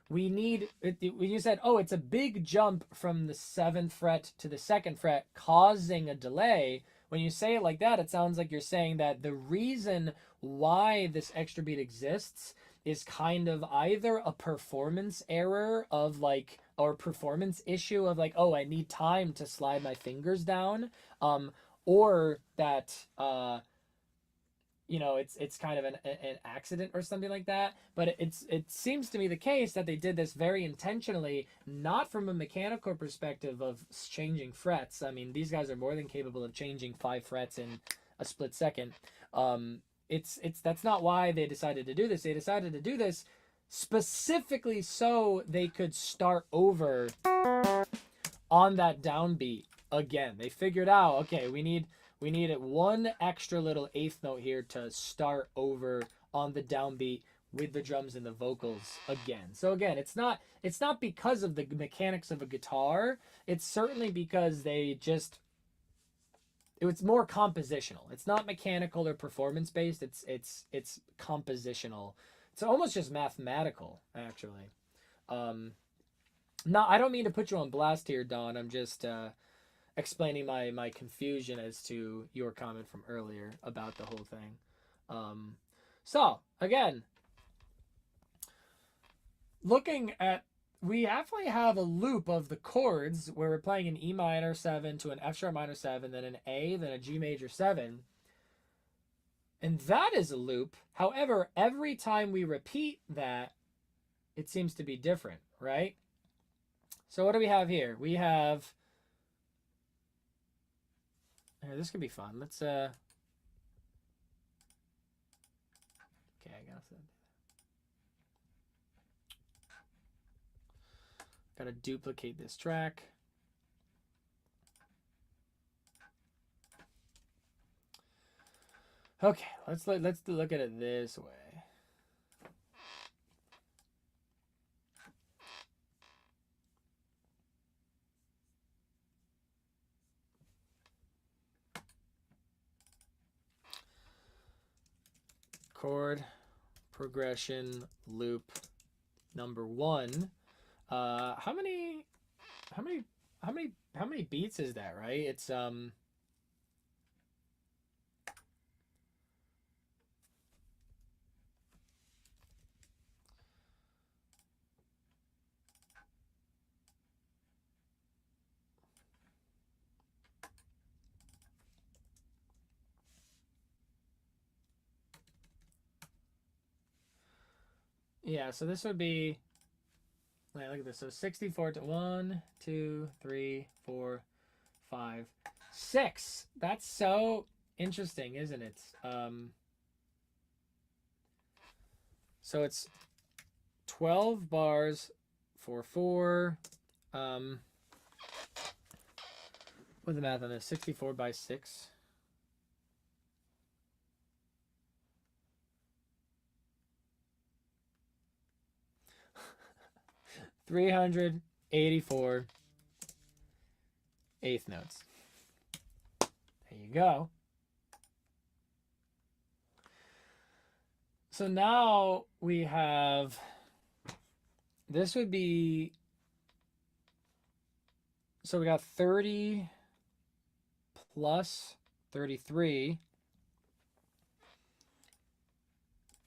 we need it, when you said, it's a big jump from the 7th fret to the 2nd fret, causing a delay. When you say it like that, it sounds like you're saying that the reason why this extra beat exists is kind of either a performance error of like, or performance issue of like, I need time to slide my fingers down, or that it's kind of an accident or something like that. But it seems to me the case that they did this very intentionally, not from a mechanical perspective of changing frets. I mean, these guys are more than capable of changing 5 frets in a split second. That's not why they decided to do this. They decided to do this specifically so they could start over on that downbeat again. They figured out, okay, we need one extra little eighth note here to start over on the downbeat with the drums and the vocals again. So again, it's not because of the mechanics of a guitar. It's certainly because it's more compositional. It's not mechanical or performance based. It's compositional. It's almost just mathematical, actually. No, I don't mean to put you on blast here, Don. I'm just explaining my confusion as to your comment from earlier about the whole thing. So again, looking at, we actually have a loop of the chords where we're playing an E minor 7 to an F sharp minor 7, then an A, then a G major 7. And that is a loop. However, every time we repeat that, it seems to be different, right? So what do we have here? We have, this could be fun. Let's, okay, gotta duplicate this track. Okay, let's look at it this way. Chord progression loop number 1. How many beats is that, right? It's yeah, so this would be, look at this. So 64 to 1, 2, 3, 4, 5, 6. That's so interesting, isn't it? So it's 12 bars for 4. What's the math on this? 64 by 6. $384 eighth notes. There you go. So now we have, this would be, so we got 30 plus 33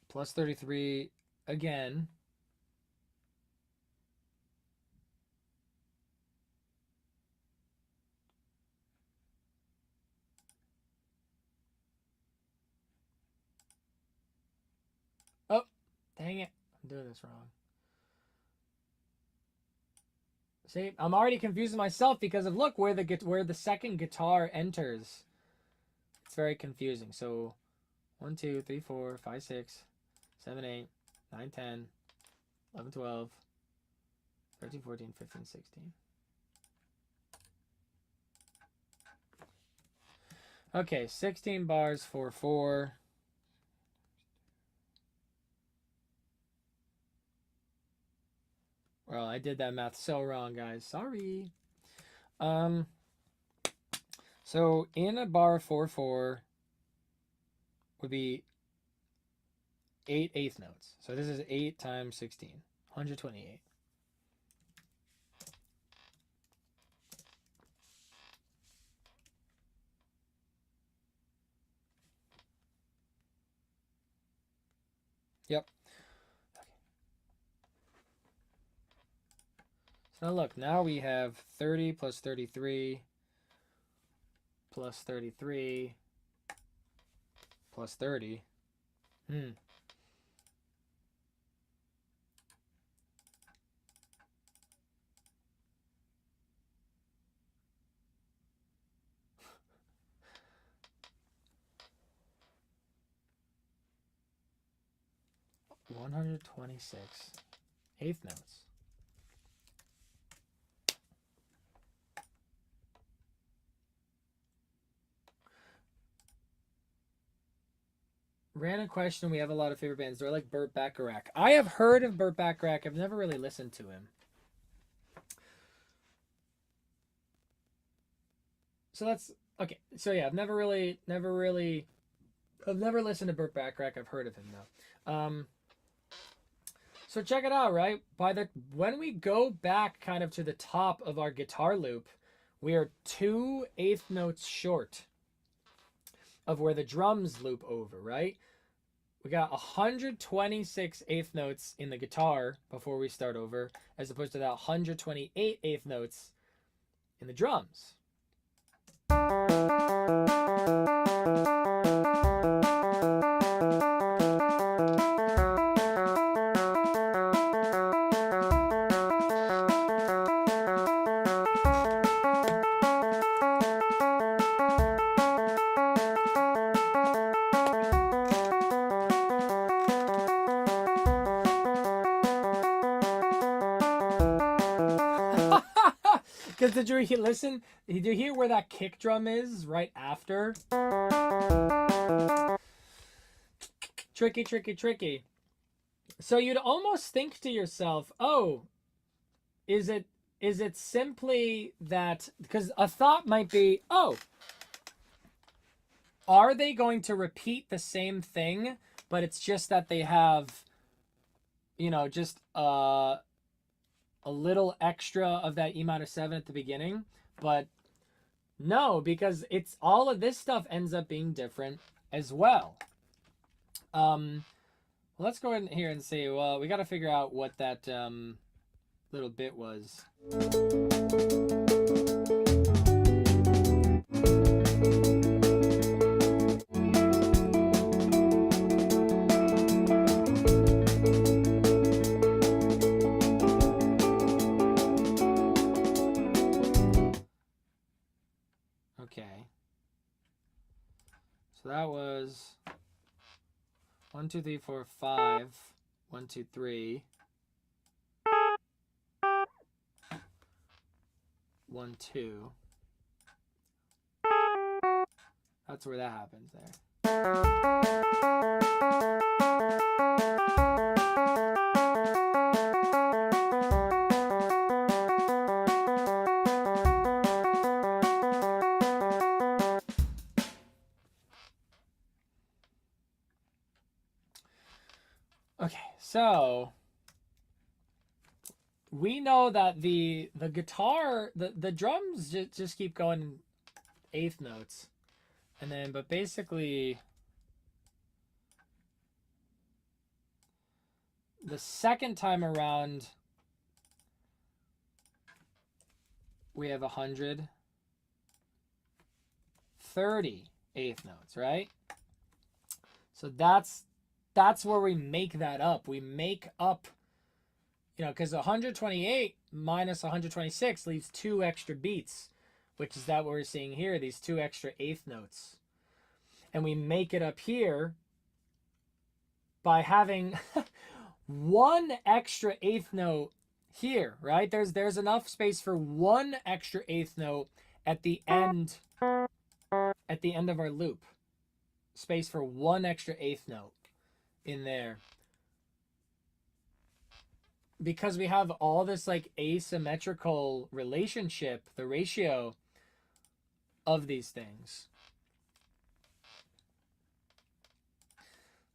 plus 33 again. Oh, dang it. I'm doing this wrong. See, I'm already confusing myself because of, look, where the second guitar enters. It's very confusing. So 1, 2, 3, 4, 5, 6, 7, 8, 9, 10, 11, 12, 13, 14, 15, 16. Okay, 16 bars for 4. Well, I did that math so wrong, guys. Sorry. So in a bar 4/4 would be 8 eighth notes. So this is 8 times 16, 128. Yep. Okay. So now look, now we have 30 plus 33 plus 33 plus 30. 126 eighth notes. Random question. We have a lot of favorite bands. They're like Burt Bacharach. I have heard of Burt Bacharach. I've never really listened to him. So that's okay. So yeah, I've never listened to Burt Bacharach. I've heard of him though. So check it out, right? When we go back kind of to the top of our guitar loop, we are 2 eighth notes short of where the drums loop over, right? We got 126 eighth notes in the guitar before we start over, as opposed to that 128 eighth notes in the drums. Because did you listen? Did you hear where that kick drum is right after? Tricky, tricky, tricky. So you'd almost think to yourself, oh, is it simply that, because a thought might be, oh, are they going to repeat the same thing, but it's just that they have, just a little extra of that E minor 7 at the beginning? But no, because it's all of this stuff ends up being different as well. Let's go in here and see. Well, we got to figure out what that little bit was. Okay. So that was 1, 2, 3, 4, 5. 1, 2, 3. 1, 2. That's where that happens there. Okay, so we know that the guitar, the drums just keep going eighth notes. And then, but basically, the second time around, we have 130 eighth notes, right? So that's where we make that up. We make up, you know, because 128 minus 126 leaves 2 extra beats, which is that what we're seeing here, these 2 extra eighth notes. And we make it up here by having 1 extra eighth note here, right? There's enough space for 1 extra eighth note at the end of our loop. Space for 1 extra eighth note in there. Because we have all this like asymmetrical relationship, the ratio of these things.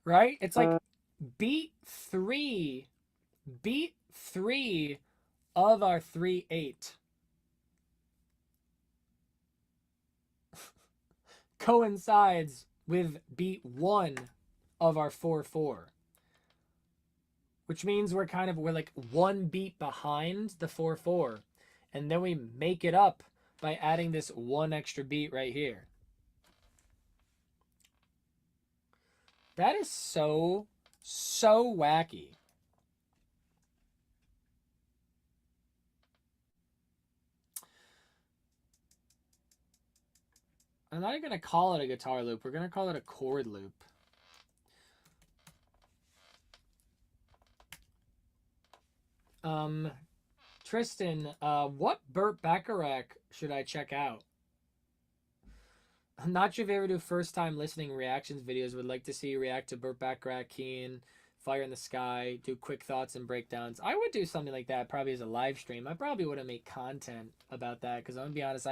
Right? It's like beat 3 of our 3/8 coincides with beat 1 of our 4/4, which means we're like 1 beat behind the 4/4, and then we make it up by adding this 1 extra beat right here. That is so wacky. I'm not even going to call it a guitar loop. We're going to call it a chord loop. Tristan, what Burt Bacharach should I check out? I'm not sure if you ever do first time listening reactions videos. Would like to see you react to Burt Bacharach, Keen, Fire in the Sky, do quick thoughts and breakdowns. I would do something like that probably as a live stream. I probably wouldn't make content about that because I'm going to be honest,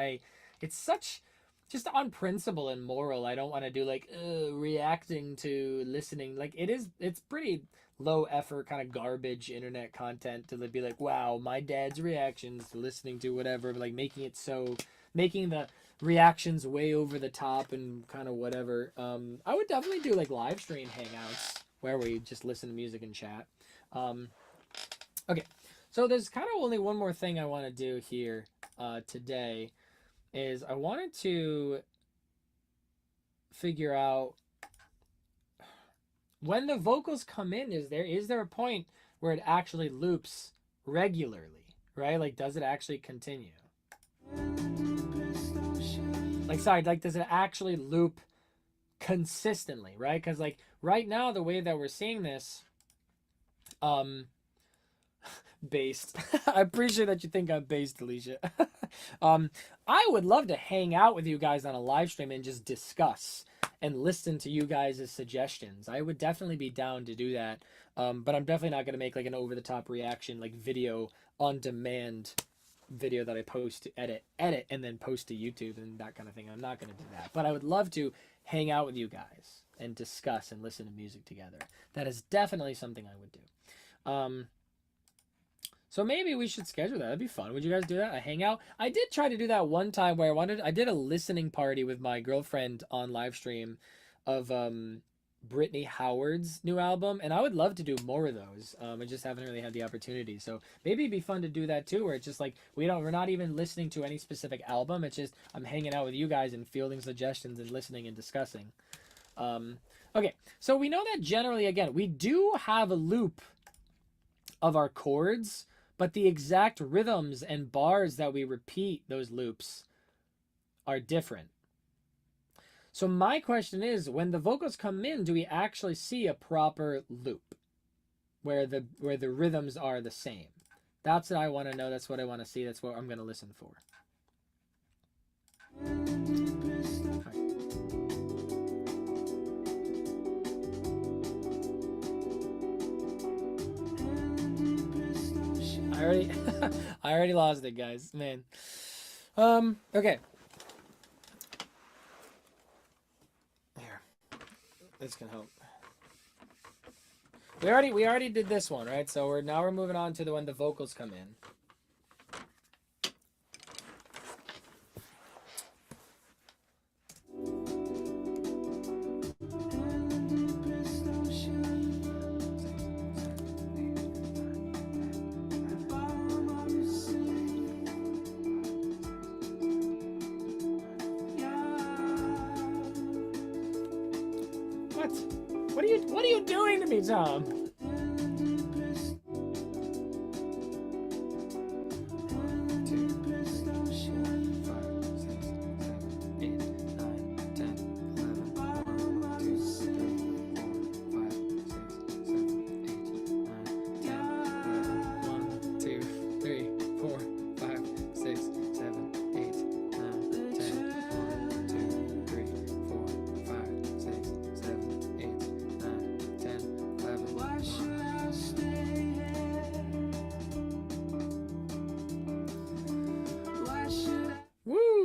it's such just on principle and moral. I don't want to do like reacting to listening. Like it's pretty low effort kind of garbage internet content to be like, wow, my dad's reactions to listening to whatever, like making the reactions way over the top and kind of whatever. I would definitely do like live stream hangouts where we just listen to music and chat. Okay, so there's kind of only one more thing I want to do here today is I wanted to figure out when the vocals come in, is there a point where it actually loops regularly, right? Like, does it actually continue? Like, sorry, like, does it actually loop consistently, right? Because, like, right now, the way that we're seeing this, based. I appreciate that you think I'm based, Alicia. I would love to hang out with you guys on a live stream and just discuss and listen to you guys' suggestions. I would definitely be down to do that. But I'm definitely not going to make like an over-the-top reaction, like video on demand video that I post to edit, and then post to YouTube and that kind of thing. I'm not going to do that. But I would love to hang out with you guys and discuss and listen to music together. That is definitely something I would do. So maybe we should schedule that. That'd be fun. Would you guys do that? A hangout? I did try to do that one time where I did a listening party with my girlfriend on live stream of Brittany Howard's new album, and I would love to do more of those. I just haven't really had the opportunity. So maybe it'd be fun to do that too, where it's just like we're not even listening to any specific album. It's just I'm hanging out with you guys and fielding suggestions and listening and discussing. Okay, so we know that generally, again, we do have a loop of our chords, but the exact rhythms and bars that we repeat those loops are different. So my question is, when the vocals come in, do we actually see a proper loop where the rhythms are the same? That's what I want to know. That's what I want to see. That's what I'm going to listen for. I already I already lost it, guys. Man. Okay. Here. This can help. We already did this one, right? So we're moving on to the when the vocals come in. What are you doing to me, Tom?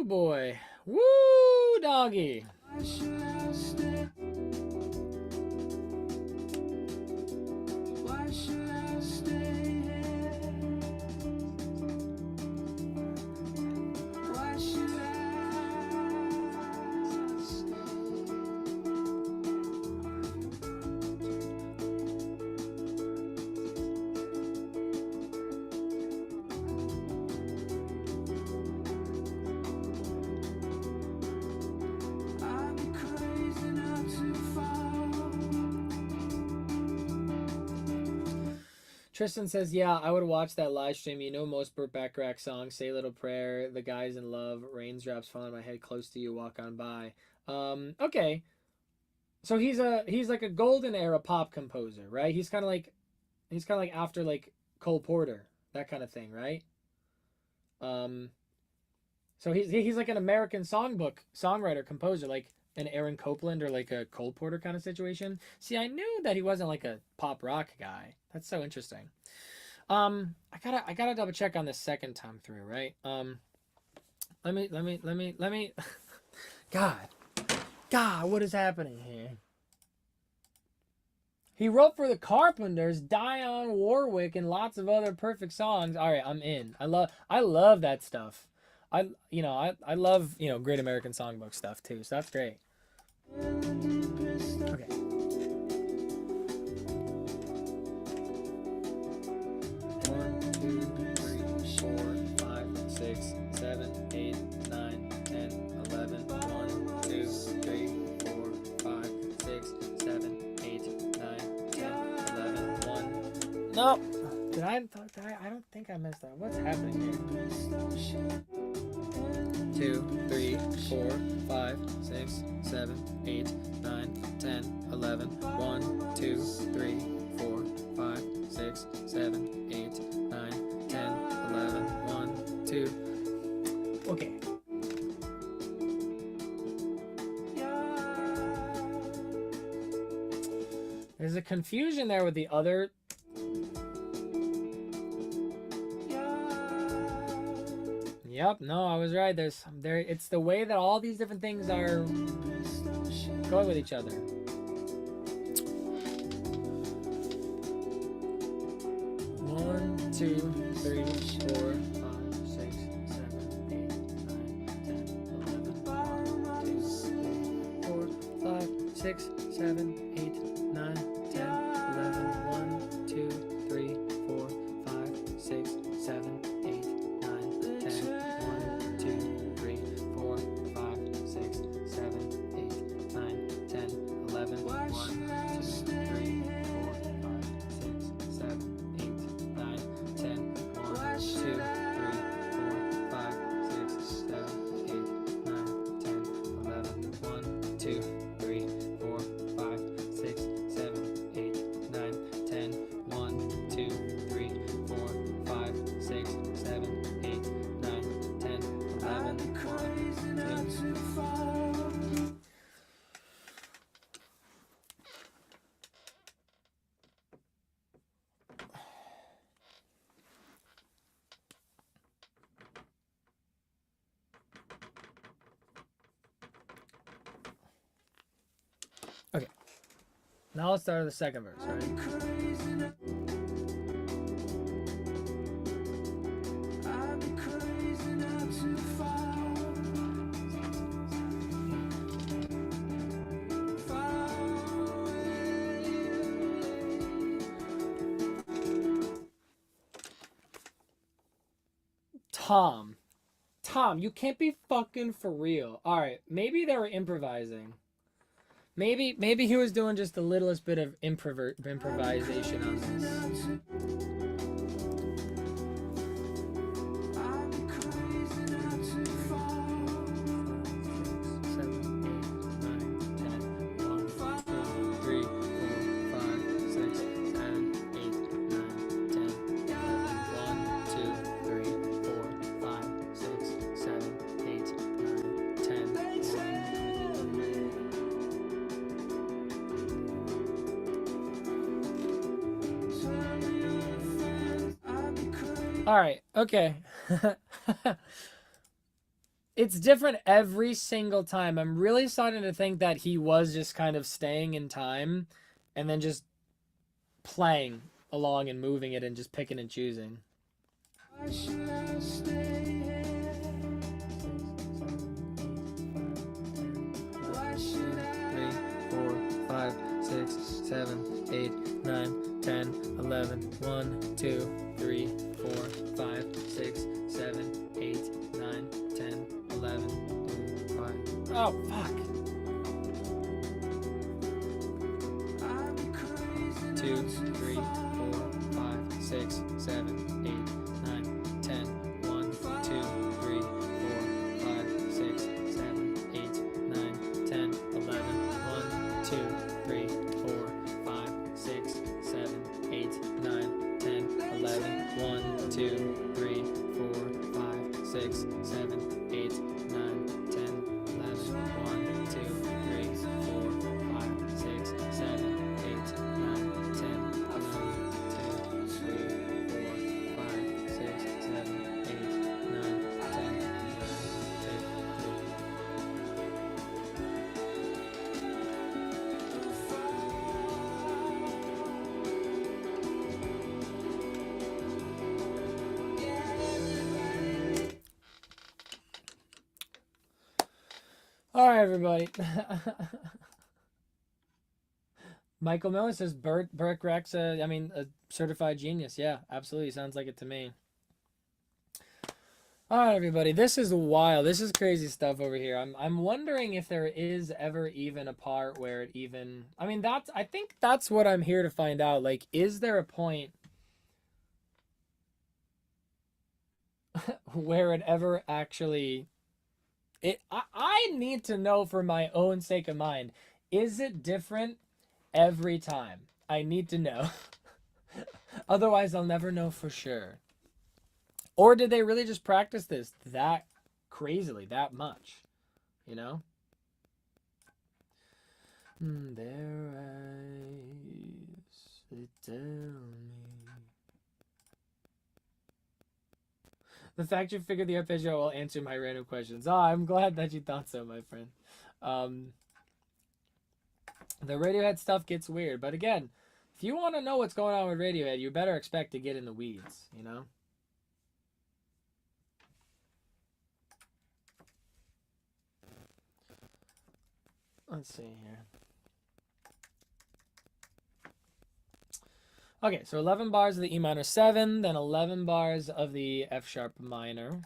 Boy. Woo, doggy. Tristan says, yeah, I would watch that live stream. You know most Burt Bacharach songs. Say a Little Prayer, The Guys in Love, Raindrops Fall on My Head, Close to You, Walk On By. Okay. So he's like a golden era pop composer, right? He's kind of like after like Cole Porter, that kind of thing, right? So he's like an American songwriter, composer, like an Aaron Copland or like a Cole Porter kind of situation. See, I knew that he wasn't like a pop rock guy. That's so interesting. I gotta double check on this second time through, right? Let me. God, what is happening here? He wrote for the Carpenters, Dionne Warwick, and lots of other perfect songs. All right, I'm in. I love that stuff. I love, Great American Songbook stuff too. So that's great. Okay. One, two, three, 4, 5, 6, 7, 8, 9, 10, 11. 1, 2, 3, 4, 5, 6, 7, 8, 9, 10, 11. 1. No. Did I don't think I messed up. What's happening here? 2, 3, 4, 5, 6, 7, 8, 9, 10, 11. 1, 2, 3, 4, 5, 6, 7, 8, 9, 10, 11. 1, 2. Okay. There's a confusion there with the other. Yep, no, I was right. It's the way that all these different things are going with each other. One, 2, 3, 4, 5, 6, 7, 8, 9, 10, 11. 1, 2, 3, 4, 5, 6, 7, 8, 9, 10, 11. 1, 2, 3, 4, 5, 6, 7, 8, 9, 10. 1, 2, 3, 4, 5, 6, 7, 8, 9, 10, 11. 1, 2, 3, 4, 5, 6, 7, 8, 9, 10. 1, 2, 3, 4, 5, 6, 7, 8, 9, 10, 11. 1, 2, 3, 4, 5, 6, 7, Now let's start with the second verse, right? Tom, you can't be fucking for real. All right, maybe they were improvising. Maybe he was doing just the littlest bit of improvisation on this. All right, okay. It's different every single time. I'm really starting to think that he was just kind of staying in time and then just playing along and moving it and just picking and choosing. Why should I stay here? 3, 4, 5, 6, 7, 8, 9, 10, 11. 1, 2, 3, 4, 5, 6, 7, 8, 9, 10, 11, 5. Oh, fuck. 2, 3, 4, 5, 6, 7, 8, 9, 10. 1, 2, 3, 4, 5, 6, 7, 8, 9, 10, 11. 1, 2, 3, 4, 5, 6, 7, 8, 9, 10, 11. 1, 2, 3, 4, 5, 6, 7, 8, 9, 10, 11. 1, 2, 3, 4, 5, 6, 7, 8, 9, 10, 11. 2, 3, 4, 5, 6, 7, 8, 9, 10, 11. All right, everybody. Michael Miller says Burke Rex, a certified genius. Yeah, absolutely. Sounds like it to me. All right, everybody. This is wild. This is crazy stuff over here. I'm wondering if there is ever even a part where it even... I think that's what I'm here to find out. Like, is there a point where it ever actually... I need to know for my own sake of mind. Is it different every time? I need to know. Otherwise, I'll never know for sure. Or did they really just practice this that crazily, that much? You know? Their eyes, they tell me. The fact you figured the arpeggio will answer my random questions. Oh, I'm glad that you thought so, my friend. The Radiohead stuff gets weird. But again, if you want to know what's going on with Radiohead, you better expect to get in the weeds, you know? Let's see here. Okay, so 11 bars of the E minor 7, then 11 bars of the F sharp minor.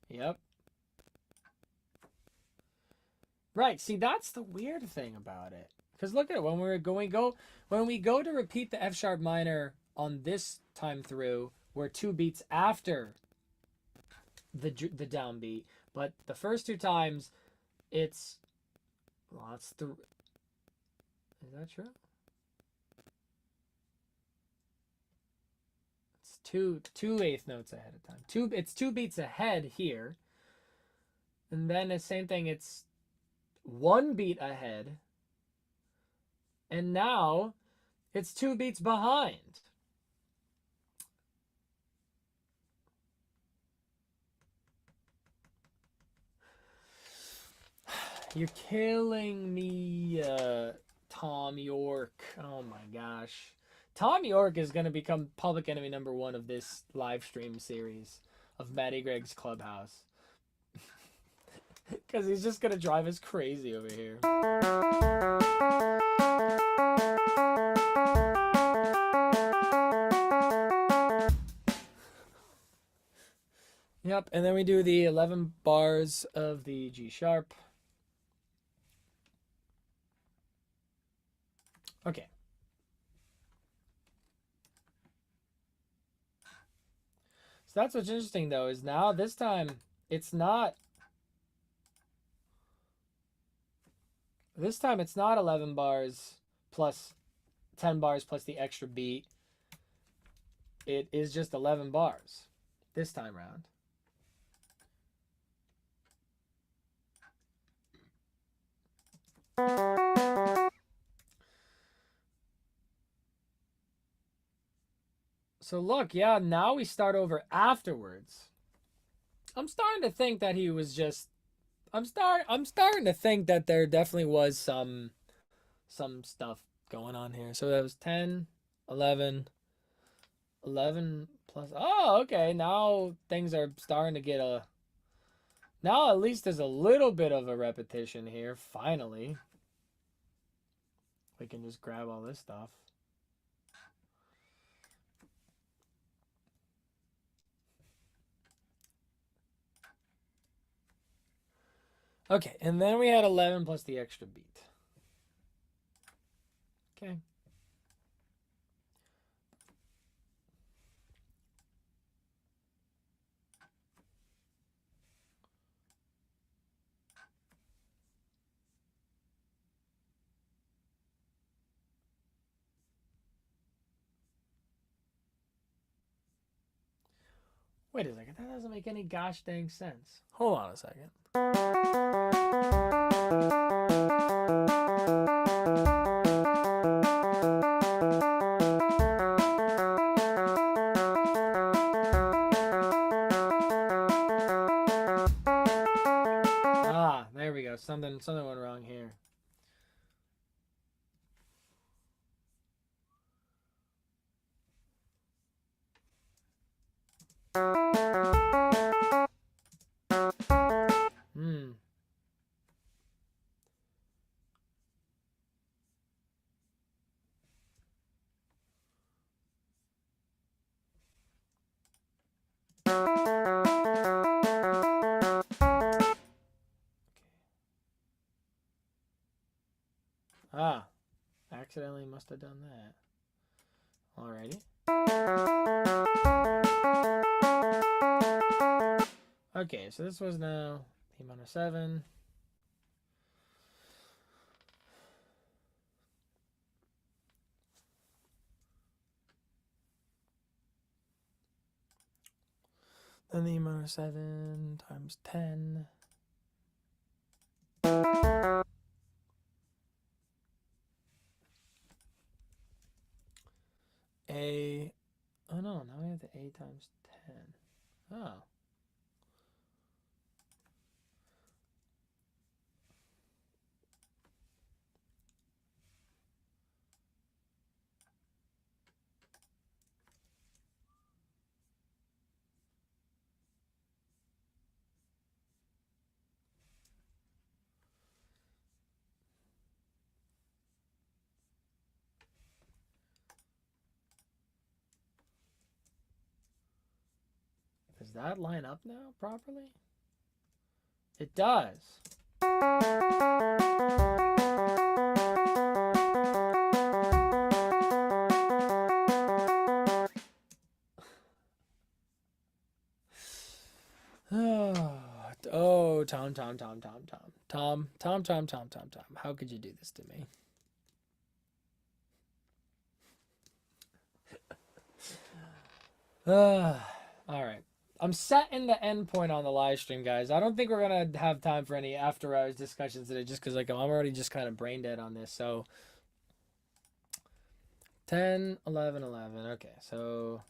Yep. Right, see, that's the weird thing about it. Because look at it, when we go to repeat the F sharp minor on this time through, we're 2 beats after the downbeat, but the first 2 times it's... Well, that's the... Is that true? It's two eighth notes ahead of time. It's 2 beats ahead here. And then the same thing, it's 1 beat ahead. And now it's 2 beats behind. You're killing me, Tom York. Oh my gosh. Tom York is going to become public enemy #1 of this live stream series of Matty Greg's Clubhouse. Because he's just going to drive us crazy over here. Yep, and then we do the 11 bars of the G sharp. Okay. So that's what's interesting though, is now this time it's not 11 bars plus 10 bars plus the extra beat. It is just 11 bars this time round. So look, yeah, now we start over afterwards. I'm starting to think that he was just I'm starting to think that there definitely was some stuff going on here. So that was 10, 11 plus. Oh, okay. Now things are starting to get a. Now at least there's a little bit of a repetition here. Finally, we can just grab all this stuff. Okay, and then we had 11 plus the extra beat. Okay. Wait a second, that doesn't make any gosh dang sense. Hold on a second. Ah, there we go. Something went wrong here. Ah, accidentally must have done that. Alrighty. Okay, so this was now E minor 7. Then the E minor 7 times 10. A. Oh no, now we have the A times 10. Oh. Does that line up now properly? It does. Oh, Tom. How could you do this to me? All right. I'm setting the end point on the live stream, guys. I don't think we're going to have time for any after hours discussions today just because like, I'm already just kind of brain dead on this. So 10, 11, 11. Okay, so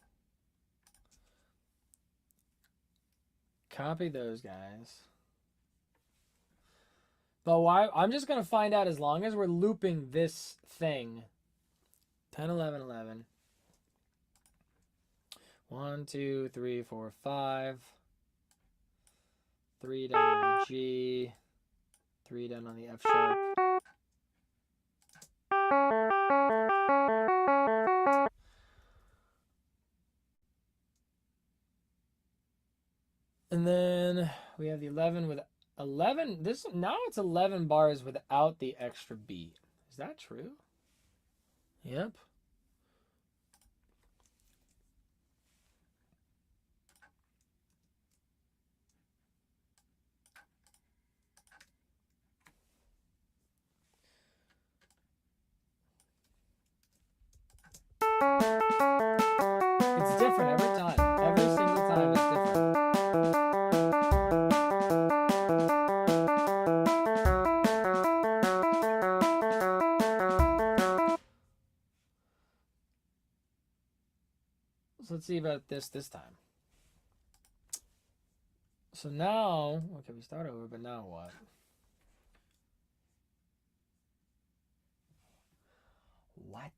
copy those guys. But why? I'm just gonna find out as long as we're looping this thing. 10, 11, 11. 1, 2, 3, 4, 5. 3 down on the G. 3 down on the F sharp. And then we have the 11 with 11. This now it's 11 bars without the extra beat. Is that true? Yep. It's different every time. Every single time it's different. So let's see about this time. So now, okay, we start over, but now what? What?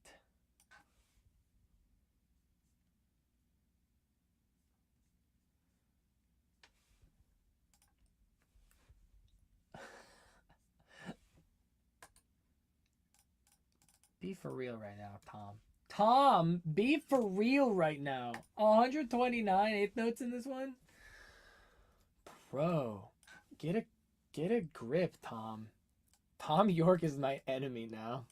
Be for real right now, Tom. Tom, be for real right now. 129 eighth notes in this one? Bro, get a grip, Tom. Tom York is my enemy now.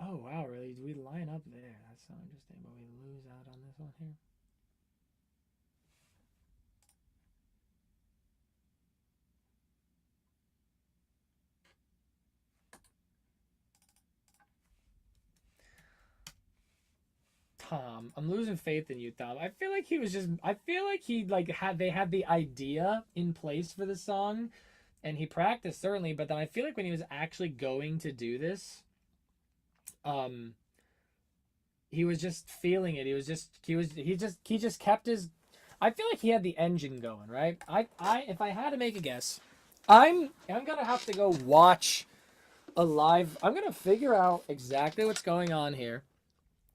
Oh wow, really? Do we line up there? That's so interesting, but we lose out on this one here. Tom, I'm losing faith in you, Tom. I feel like he was just I feel like he like had they had the idea in place for the song and he practiced certainly, but then I feel like when he was actually going to do this, he was just feeling it. He just kept his I feel like he had the engine going, right? I if I had to make a guess, I'm gonna have to go watch a live I'm gonna figure out exactly what's going on here.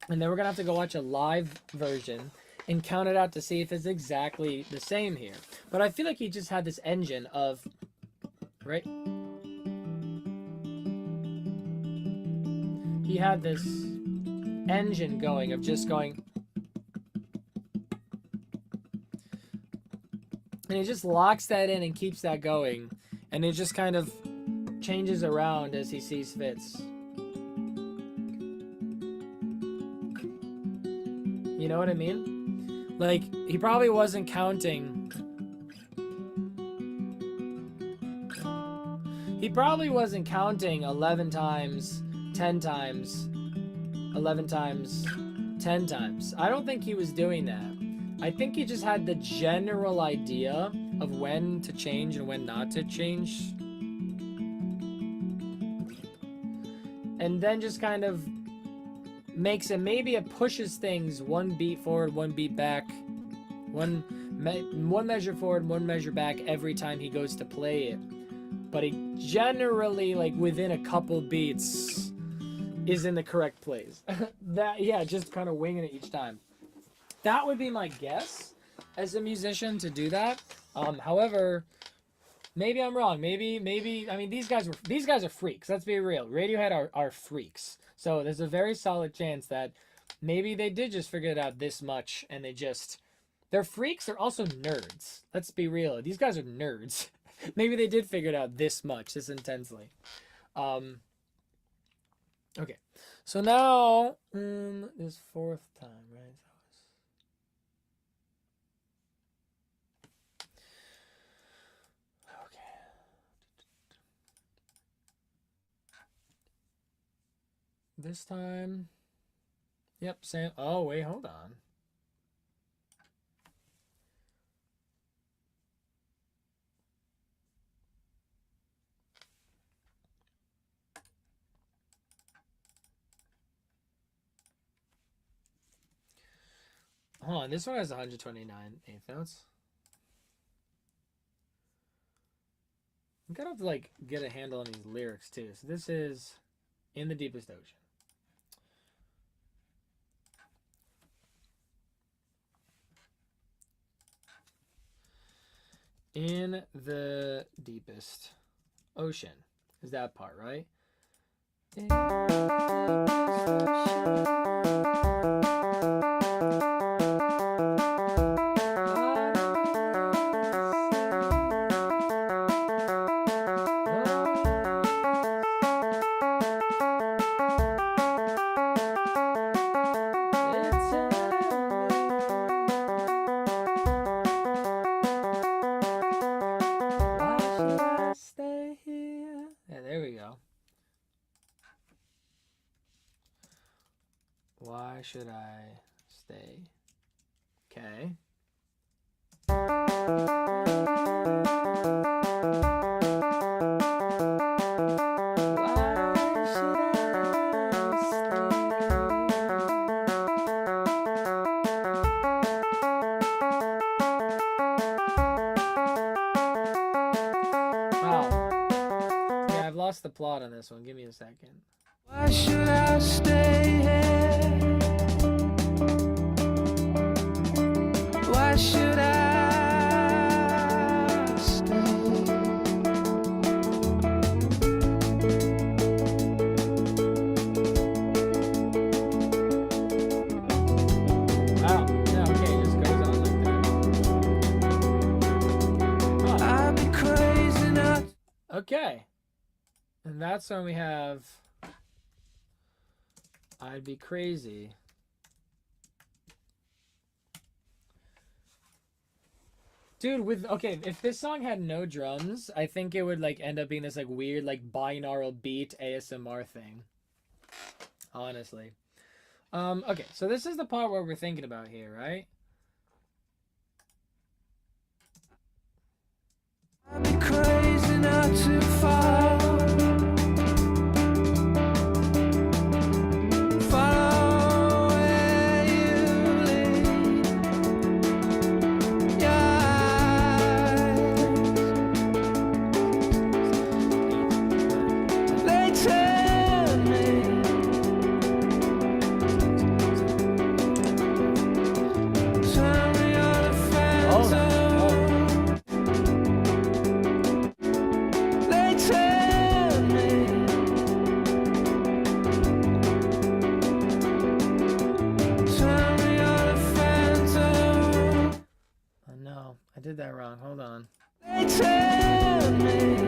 And then we're going to have to go watch a live version and count it out to see if it's exactly the same here. But I feel like he just had this engine of, right? He had this engine going of just going. And he just locks that in and keeps that going. And it just kind of changes around as he sees fits. You know what I mean? Like, he probably wasn't counting. He probably wasn't counting 11 times, 10 times, 11 times, 10 times. I don't think he was doing that. I think he just had the general idea of when to change and when not to change. And then just kind of makes it, maybe it pushes things one beat forward, one beat back, one measure forward, one measure back every time he goes to play it. But he generally, like within a couple beats, is in the correct place. Yeah, just kind of winging it each time. That would be my guess as a musician to do that. However, maybe I'm wrong. Maybe I mean these guys are freaks. Let's be real. Radiohead are freaks. So there's a very solid chance that maybe they did just figure it out this much and they're freaks, they're also nerds. Let's be real. These guys are nerds. Maybe they did figure it out this much, this intensely. Okay. So now this fourth time, right? This time, yep, same. Oh, wait, hold on. Hold on, this one has 129 eighth notes. I'm gonna have to like get a handle on these lyrics too. So this is In the Deepest Ocean. In the deepest ocean is that part, right? In the Why should I stay? Okay. I've lost the plot on this one. Give me a second. Why should I stay here? Why should I stay? Wow. Yeah, okay, it just goes on like that. Huh. I'd be crazy not. Okay. And that's when we have I'd Be Crazy. Dude, if this song had no drums, I think it would like end up being this like weird like binaural beat ASMR thing. Honestly. Okay, so this is the part where we're thinking about here, right? I'd be crazy not to fall. I did that wrong. Hold on. They tell me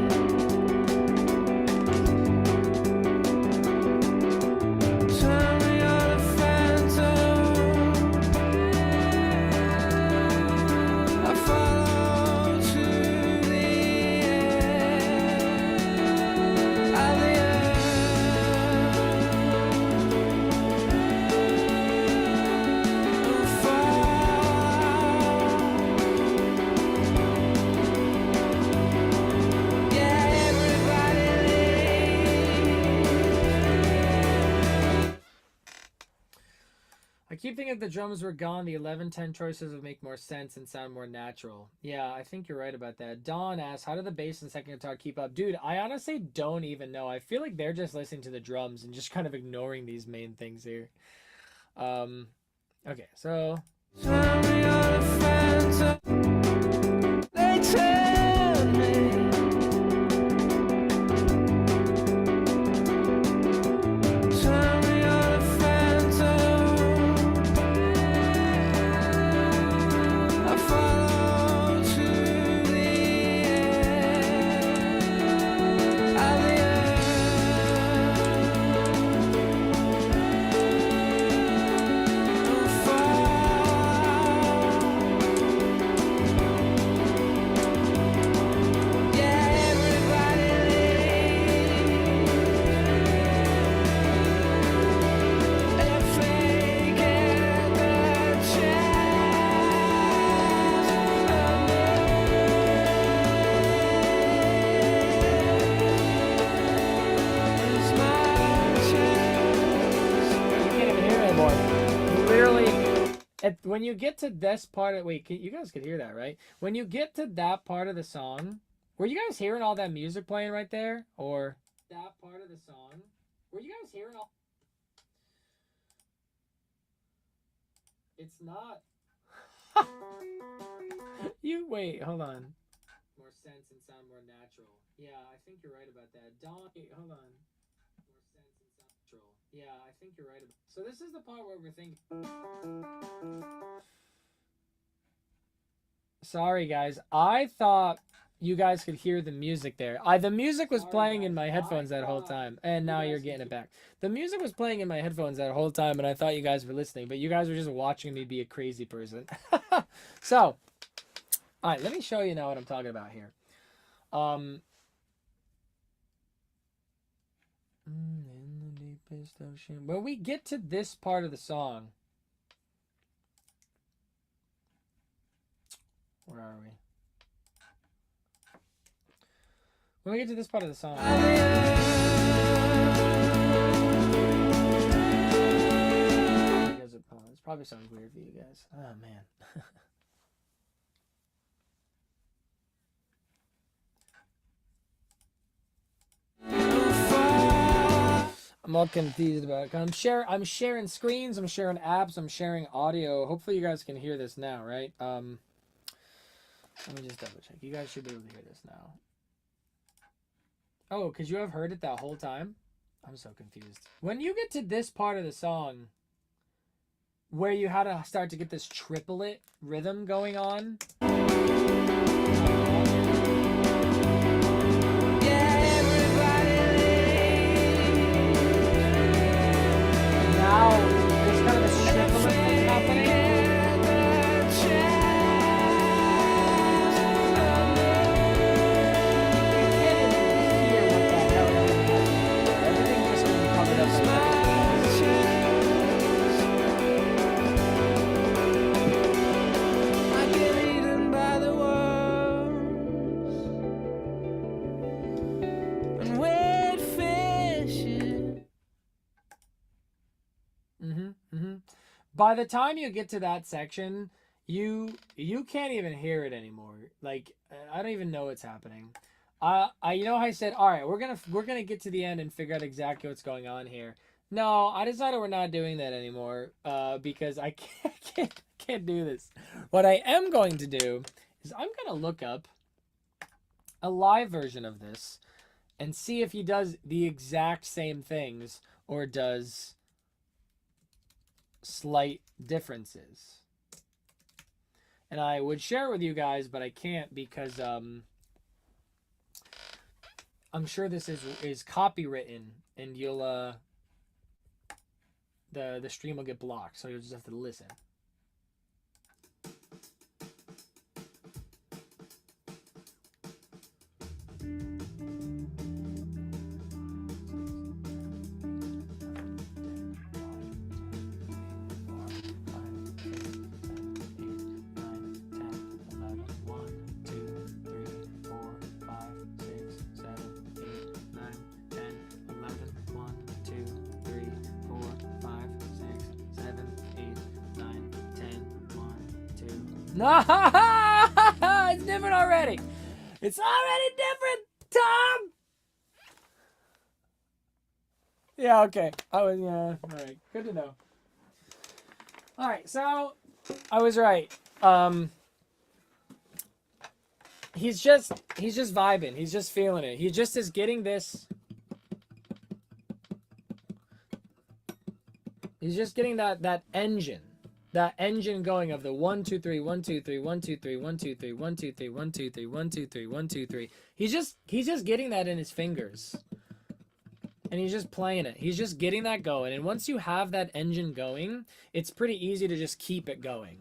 I keep thinking if the drums were gone, the 11-10 choices would make more sense and sound more natural. Yeah, I think you're right about that. Dawn asks, how did the bass and second guitar keep up? Dude, I honestly don't even know. I feel like they're just listening to the drums and just kind of ignoring these main things here. Okay, so... when you get to this part of wait, you guys could hear that, right? When you get to that part of the song, were you guys hearing all that music playing right there, or that part of the song? Were you guys hearing all? It's not. You wait, hold on. More sense and sound more natural. Yeah, I think you're right about that. Don, wait, hold on. More sense and sound natural. Yeah, I think you're right about. So this is the part where we're thinking. Sorry, guys. I thought you guys could hear the music there. The music was playing in my headphones that whole time, and now you're getting it back. The music was playing in my headphones that whole time, and I thought you guys were listening, but you guys were just watching me be a crazy person. So, all right, let me show you now what I'm talking about here. In the deepest ocean. When we get to this part of the song, where are we? When we get to this part of the song, it's probably sounds weird for you guys. Oh man. I'm all confused about it. I'm sharing screens, I'm sharing apps, I'm sharing audio. Hopefully you guys can hear this now, right? Let me just double check. You guys should be able to hear this now. Oh, because you have heard it that whole time? I'm so confused. When you get to this part of the song where you had to start to get this triplet rhythm going on. Now there's kind of a triplet thing happening. By the time you get to that section, you can't even hear it anymore. Like, I don't even know what's happening. You know how I said, all right, we're gonna get to the end and figure out exactly what's going on here. No, I decided we're not doing that anymore. Because I can't do this. What I am going to do is I'm gonna look up a live version of this and see if he does the exact same things or does slight differences. And I would share it with you guys, but I can't because I'm sure this is copywritten and you'll the stream will get blocked, so you'll just have to listen. No, it's different already. It's already different, Tom. Yeah, okay. All right. Good to know. All right, so I was right. He's just vibing. He's just feeling it. He just is getting this. He's just getting that engine. That engine going of the 1 2 3 1 2 3 1 2 3 1 2 3 1 2 3 1 2 3 1 2 3 1 2 3. He's just getting that in his fingers. And he's just playing it. He's just getting that going. And once you have that engine going, it's pretty easy to just keep it going.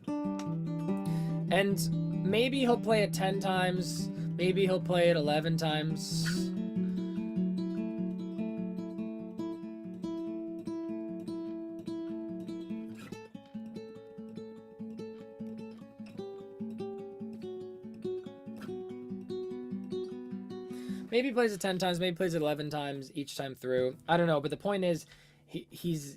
And maybe he'll play it 10 times, maybe he'll play it 11 times. Maybe he plays it 10 times, maybe he plays it 11 times each time through. I don't know, but the point is he's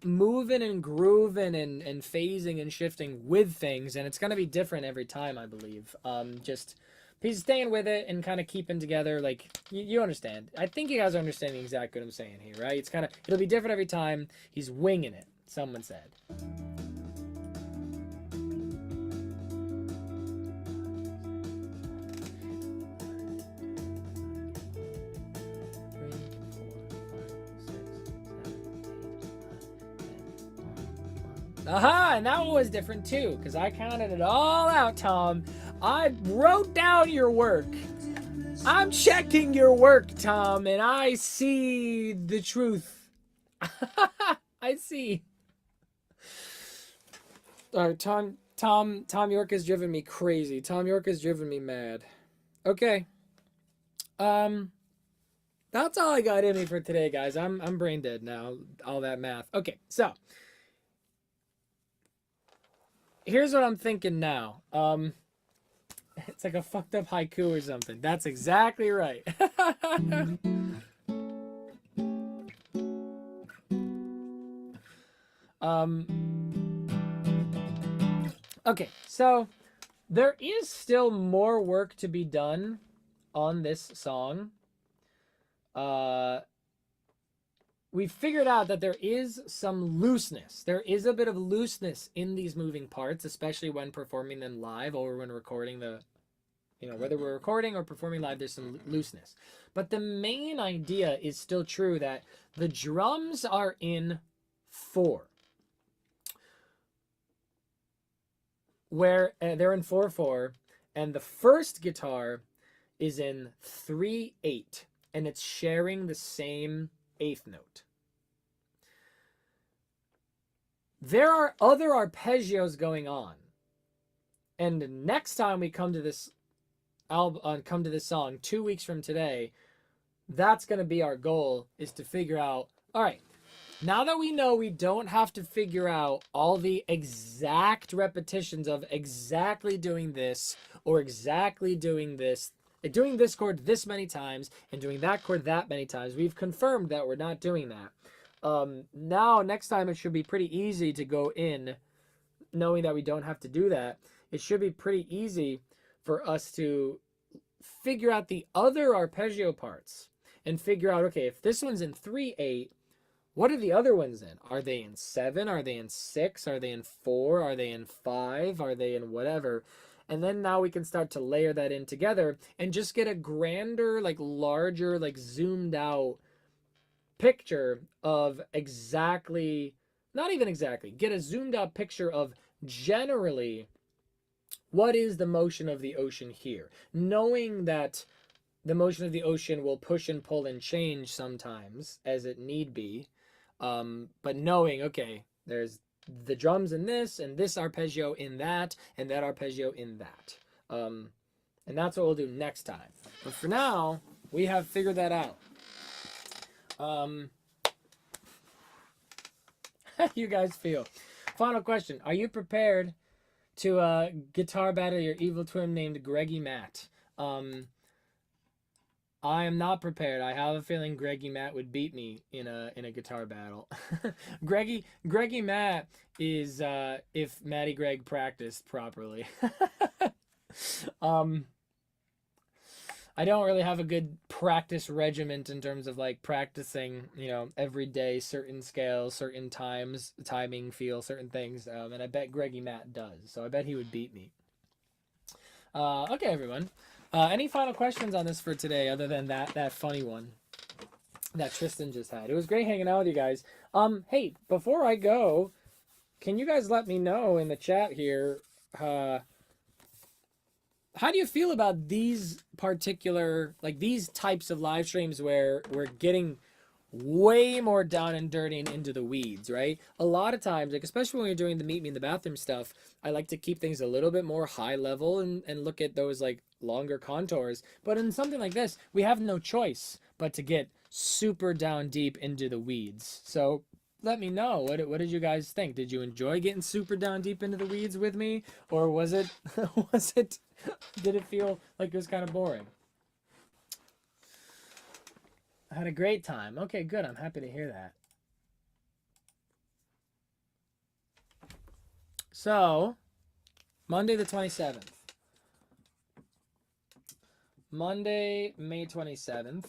moving and grooving and phasing and shifting with things, and it's gonna be different every time, I believe. Just he's staying with it and kind of keeping together, like you understand. I think you guys are understanding exactly what I'm saying here, right? It's kind of, it'll be different every time. He's winging it, someone said. Aha, and that one was different too, because I counted it all out, Tom. I wrote down your work. I'm checking your work, Tom, and I see the truth. I see. All right, Tom York has driven me crazy. Tom York has driven me mad. Okay. That's all I got in me for today, guys. I'm brain dead now. All that math. Okay, so here's what I'm thinking now. It's like a fucked up haiku or something. That's exactly right. Okay, so there is still more work to be done on this song. We figured out that there is some looseness. There is a bit of looseness in these moving parts, especially when performing them live or when recording the, whether we're recording or performing live, there's some looseness. But the main idea is still true, that the drums are in 4. Where they're in 4/4, and the first guitar is in 3/8, and it's sharing the same 8th note. There are other arpeggios going on, and next time we come to this come to this song 2 weeks from today, that's going to be our goal, is to figure out, all right, now that we know we don't have to figure out all the exact repetitions of exactly doing this or exactly doing this chord this many times and doing that chord that many times. We've confirmed that we're not doing that. Now, next time it should be pretty easy to go in knowing that we don't have to do that. It should be pretty easy for us to figure out the other arpeggio parts and figure out, okay, if this one's in 3/8, what are the other ones in? Are they in 7? Are they in 6? Are they in 4? Are they in 5? Are they in whatever? And then now we can start to layer that in together and just get a grander, like larger, like zoomed out picture of exactly, not even exactly, get a zoomed out picture of generally what is the motion of the ocean here. Knowing that the motion of the ocean will push and pull and change sometimes as it need be. But knowing, okay, there's the drums in this, and this arpeggio in that, and that arpeggio in that. And that's what we'll do next time. But for now, we have figured that out. How do you guys feel? Final question. Are you prepared to guitar battle your evil twin named Greggy Matt? I am not prepared. I have a feeling Greggy Matt would beat me in a guitar battle. Greggy Matt is if Matty Greg practiced properly. I don't really have a good practice regiment in terms of like practicing, every day, certain scales, certain times, timing, feel, certain things. And I bet Greggy Matt does. So I bet he would beat me. Okay, everyone. Any final questions on this for today other than that funny one that Tristan just had? It was great hanging out with you guys. Hey, before I go, can you guys let me know in the chat here, how do you feel about these particular, like these types of live streams where we're getting way more down and dirty and into the weeds, right? A lot of times, like especially when you're doing the meet me in the bathroom stuff, I like to keep things a little bit more high level and look at those like longer contours. But in something like this, we have no choice but to get super down deep into the weeds. So let me know, what did you guys think? Did you enjoy getting super down deep into the weeds with me, or was it did it feel like it was kind of boring? I had a great time. Okay, good. I'm happy to hear that. So, Monday the 27th. Monday, May 27th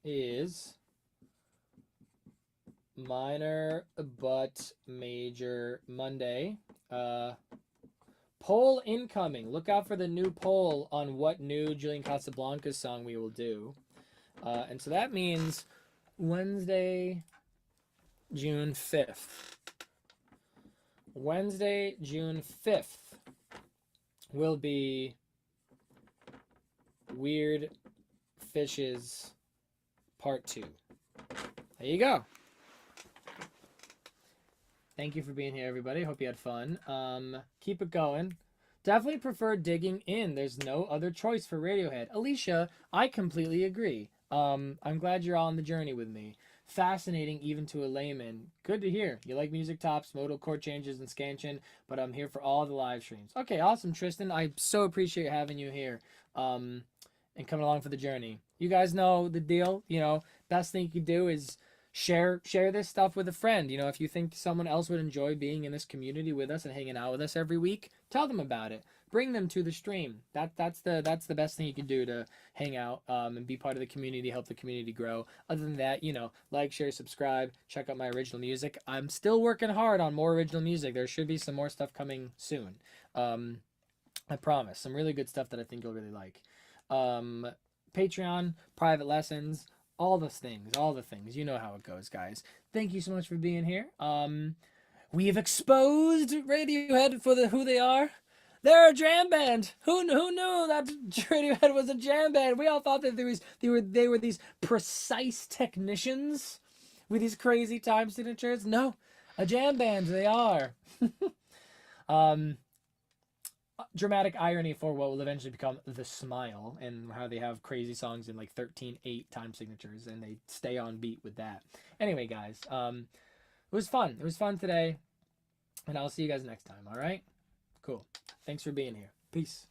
is minor but major Monday. Poll incoming. Look out for the new poll on what new Julian Casablancas song we will do. And so that means Wednesday, June 5th. Wednesday, June 5th will be Weird Fishes Part 2. There you go. Thank you for being here, everybody. Hope you had fun. Keep it going. Definitely prefer digging in. There's no other choice for Radiohead. Alicia, I completely agree. I'm glad you're all on the journey with me. Fascinating even to a layman. Good to hear. You like music tops, modal chord changes, and scansion, but I'm here for all the live streams. Okay, awesome, Tristan. I so appreciate having you here and coming along for the journey. You guys know the deal. You know, best thing you can do is share this stuff with a friend. You know, if you think someone else would enjoy being in this community with us and hanging out with us every week, tell them about it. Bring them to the stream. That's the best thing you can do to hang out and be part of the community, help the community grow. Other than that, you know, like, share, subscribe, check out my original music. I'm still working hard on more original music. There should be some more stuff coming soon. I promise. Some really good stuff that I think you'll really like. Patreon, private lessons, all the things. You know how it goes, guys. Thank you so much for being here. We have exposed Radiohead for who they are. They're a jam band. Who knew that Radiohead was a jam band? We all thought that they were these precise technicians with these crazy time signatures. No, a jam band they are. Dramatic irony for what will eventually become The Smile, and how they have crazy songs in like 13/8 time signatures, and they stay on beat with that. Anyway, guys, it was fun. It was fun today, and I'll see you guys next time. All right, cool. Thanks for being here. Peace.